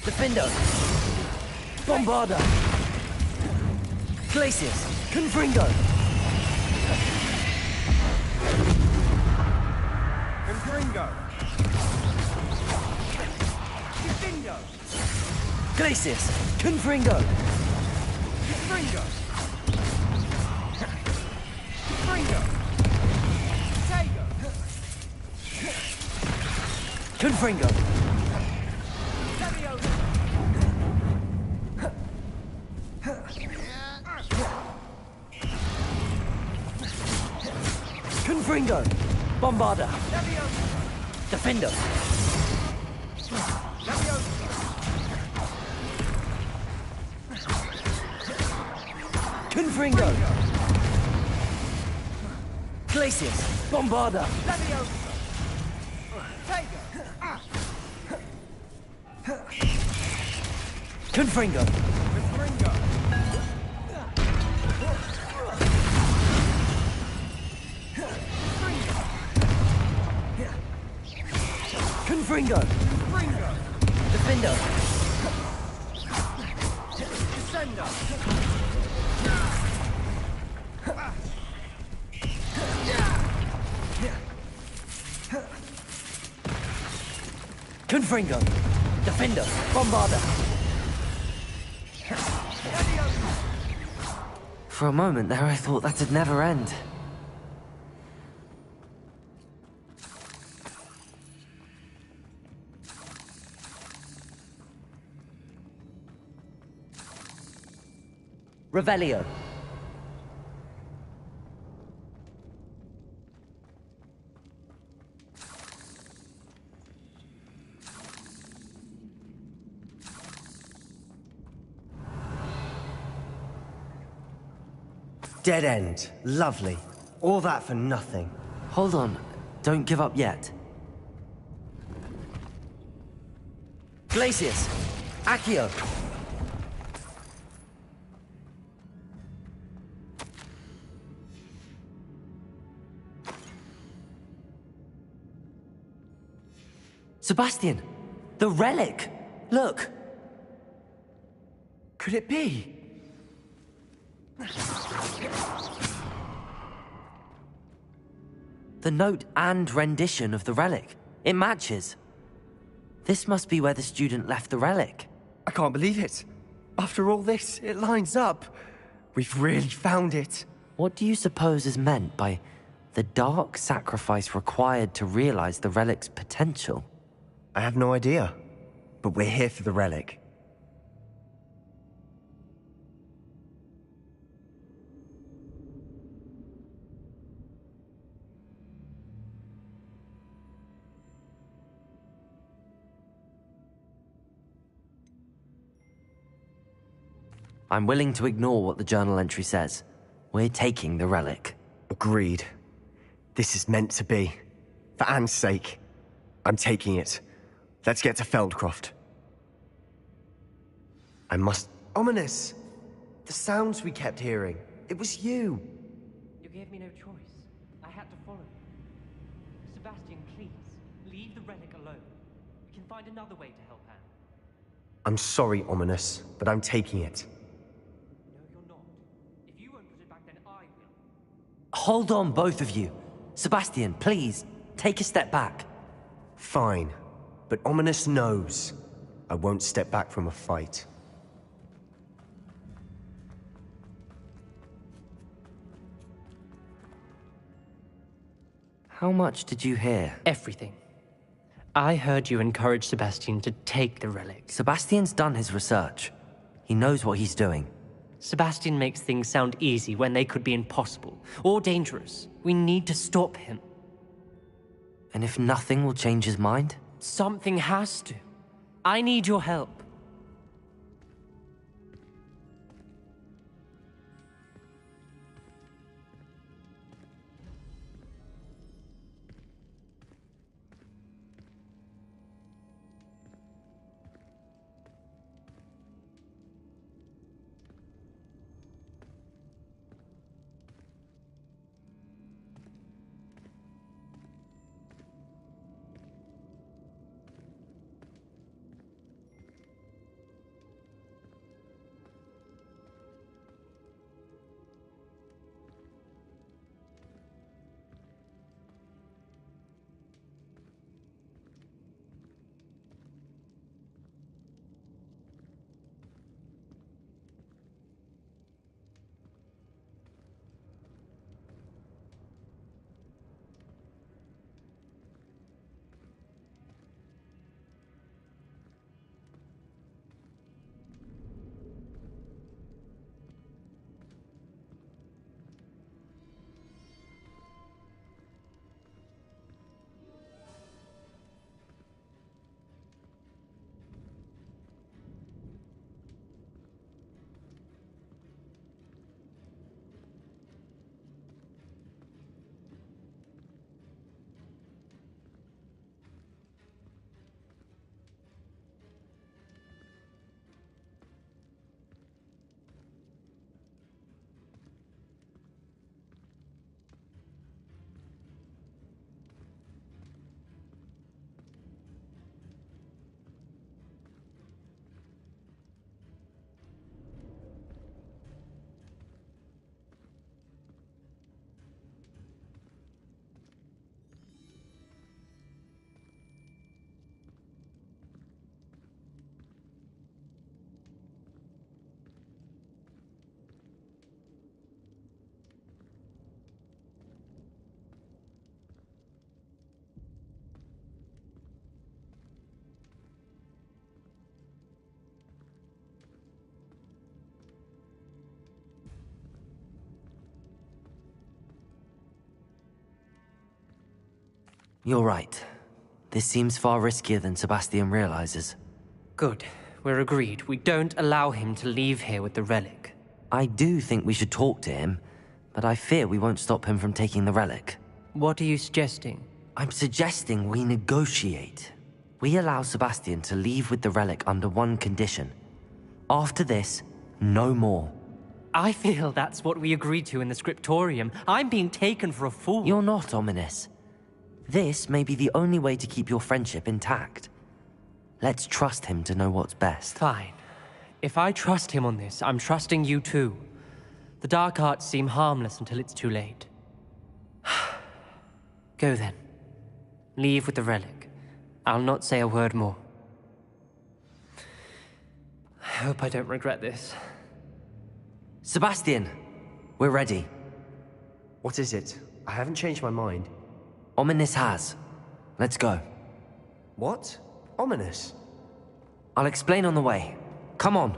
S3: Defender. Bombarda. Glacius. Confringo.
S1: Confringo. Defendo.
S3: Glacius. Confringo.
S1: Confringo. Confringo. Tego.
S3: Confringo. Confringo. Bombarda. Defender. Confringo. Glacius. Bombarda. Confringo. Confringo. Defender.
S1: Descender.
S3: Confringo. Defender. Bombarda. For a moment there, I thought that'd never end. Revelio.
S15: Dead end. Lovely. All that for nothing.
S3: Hold on. Don't give up yet. Glacius. Accio. Sebastian! The relic! Look!
S15: Could it be?
S3: The note and rendition of the relic. It matches. This must be where the student left the relic.
S15: I can't believe it. After all this, it lines up. We've really found it.
S3: What do you suppose is meant by the dark sacrifice required to realize the relic's potential?
S15: I have no idea. But we're here for the relic.
S3: I'm willing to ignore what the journal entry says. We're taking the relic.
S15: Agreed. This is meant to be. For Anne's sake. I'm taking it. Let's get to Feldcroft. I must... Ominous! The sounds we kept hearing. It was you.
S2: You gave me no choice. I had to follow you. Sebastian, please, leave the relic alone. We can find another way to help Anne.
S15: I'm sorry, Ominous, but I'm taking it.
S2: No, you're not. If you won't put it back, then I will.
S3: Hold on, both of you. Sebastian, please, take a step back.
S15: Fine, but Ominous knows I won't step back from a fight.
S3: How much did you hear?
S2: Everything. I heard you encourage Sebastian to take the relic.
S3: Sebastian's done his research. He knows what he's doing.
S2: Sebastian makes things sound easy when they could be impossible or dangerous. We need to stop him.
S3: And if nothing will change his mind?
S2: Something has to. I need your help.
S3: You're right. This seems far riskier than Sebastian realizes.
S2: Good. We're agreed. We don't allow him to leave here with the relic.
S3: I do think we should talk to him, but I fear we won't stop him from taking the relic.
S2: What are you suggesting?
S3: I'm suggesting we negotiate. We allow Sebastian to leave with the relic under one condition. After this, no more.
S2: I feel that's what we agreed to in the scriptorium. I'm being taken for a fool.
S3: You're not, Ominous. This may be the only way to keep your friendship intact. Let's trust him to know what's best.
S2: Fine. If I trust him on this, I'm trusting you too. The dark arts seem harmless until it's too late. Go then. Leave with the relic. I'll not say a word more. I hope I don't regret this.
S3: Sebastian, we're ready.
S15: What is it? I haven't changed my mind.
S3: Ominous has. Let's go.
S15: What? Ominous?
S3: I'll explain on the way. Come on.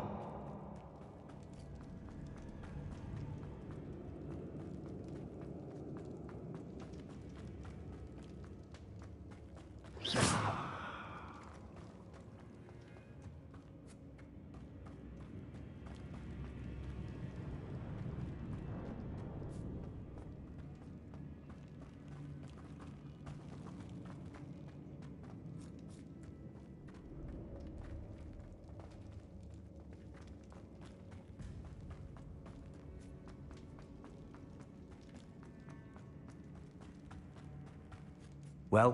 S15: Well,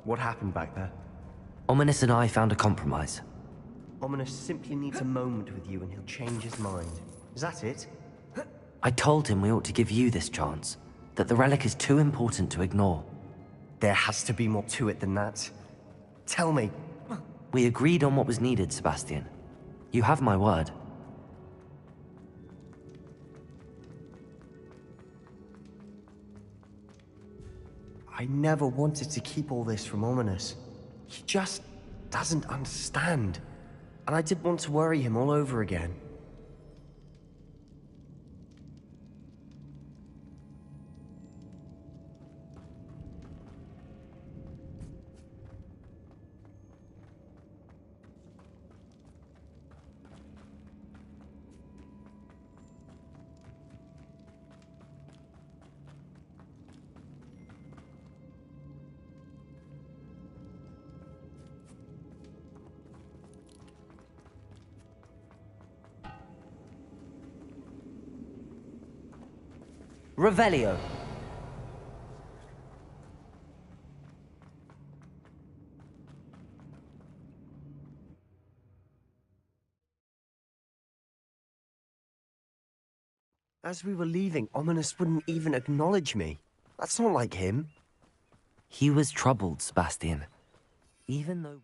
S15: what happened back there?
S3: Ominous and I found a compromise.
S15: Ominous simply needs a moment with you and he'll change his mind. Is that it?
S3: I told him we ought to give you this chance, that the relic is too important to ignore.
S15: There has to be more to it than that. Tell me.
S3: We agreed on what was needed, Sebastian. You have my word.
S15: I never wanted to keep all this from Ominous. He just doesn't understand. And I didn't want to worry him all over again.
S3: Revelio.
S15: As we were leaving, Ominous wouldn't even acknowledge me. That's not like him.
S3: He was troubled, Sebastian. Even though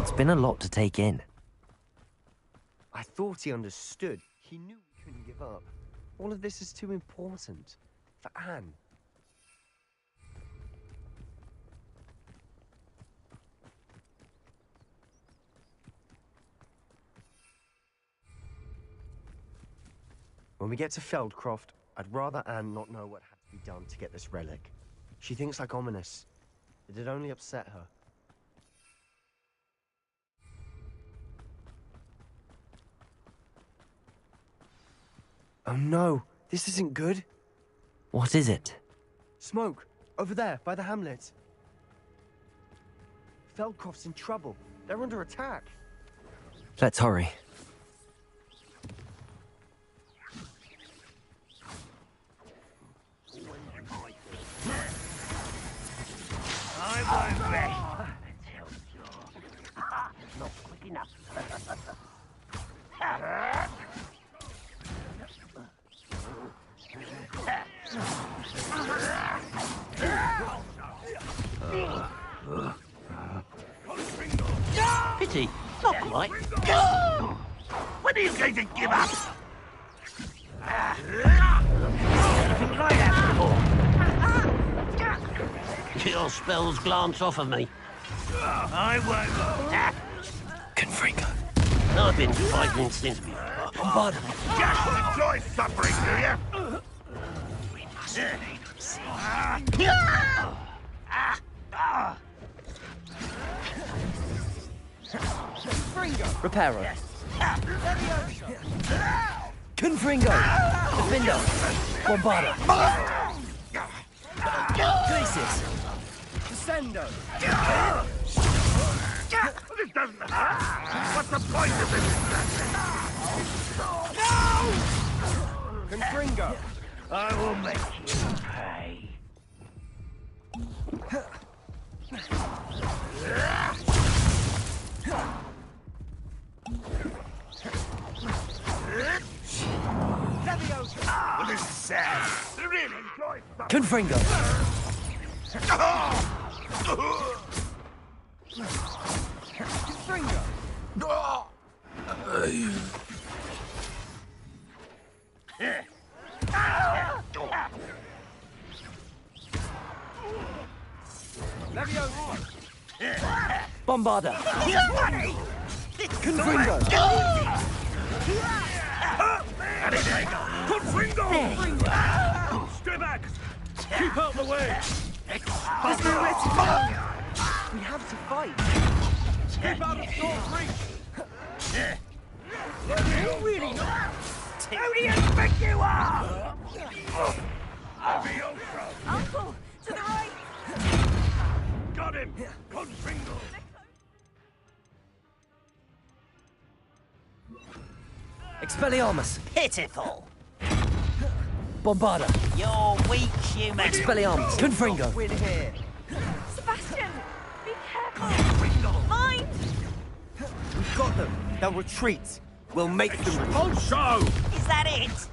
S3: it's been a lot to take in.
S15: I thought he understood. He knew we couldn't give up. All of this is too important. For Anne. When we get to Feldcroft, I'd rather Anne not know what had to be done to get this relic. She thinks like Ominous. It'd only upset her. Oh no, this isn't good.
S3: What is it?
S15: Smoke, over there, by the hamlet. Feldcroft's in trouble. They're under attack.
S3: Let's hurry.
S21: I won't rest until you're not quick enough. Pity, not quite. When are you going to give up? Anything like that before? Your spells glance off of me. I won't.
S3: Confringo.
S21: I've been fighting since before.
S3: Bombard.
S20: Just enjoy suffering, do you?
S3: We must remain unseen. Reparo. Confringo. Defendo. Bombarda. Glacis. Descendo.
S20: This doesn't hurt. What's the point of this?
S3: Confringo.
S21: I will make you pay.
S20: Well, this is sad. They really enjoy suffering.
S3: Confringo.
S20: Confringo.
S3: Bombarda. Confringo.
S21: Confringo! Stay back! Keep out the way!
S15: There's nowhere to go! We have to fight!
S21: Keep out of Storm's reach! You really not? Who do you think you are?
S6: Uncle, to the right!
S21: Got him! Confringo!
S3: Expelliarmus.
S21: Pitiful!
S3: Bombarda!
S21: You're weak, human.
S3: Expelliarmus! Confringo!
S11: Win here.
S5: Sebastian! Be careful! Mind!
S15: We've got them. They'll retreat. We'll make them retreat.
S22: Also!
S21: Is that it?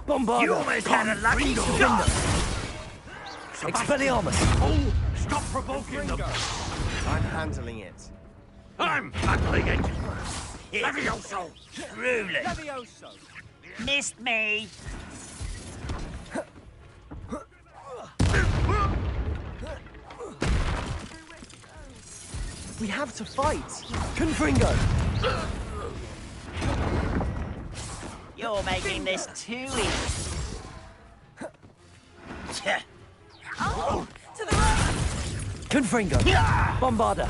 S3: Bombarda!
S22: You almost had a lucky shot!
S3: Expelliarmus!
S22: Oh, stop provoking them!
S15: I'm handling it.
S22: I'm handling it! Levioso!
S21: Truly.
S11: Levioso!
S21: Missed me.
S15: We have to fight.
S3: Confringo!
S21: You're making this too easy.
S5: Oh, to the right!
S3: Confringo! Bombarda!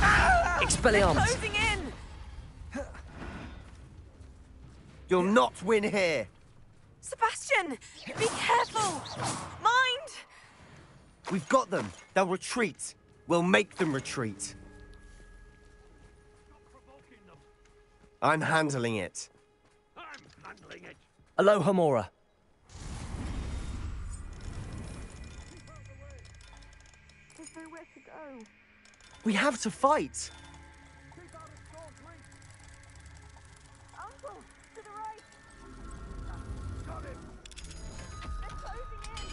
S3: Expelliarmus!
S5: Closing in!
S15: You'll not win here.
S5: Sebastian! Be careful! Mind!
S15: We've got them. They'll retreat. We'll make them retreat. I'm handling it.
S22: I'm handling it!
S3: Aloha Mora!
S5: There's nowhere to go.
S15: We have to fight.
S5: Uncle, to the right! Got him! They're closing in!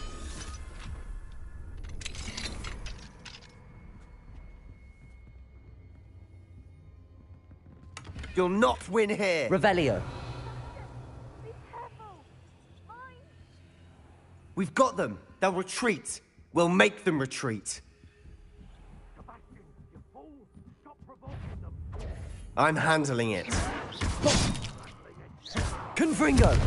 S15: You'll not win here.
S3: Revelio!
S5: Be careful! Mind!
S15: We've got them. They'll retreat. We'll make them retreat.
S22: Sebastian, you fool! Stop provoking them!
S15: I'm handling it.
S3: Confringo!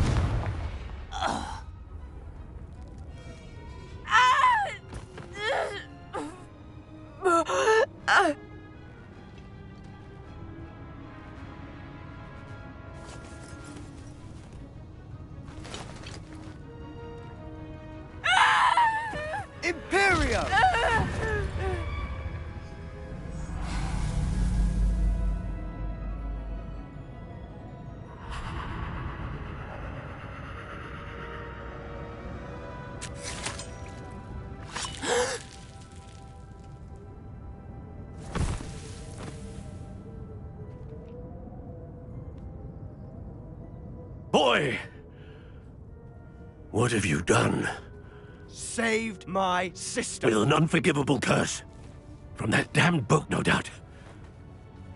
S15: Imperio!
S22: Boy! What have you done?
S15: Saved my sister.
S22: With an unforgivable curse. From that damned book, no doubt.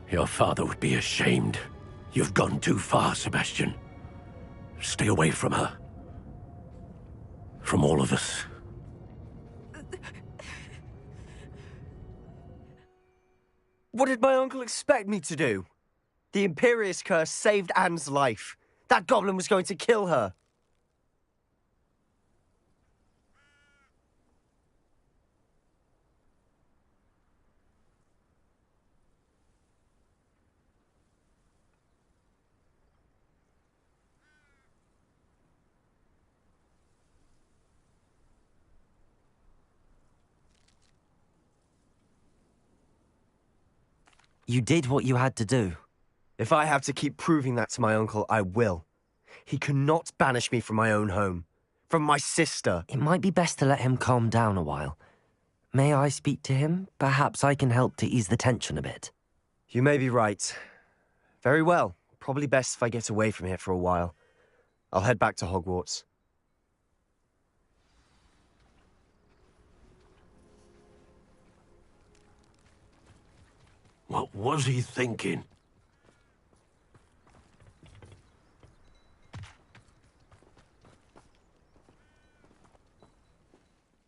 S22: Your father would be ashamed. You've gone too far, Sebastian. Stay away from her. From all of us.
S15: What did my uncle expect me to do? The Imperious curse saved Anne's life. That goblin was going to kill her.
S3: You did what you had to do.
S15: If I have to keep proving that to my uncle, I will. He cannot banish me from my own home. From my sister.
S3: It might be best to let him calm down a while. May I speak to him? Perhaps I can help to ease the tension a bit.
S15: You may be right. Very well. Probably best if I get away from here for a while. I'll head back to Hogwarts.
S22: What was he thinking?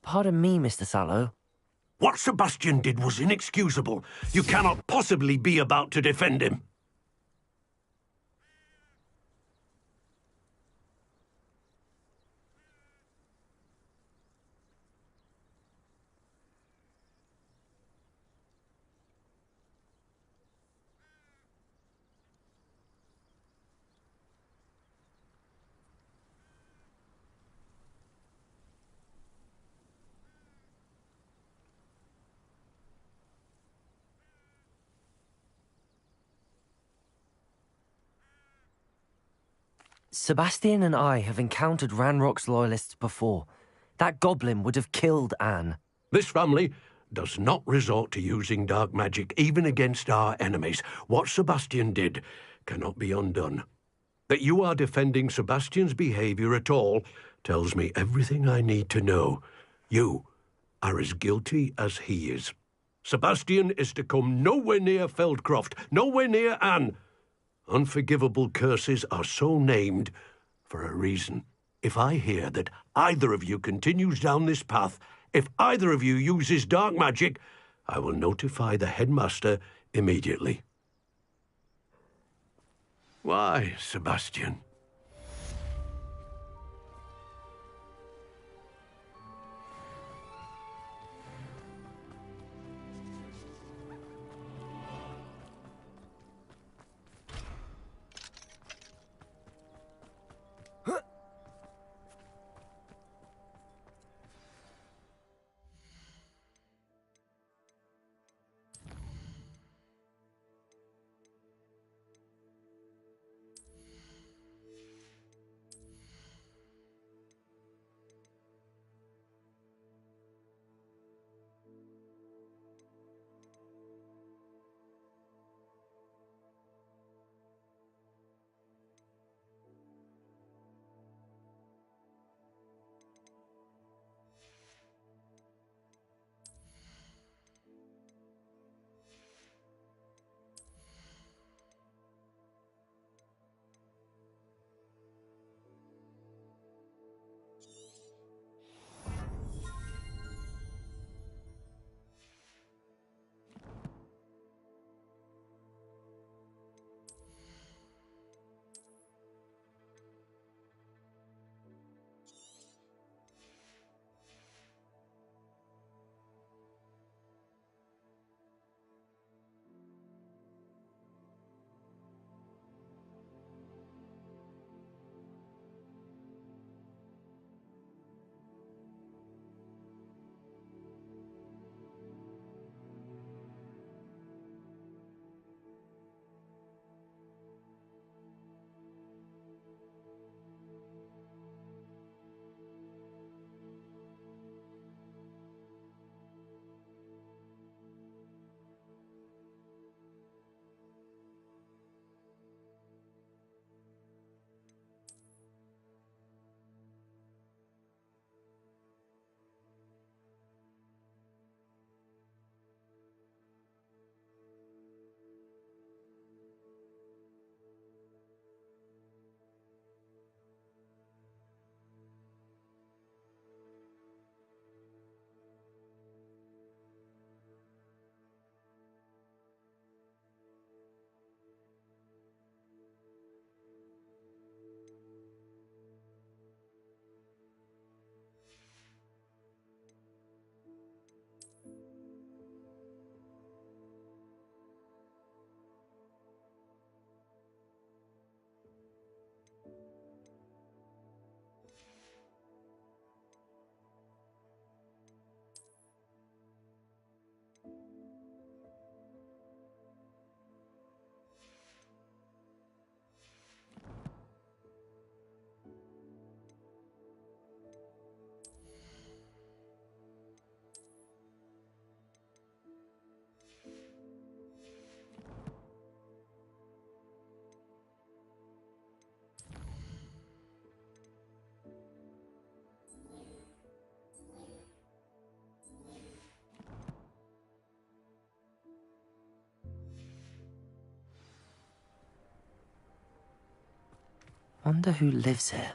S3: Pardon me, Mr. Sallow.
S22: What Sebastian did was inexcusable. You cannot possibly be about to defend him.
S3: Sebastian and I have encountered Ranrock's loyalists before. That goblin would have killed Anne.
S22: This family does not resort to using dark magic even against our enemies. What Sebastian did cannot be undone. That you are defending Sebastian's behavior at all tells me everything I need to know. You are as guilty as he is. Sebastian is to come nowhere near Feldcroft, nowhere near Anne. Unforgivable curses are so named for a reason. If I hear that either of you continues down this path, if either of you uses dark magic, I will notify the headmaster immediately. Why, Sebastian?
S3: Wonder who lives here.